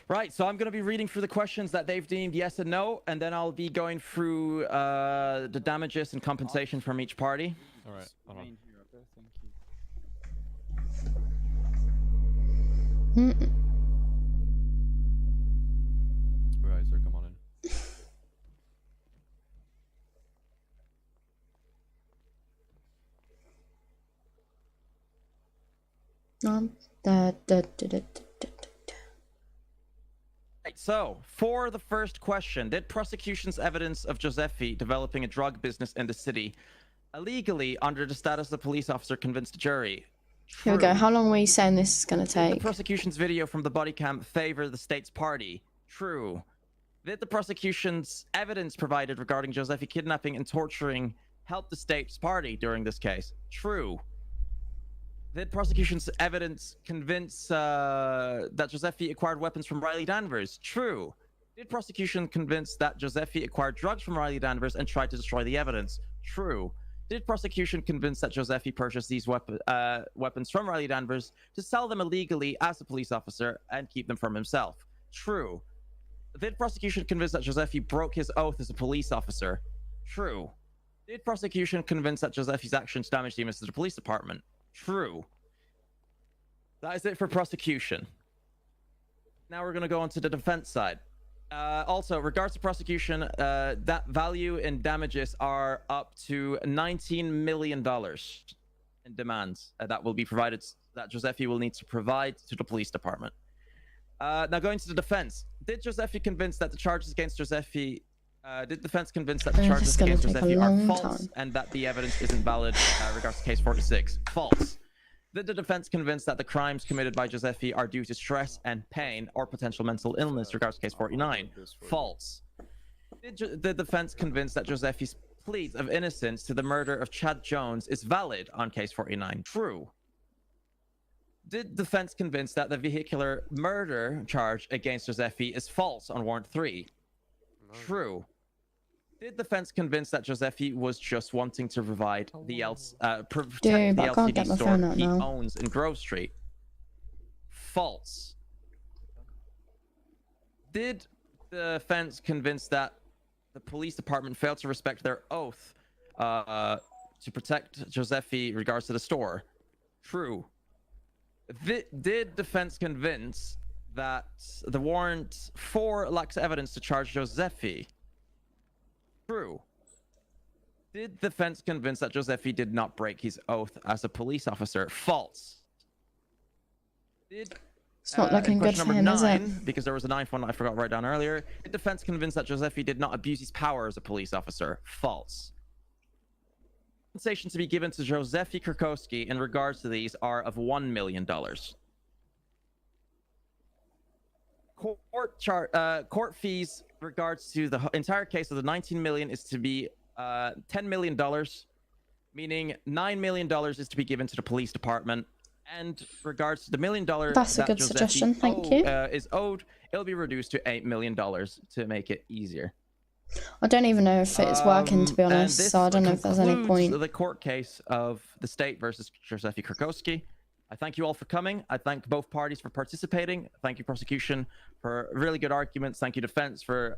Right, so I'm going to be reading through the questions that they've deemed yes and no, and then I'll be going through the damages and compensation from each party. All right, hold on. Right, sir, come on in. Right, so for the first question, did prosecution's evidence of Giuseppe developing a drug business in the city illegally under the status of police officer convince the jury? Here we go. How long were you saying this is going to Did the take? prosecution's video from the body cam favor the state's party? True. Did the prosecution's evidence provided regarding Giuseppe kidnapping and torturing help the state's party during this case? True. Did prosecution's evidence convince that Giuseppe acquired weapons from Riley Danvers? True. Did prosecution convince that Giuseppe acquired drugs from Riley Danvers and tried to destroy the evidence? True. Did prosecution convince that Josephi purchased these weapons from Riley Danvers to sell them illegally as a police officer and keep them from himself? True. Did prosecution convince that Josephi broke his oath as a police officer? True. Did prosecution convince that Josephi's actions damaged the image of the police department? True. That is it for prosecution. Now we're going to go on to the defense side. Also, regards to prosecution, that value in damages are up to $19 million in demands that will be provided, that Josephi will need to provide to the police department. Now going to the defense. Did Josephi convince that the charges against Josephi, did defense convince that the charges against Josephi are false and that the evidence isn't valid regards to case 46? False. Did the defense convince that the crimes committed by Josephi are due to stress and pain or potential mental illness regards to case 49? False. Did the defense convince that Josephi's plea of innocence to the murder of Chad Jones is valid on case 49? True. Did defense convince that the vehicular murder charge against Josephi is false on warrant 3? True. Did defense convince that Josephi was just wanting to provide the protect the LCD store he owns in Grove Street? False. Did the defense convince that the police department failed to respect their oath to protect Josephi in regards to the store? True. Did defense convince that the warrant 4 lacks evidence to charge Josephi? True. Did defense convince that Josephi did not break his oath as a police officer? False. Did It's not looking good for him, is it? Because there was a 9th one I forgot to write down earlier. Did defense convince that Josephi did not abuse his power as a police officer? False. Compensation to be given to Josephi Krakowski in regards to these are of $1 million. Court fees regards to the entire case of the 19 million is to be $10 million, meaning $9 million is to be given to the police department. And regards to the $1 million that's a good suggestion, thank you. Is owed, it'll be reduced to $8 million to make it easier. I don't even know if it's working, to be honest, so I don't know if there's any point. The court case of the state versus Josephi Krakowski. I thank you all for coming. I thank both parties for participating. Thank you, prosecution, for really good arguments. Thank you, defense, for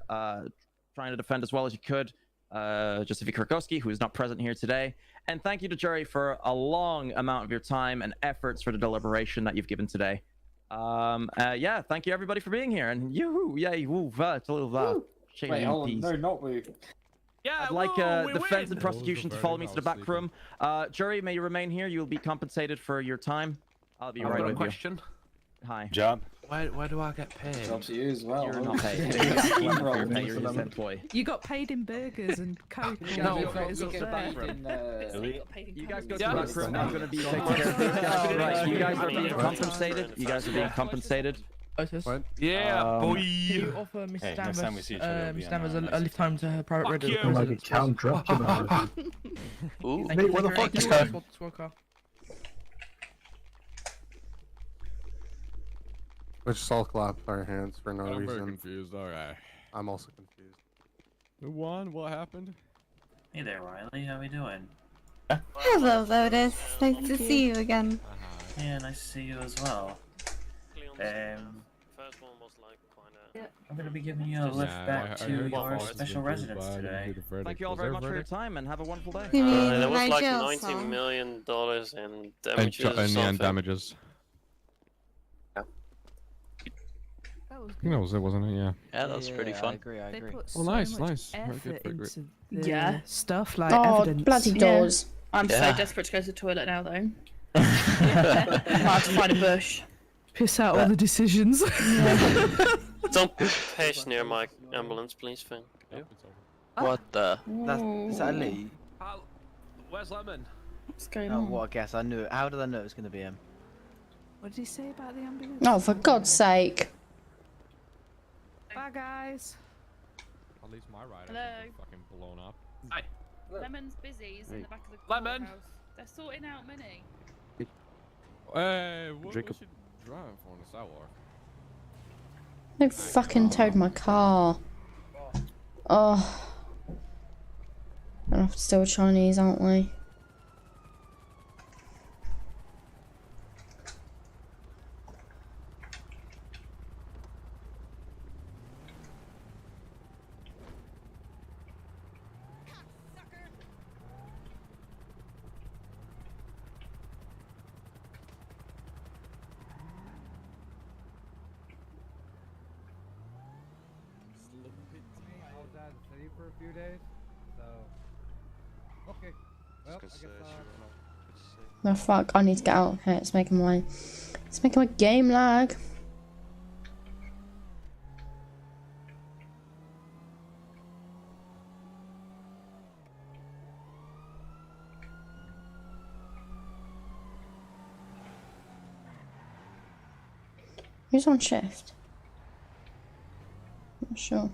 trying to defend as well as you could. Josephi Krakowski, who is not present here today. And thank you to jury for a long amount of your time and efforts for the deliberation that you've given today. Yeah, thank you everybody for being here. And yoo-hoo, yay, woo, it's a little wait, hold on, no, not woo. Yeah, I'd like defense and prosecution to follow me to the back room. Jury, may you remain here. You will be compensated for your time. I'll be right with you. Question. Hi. Job. Why do I get paid? It's up to you as well. You're not paid. You're an employee. You got paid in burgers and coke. No, and you everything get up paid there. You guys go to the back room. I'm going to be taking care of you. Right, you guys are being compensated. You guys are being compensated. What? Yeah, boy. Can you offer Mrs. Hey, next time we see each other, Mrs. Danvers a lift home to her private residence? Like a Count Dracula. Ooh. Mate, what the fuck is going on? Let's just all clap our hands for no I'm reason. very confused. Alright. I'm also confused. Who won? What happened? Hey there, Riley. How we doing? Hello, Lotus. Nice to see you again. Yeah, nice to see you as well. First one was like quite a... I'm gonna be giving you a lift back to your special residence today. Thank you all very much for your time and have a wonderful day. there was like $90 million in damages or something. Damages. That was it, wasn't it? Yeah. Yeah, that was pretty fun. I agree. Oh, nice, nice. Very good, very great. Yeah, stuff like Oh, evidence. bloody doors. I'm so desperate to go to the toilet now, though. I have to find a bush. Piss out all the decisions. Don't pace near my ambulance, please, Finn. What the? Is that Lee? Where's Lemon? What's going Oh, on? what a guess. I knew it. How did I know it was going to be him? What did he say about the ambulance? Oh, for God's sake. Bye, guys. At least my ride Hello. hasn't been fucking blown up. Hi. Lemon's busy. He's in the back of the Lemon. courthouse. They're sorting out money. Hey, what Jacob. was you driving for on the sidewalk? They fucking towed my car. Oh. Gonna have to steal Chinese, aren't we? I was out of the city for a few days, so okay. Well, I guess Oh fuck, I need to get out. Okay, it's making my game lag. Who's on shift? Not sure.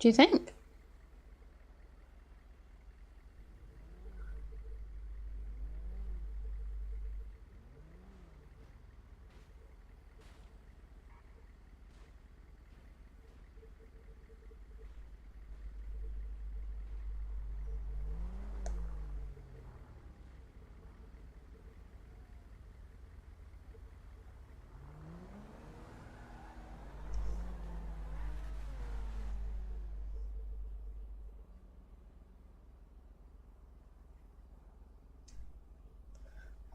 Do you think?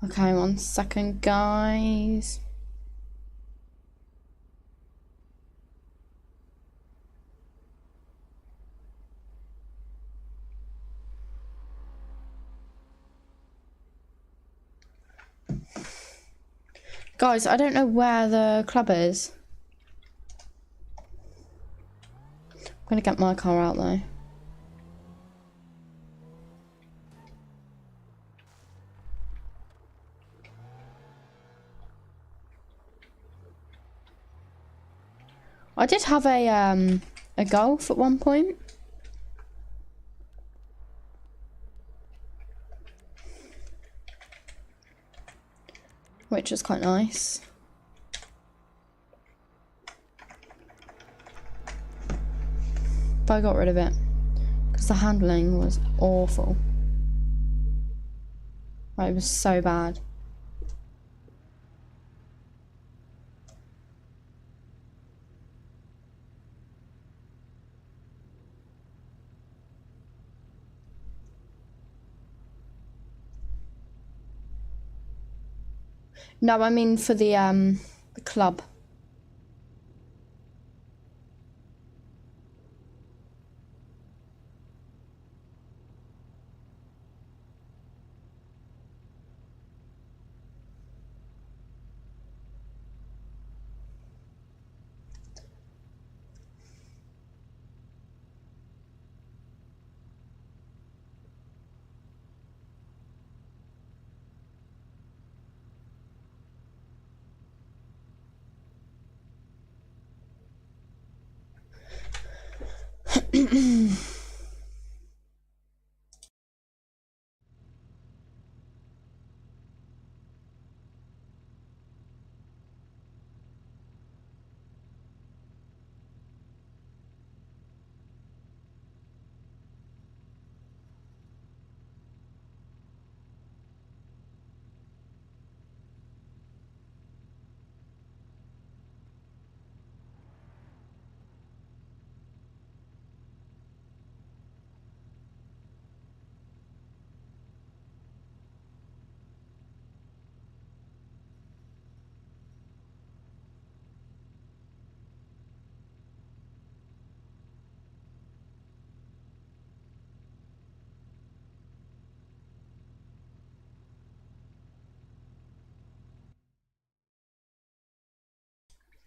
Okay, 1 second, guys. Guys, I don't know where the club is. I'm gonna get my car out though. I did have a golf at one point. Which was quite nice. But I got rid of it because the handling was awful. Like, it was so bad. No, I mean for the club.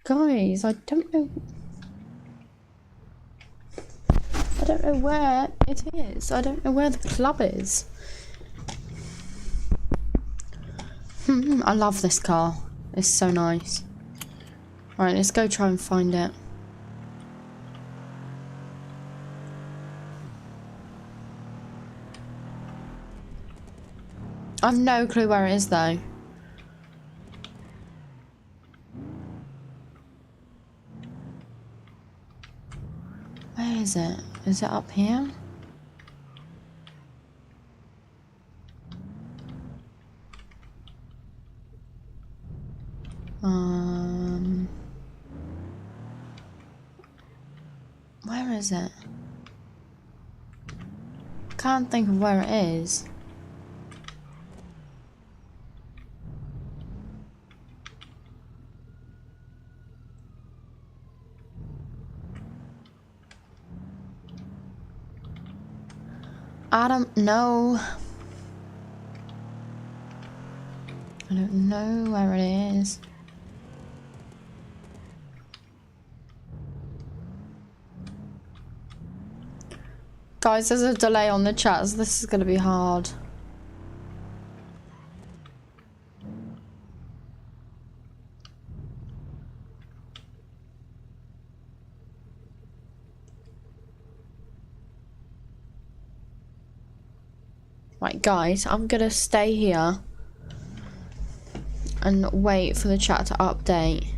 Guys, I don't know. I don't know where it is. I don't know where the club is. I love this car. It's so nice. Right, let's go try and find it. I've no clue where it is though. Where is it? Is it up here? Where is it? Can't think of where it is. I don't know. I don't know where it is. Guys, there's a delay on the chat, so this is going to be hard. Right, guys, I'm going to stay here and wait for the chat to update.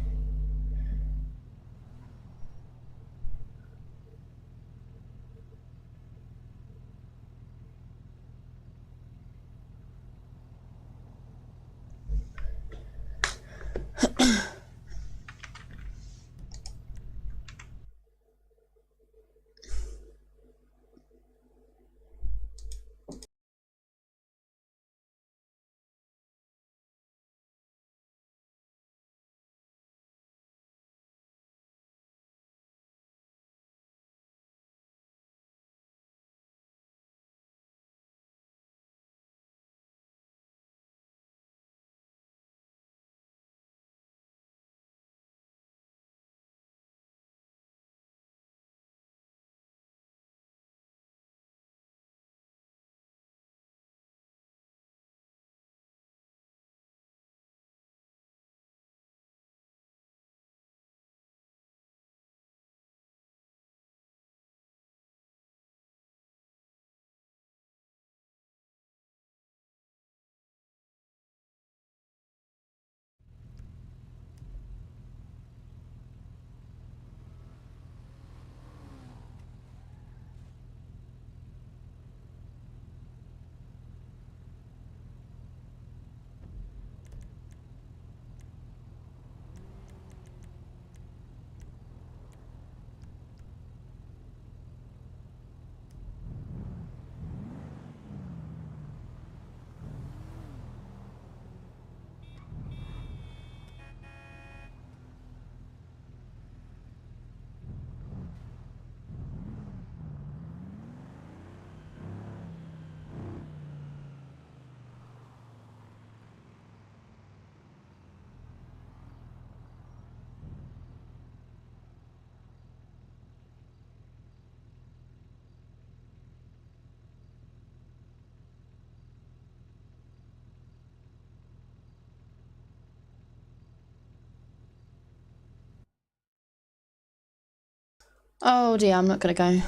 Oh dear, I'm not gonna go.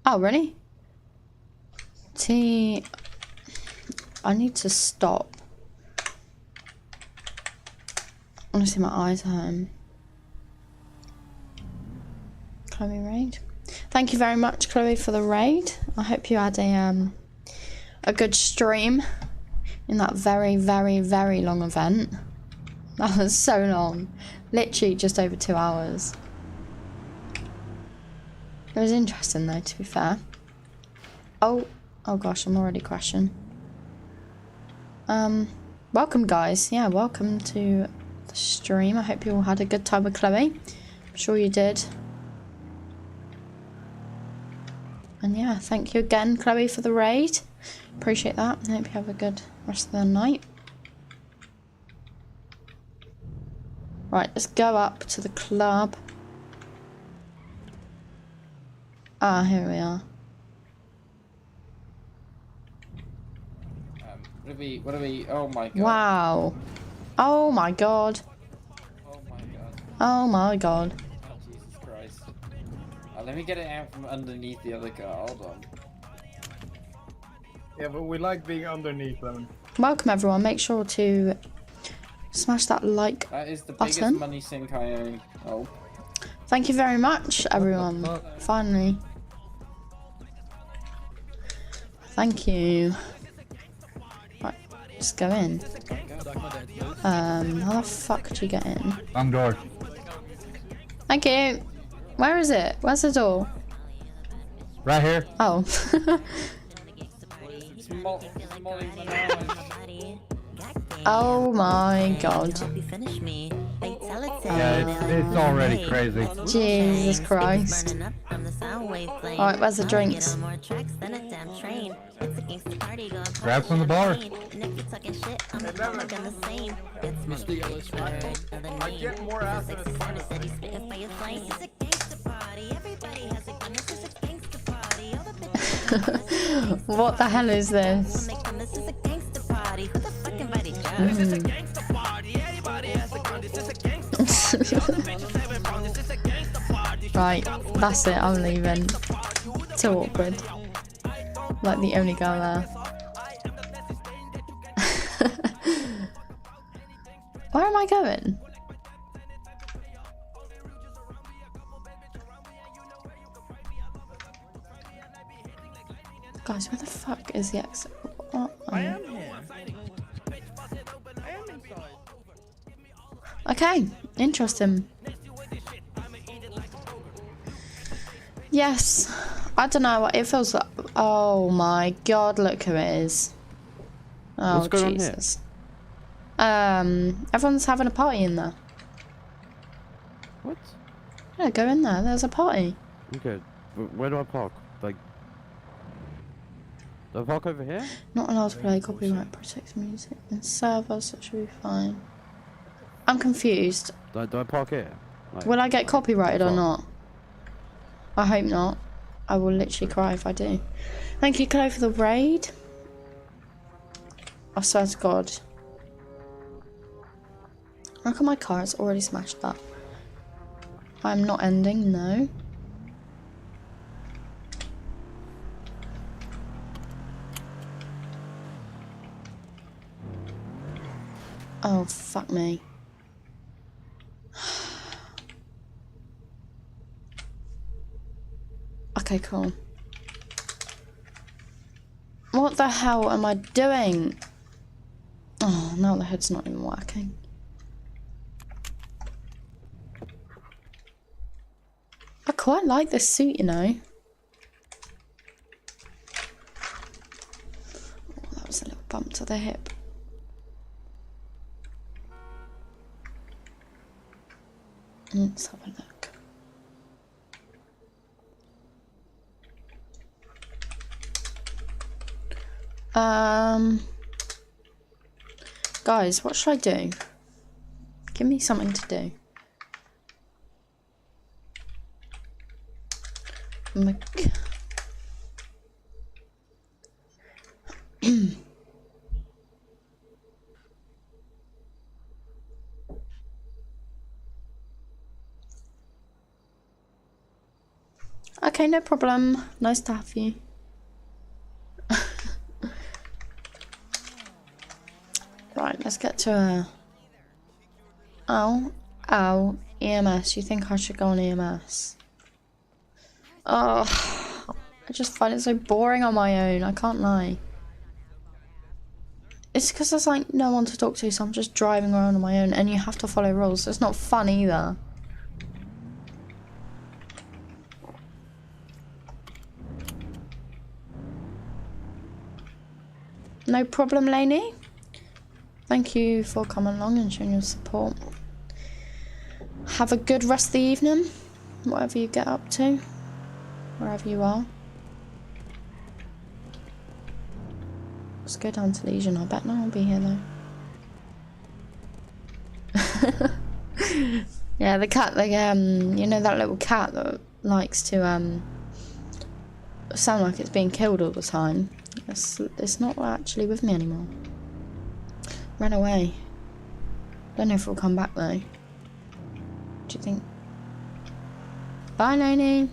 Oh, really? I need to stop. Honestly, my eyes are hurting. Chloe raid. Thank you very much, Chloe, for the raid. I hope you had a good stream in that very, very, very long event. That was so long. Literally just over 2 hours. It was interesting though, to be fair. Oh gosh, I'm already crashing. Welcome guys. Yeah, welcome to the stream. I hope you all had a good time with Chloe. I'm sure you did. And yeah, thank you again, Chloe, for the raid. Appreciate that. I hope you have a good rest of the night. Right, let's go up to the club. Ah, here we are. What are we? Oh my god. Wow. Oh my god. Oh my god. Oh my god. Oh, Jesus Christ. Let me get it out from underneath the other car. Hold on. Yeah, but we like being underneath them. Welcome everyone. Make sure to smash that like That is the button. biggest money sink I own. Oh. Thank you very much, everyone. Finally. Thank you. Right, let's go in. How the fuck did you get in? Wrong door. Thank you. Where is it? Where's the door? Right here. Oh. Oh my god. Yeah, it's already crazy. Jesus Christ. Alright, where's the drinks? Grab from the bar. I get more ass than What the hell is this? Right, that's it, I'm leaving. Too awkward. Like the only girl there. Where am I going? Guys, where the fuck is the exit? What? I am here. I am inside. Okay, interesting. Yes, I don't know what it feels like. Oh my god, look who it is. Oh What's going Jesus. Everyone's having a party in there. What? Yeah, go in there. There's a party. Okay, where do I park? Like, do I park over here? Not allowed to play copyright protects music and servers, so it should be fine. I'm confused. Do I park here? Like, Will I get copyrighted or not? I hope not. I will literally cry if I do. Thank you, Chloe, for the raid. I swear to God. Look at my car, it's already smashed up. I'm not ending, no. Oh, fuck me. Okay, cool. What the hell am I doing? Oh, now the hood's not even working. I quite like this suit, you know. Oh, that was a little bump to the hip. Let's have a look. Guys, what should I do? Give me something to do. Okay, no problem. Nice to have you. Right, let's get to a... Ow, EMS. You think I should go on EMS? Oh, I just find it so boring on my own. I can't lie. It's because there's like no one to talk to, so I'm just driving around on my own, and you have to follow rules. So it's not fun either. No problem, Lainey. Thank you for coming along and showing your support. Have a good rest of the evening, whatever you get up to, wherever you are. Let's go down to Legion. I bet no one will be here though. Yeah, the cat, like, you know that little cat that likes to, sound like it's being killed all the time? It's not actually with me anymore. Ran away. Don't know if it'll come back, though. What do you think? Bye, Noni.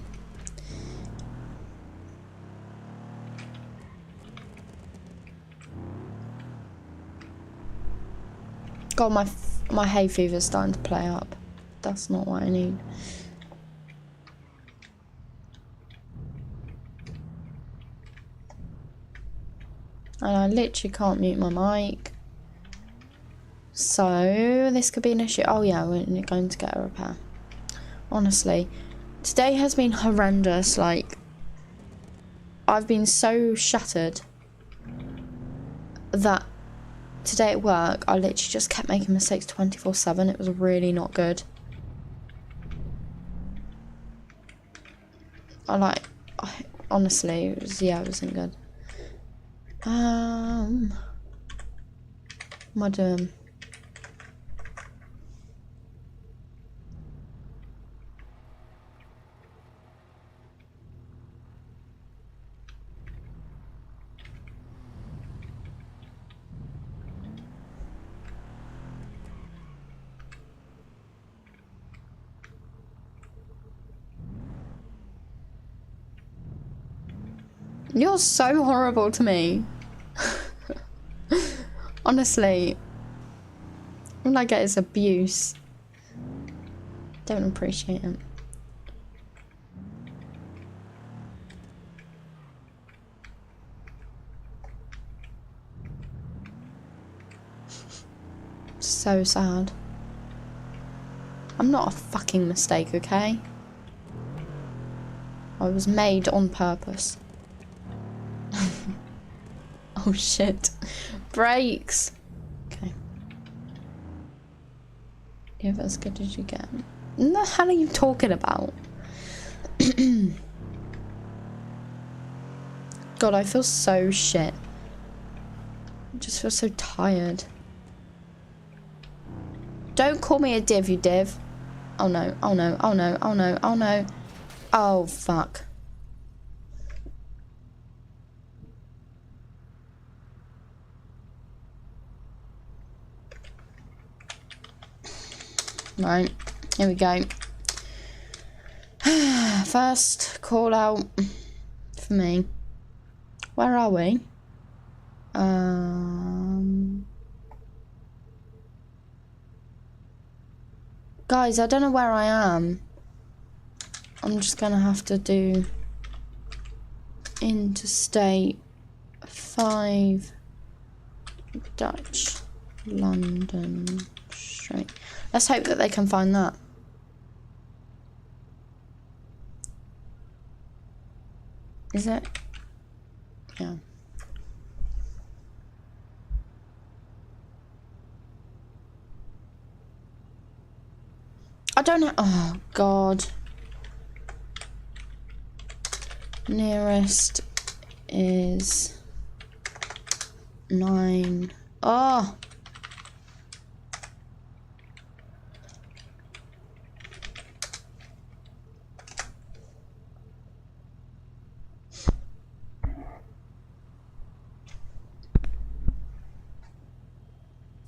God, my hay fever's starting to play up. That's not what I need. And I literally can't mute my mic. So, this could be an issue. Oh yeah, we're going to get a repair. Honestly, today has been horrendous. Like, I've been so shattered that today at work, I literally just kept making mistakes 24/7. It was really not good. Honestly, it wasn't good. What am I doing? You're so horrible to me. Honestly, all I get is abuse. Don't appreciate it. So sad. I'm not a fucking mistake, okay? I was made on purpose. Oh shit. Brakes! Okay. Yeah, as good as you get. What the hell are you talking about? God, I feel so shit. I just feel so tired. Don't call me a div, you div. Oh no, oh no, oh no, oh no, oh no. Oh fuck. Right, here we go. First call out for me. Where are we? Guys, I don't know where I am. I'm just gonna have to do Interstate 5 Dutch London Street. Let's hope that they can find that. Is it? Yeah. I don't know. Oh, God. Nearest is 9. Oh.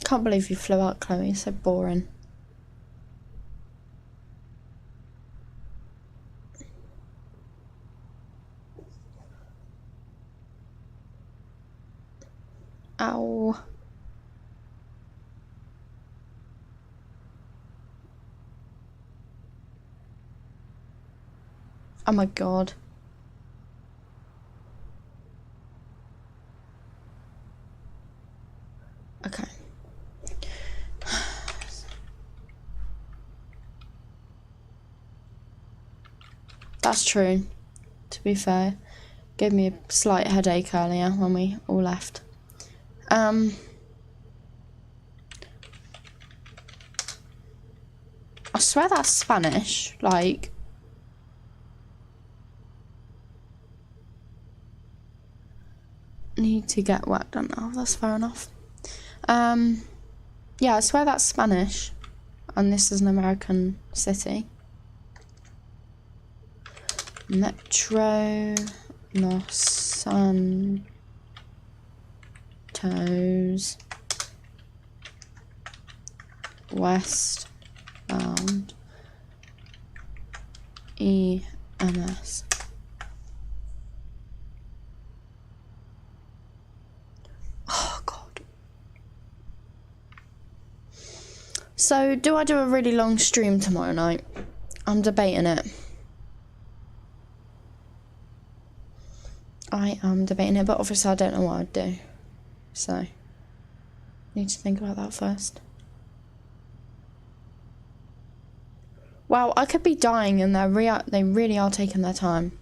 Can't believe you flew out, Chloe. So boring. Ow. Oh my God. Okay. That's true, to be fair. Gave me a slight headache earlier when we all left. I swear that's Spanish, like... Need to get work done now, that's fair enough. Yeah, I swear that's Spanish. and this is an American city. Metro Los Santos westbound EMS. Oh god. So do I do a really long stream tomorrow night? I'm debating it. I am debating it, but obviously I don't know what I'd do. So, need to think about that first. Wow, I could be dying and they really are taking their time.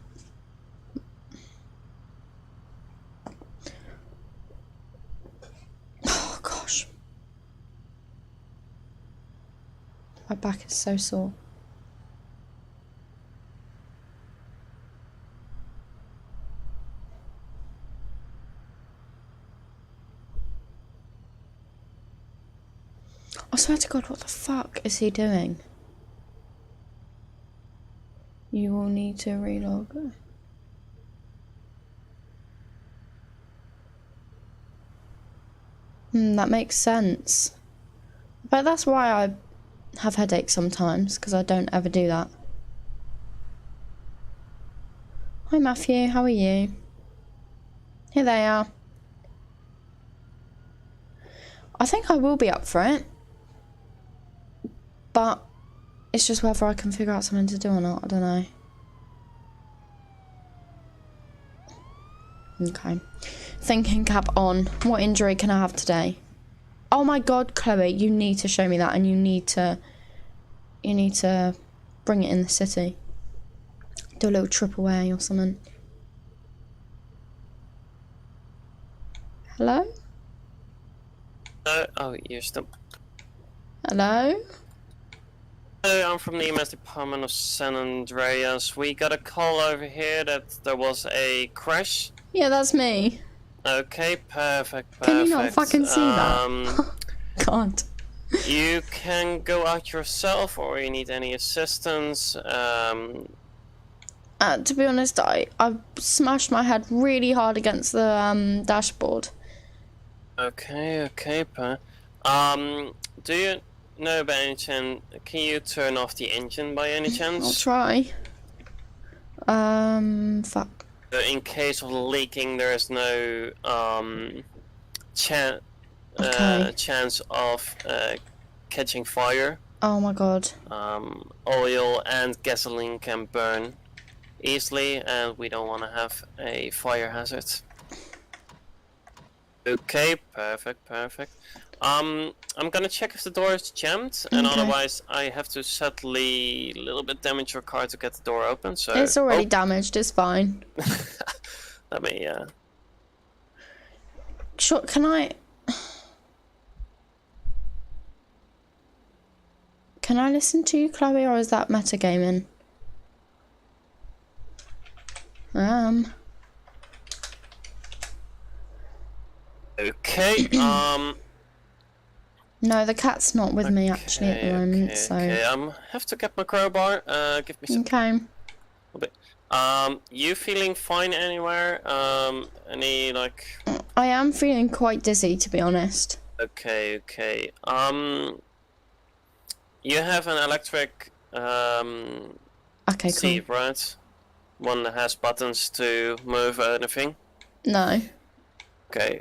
Oh gosh. My back is so sore. I swear to God, what the fuck is he doing? You will need to relog. That makes sense. But that's why I have headaches sometimes, because I don't ever do that. Hi Matthew, how are you? Here they are. I think I will be up for it. But it's just whether I can figure out something to do or not. I don't know. Okay. Thinking cap on. What injury can I have today? Oh my god, Chloe, you need to show me that, and you need to bring it in the city. Do a little trip away or something. Hello? Oh, you're still. Hello? Hello, I'm from the EMS department of San Andreas. We got a call over here that there was a crash. Yeah, that's me. Okay, perfect. Can you not fucking see that? God. You can go out yourself, or you need any assistance. To be honest, I smashed my head really hard against the dashboard. Okay, do you know by any chance, can you turn off the engine by any chance? I'll try. Fuck. In case of leaking, there is no chance of catching fire. Oh my god. Oil and gasoline can burn easily, and we don't want to have a fire hazard. Okay, perfect. I'm gonna check if the door is jammed, and otherwise I have to sadly a little bit damage your car to get the door open. So it's already damaged. It's fine. Let me. Sure. Can I listen to you, Chloe, or is that metagaming? Okay. No, the cat's not with me actually at the moment, so. Okay, have to get my crowbar. Give me some. Okay. A bit. You feeling fine anywhere? Any like? I am feeling quite dizzy, to be honest. Okay. You have an electric okay, seat, cool. right? One that has buttons to move anything. No. Okay.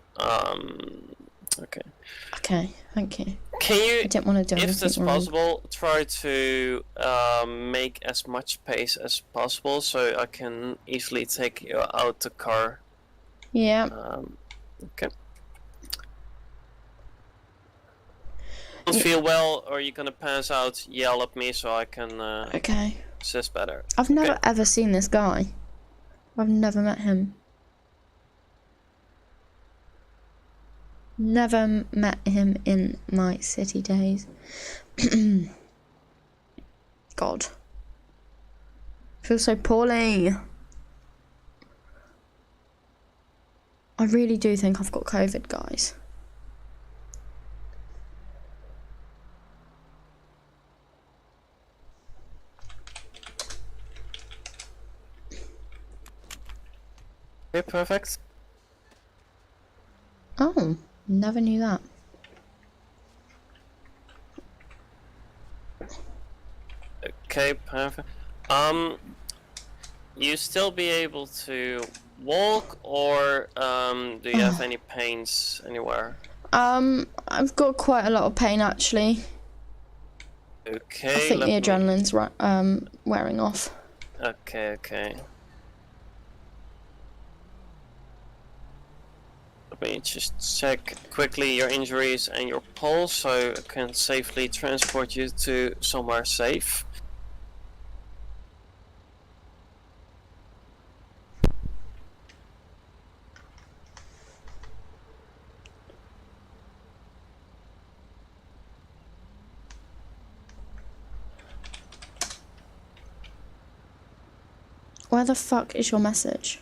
Okay, thank you. Can you, I didn't want to do if anything it's wrong. possible, try to make as much space as possible so I can easily take you out the car. Yeah. Okay. Don't feel well, or you're gonna pass out, yell at me so I can okay. assist better. I've never ever seen this guy. I've never met him. Never met him in my city days. God. I feel so poorly. I really do think I've got COVID, guys. Okay, perfect. Oh, never knew that. Okay, perfect. You still be able to walk, or do you have any pains anywhere? I've got quite a lot of pain actually. Okay, I think the let me... adrenaline's wearing off. Okay, okay. Let me just check quickly your injuries and your pulse so I can safely transport you to somewhere safe. Where the fuck is your message?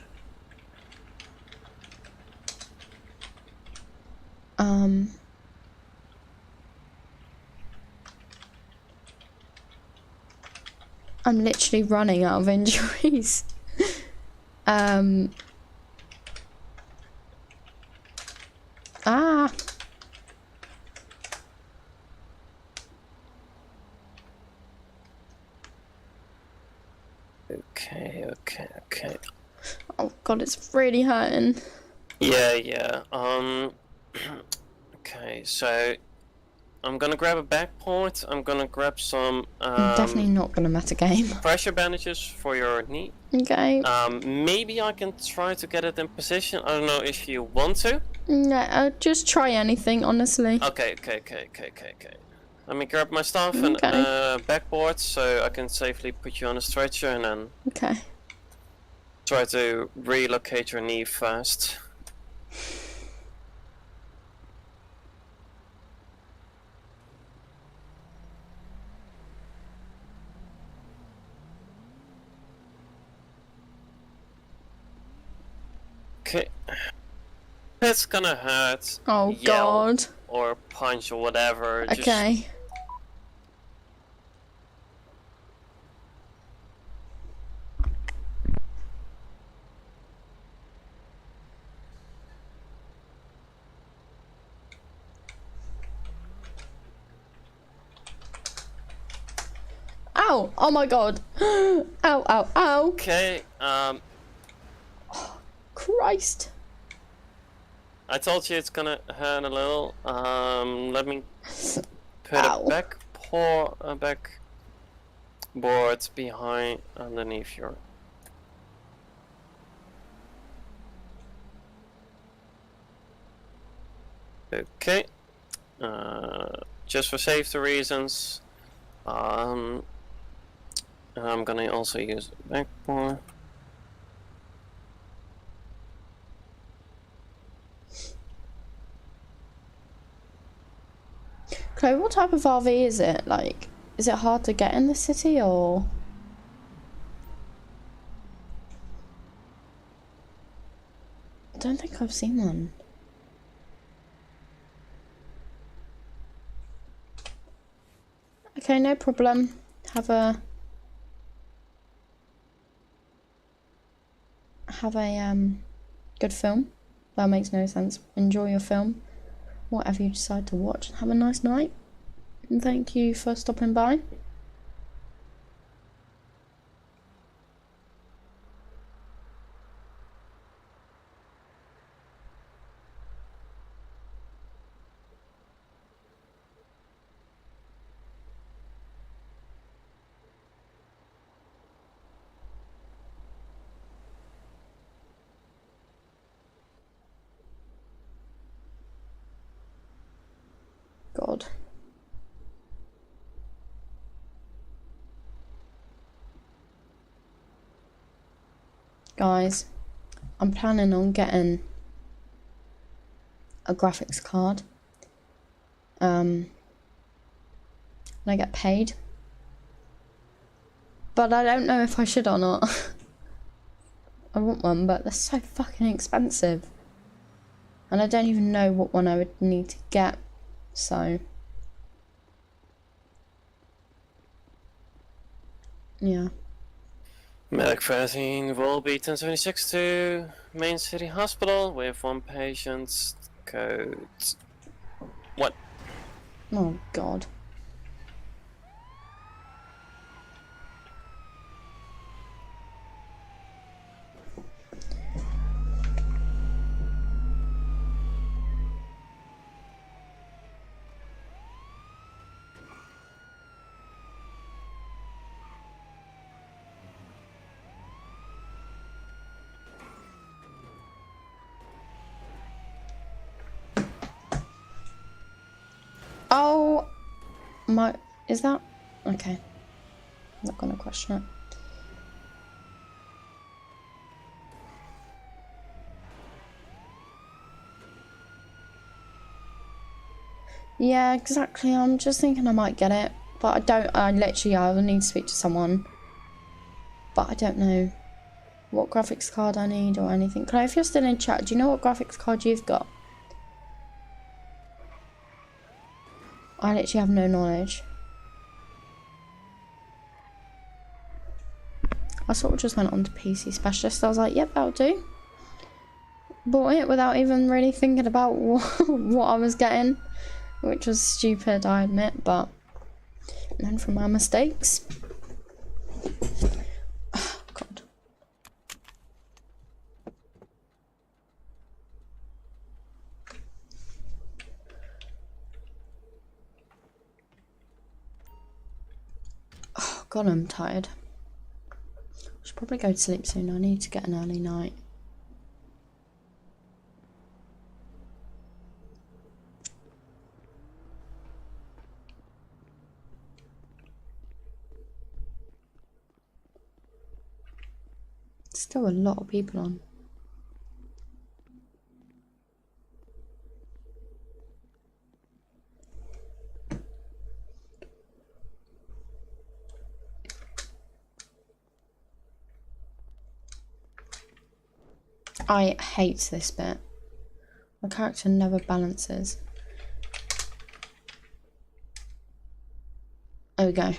I'm literally running out of injuries. Ah. Okay, okay, okay. Oh god, it's really hurting. Yeah, yeah. Okay, so I'm gonna grab a backboard. I'm gonna grab some I'm definitely not gonna metagame. pressure bandages for your knee. Okay. Maybe I can try to get it in position. I don't know if you want to. No, just try anything, honestly. Okay, okay, okay, okay, okay, okay. Let me grab my stuff Okay. and backboard so I can safely put you on a stretcher and then Okay. try to relocate your knee first. Okay. It's gonna hurt. Oh yell, god. Or punch or whatever. Okay. Ow! Oh my god. Ow, ow, ow. Okay, Christ. I told you it's gonna hurt a little. Let me put a backboard behind underneath your. Okay. Just for safety reasons, I'm gonna also use a backboard. Chloe, what type of RV is it? Like, is it hard to get in the city or? I don't think I've seen one. Okay, no problem. Have a good film. That makes no sense. Enjoy your film. Whatever you decide to watch. Have a nice night. And thank you for stopping by. God. Guys, I'm planning on getting a graphics card. When I get paid. But I don't know if I should or not. I want one, but they're so fucking expensive. And I don't even know what one I would need to get. So yeah. Medic 13 will be 1076 to Main City Hospital with 1 patient. Code. What? Oh God. Oh my, is that okay? I'm not gonna question it. Yeah, exactly. I'm just thinking I might get it, but I don't. I will need to speak to someone, but I don't know what graphics card I need or anything. Claire, if you're still in chat, do you know what graphics card you've got? I literally have no knowledge. I sort of just went on to PC Specialist. I was like, yep, that'll do. Bought it without even really thinking about what I was getting, which was stupid, I admit, but learn from my mistakes. Oh, God. Oh, God, I'm tired. I should probably go to sleep soon. I need to get an early night. Still a lot of people on. I hate this bit. My character never balances. There we go.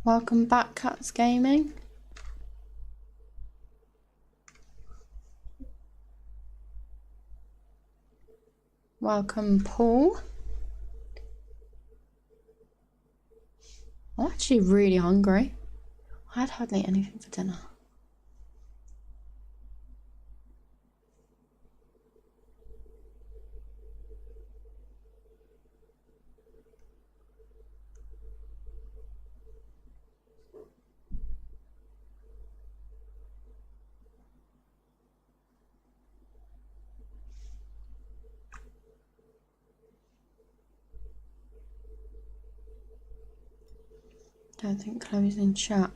Welcome back, Cats Gaming. Welcome, Paul. I'm actually really hungry. I had hardly anything for dinner. Don't think Chloe's in chat.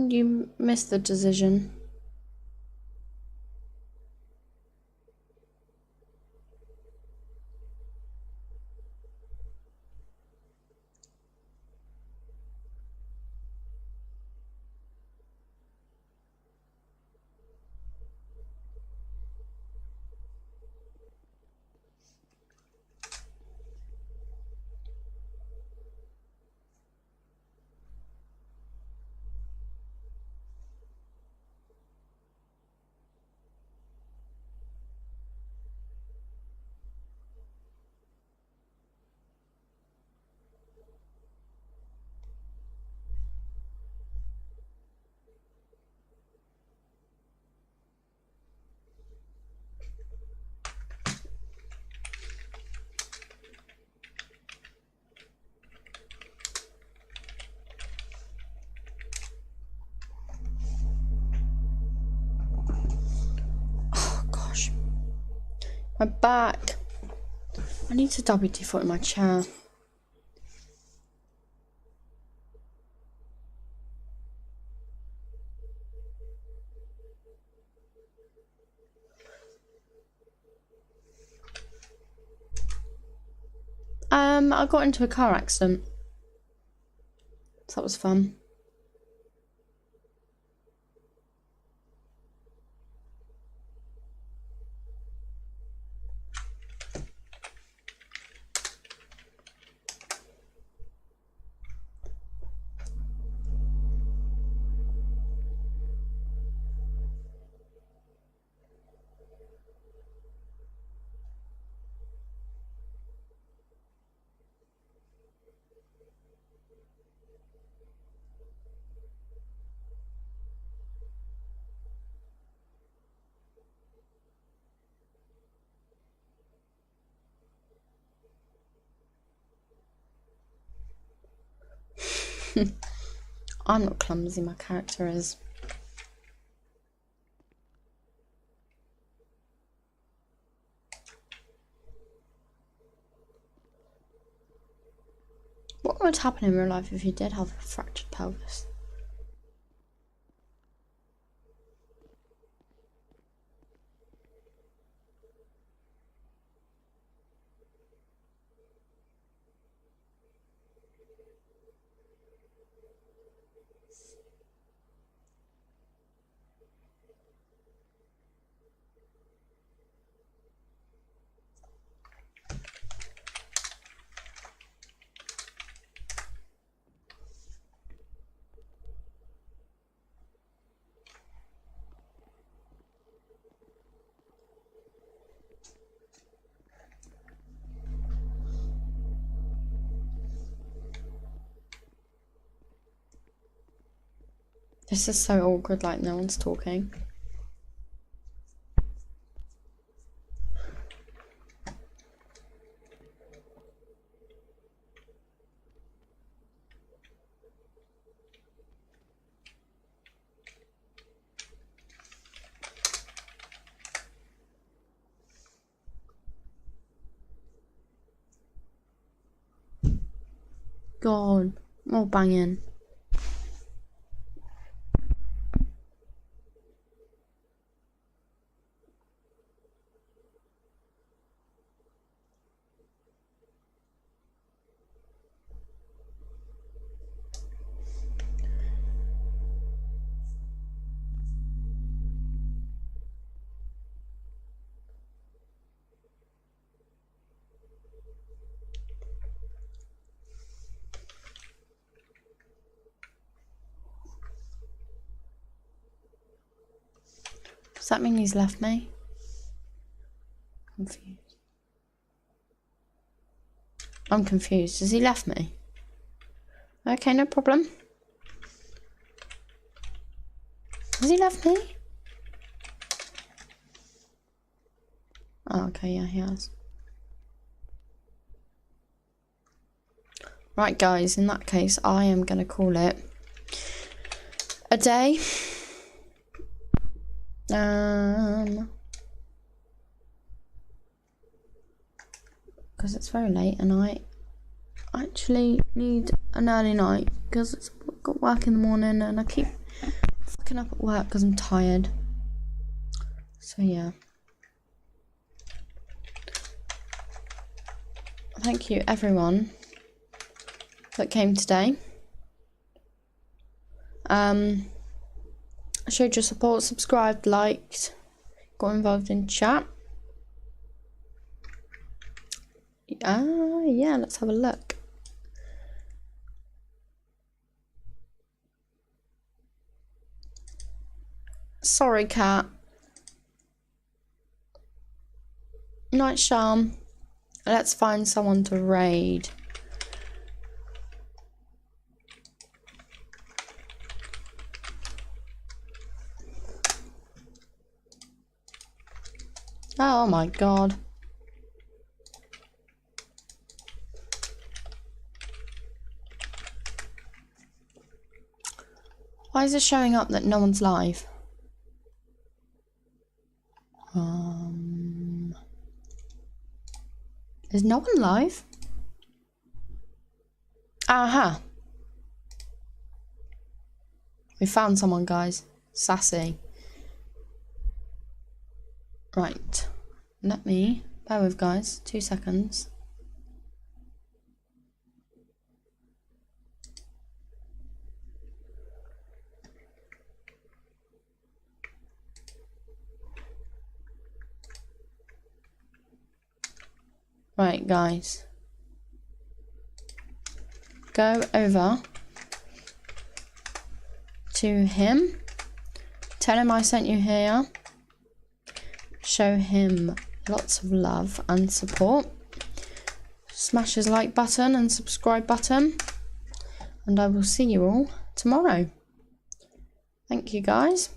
You missed the decision. My back. I need to WD foot in my chair. I got into a car accident. So that was fun. I'm not clumsy, my character is. What would happen in real life if you did have a fractured pelvis? This is so awkward, like no one's talking. God, more banging. Does that mean he's left me? Confused. I'm confused. Has he left me? Okay, no problem. Has he left me? Oh, okay, yeah, he has. Right, guys, in that case, I am going to call it a day. Because it's very late and I actually need an early night because I've got work in the morning and I keep fucking up at work because I'm tired. So yeah. Thank you everyone that came today. Showed your support, subscribed, liked, got involved in chat. Yeah, let's have a look. Sorry, cat. Night Charm. Let's find someone to raid. Oh my god. Why is it showing up that no one's live? Is no one live? Aha! We found someone, guys. Sassy. Right. Let me, bear with guys, 2 seconds. Right, guys. Go over to him. Tell him I sent you here. Show him lots of love and support. Smash his like button and subscribe button. And I will see you all tomorrow. Thank you, guys.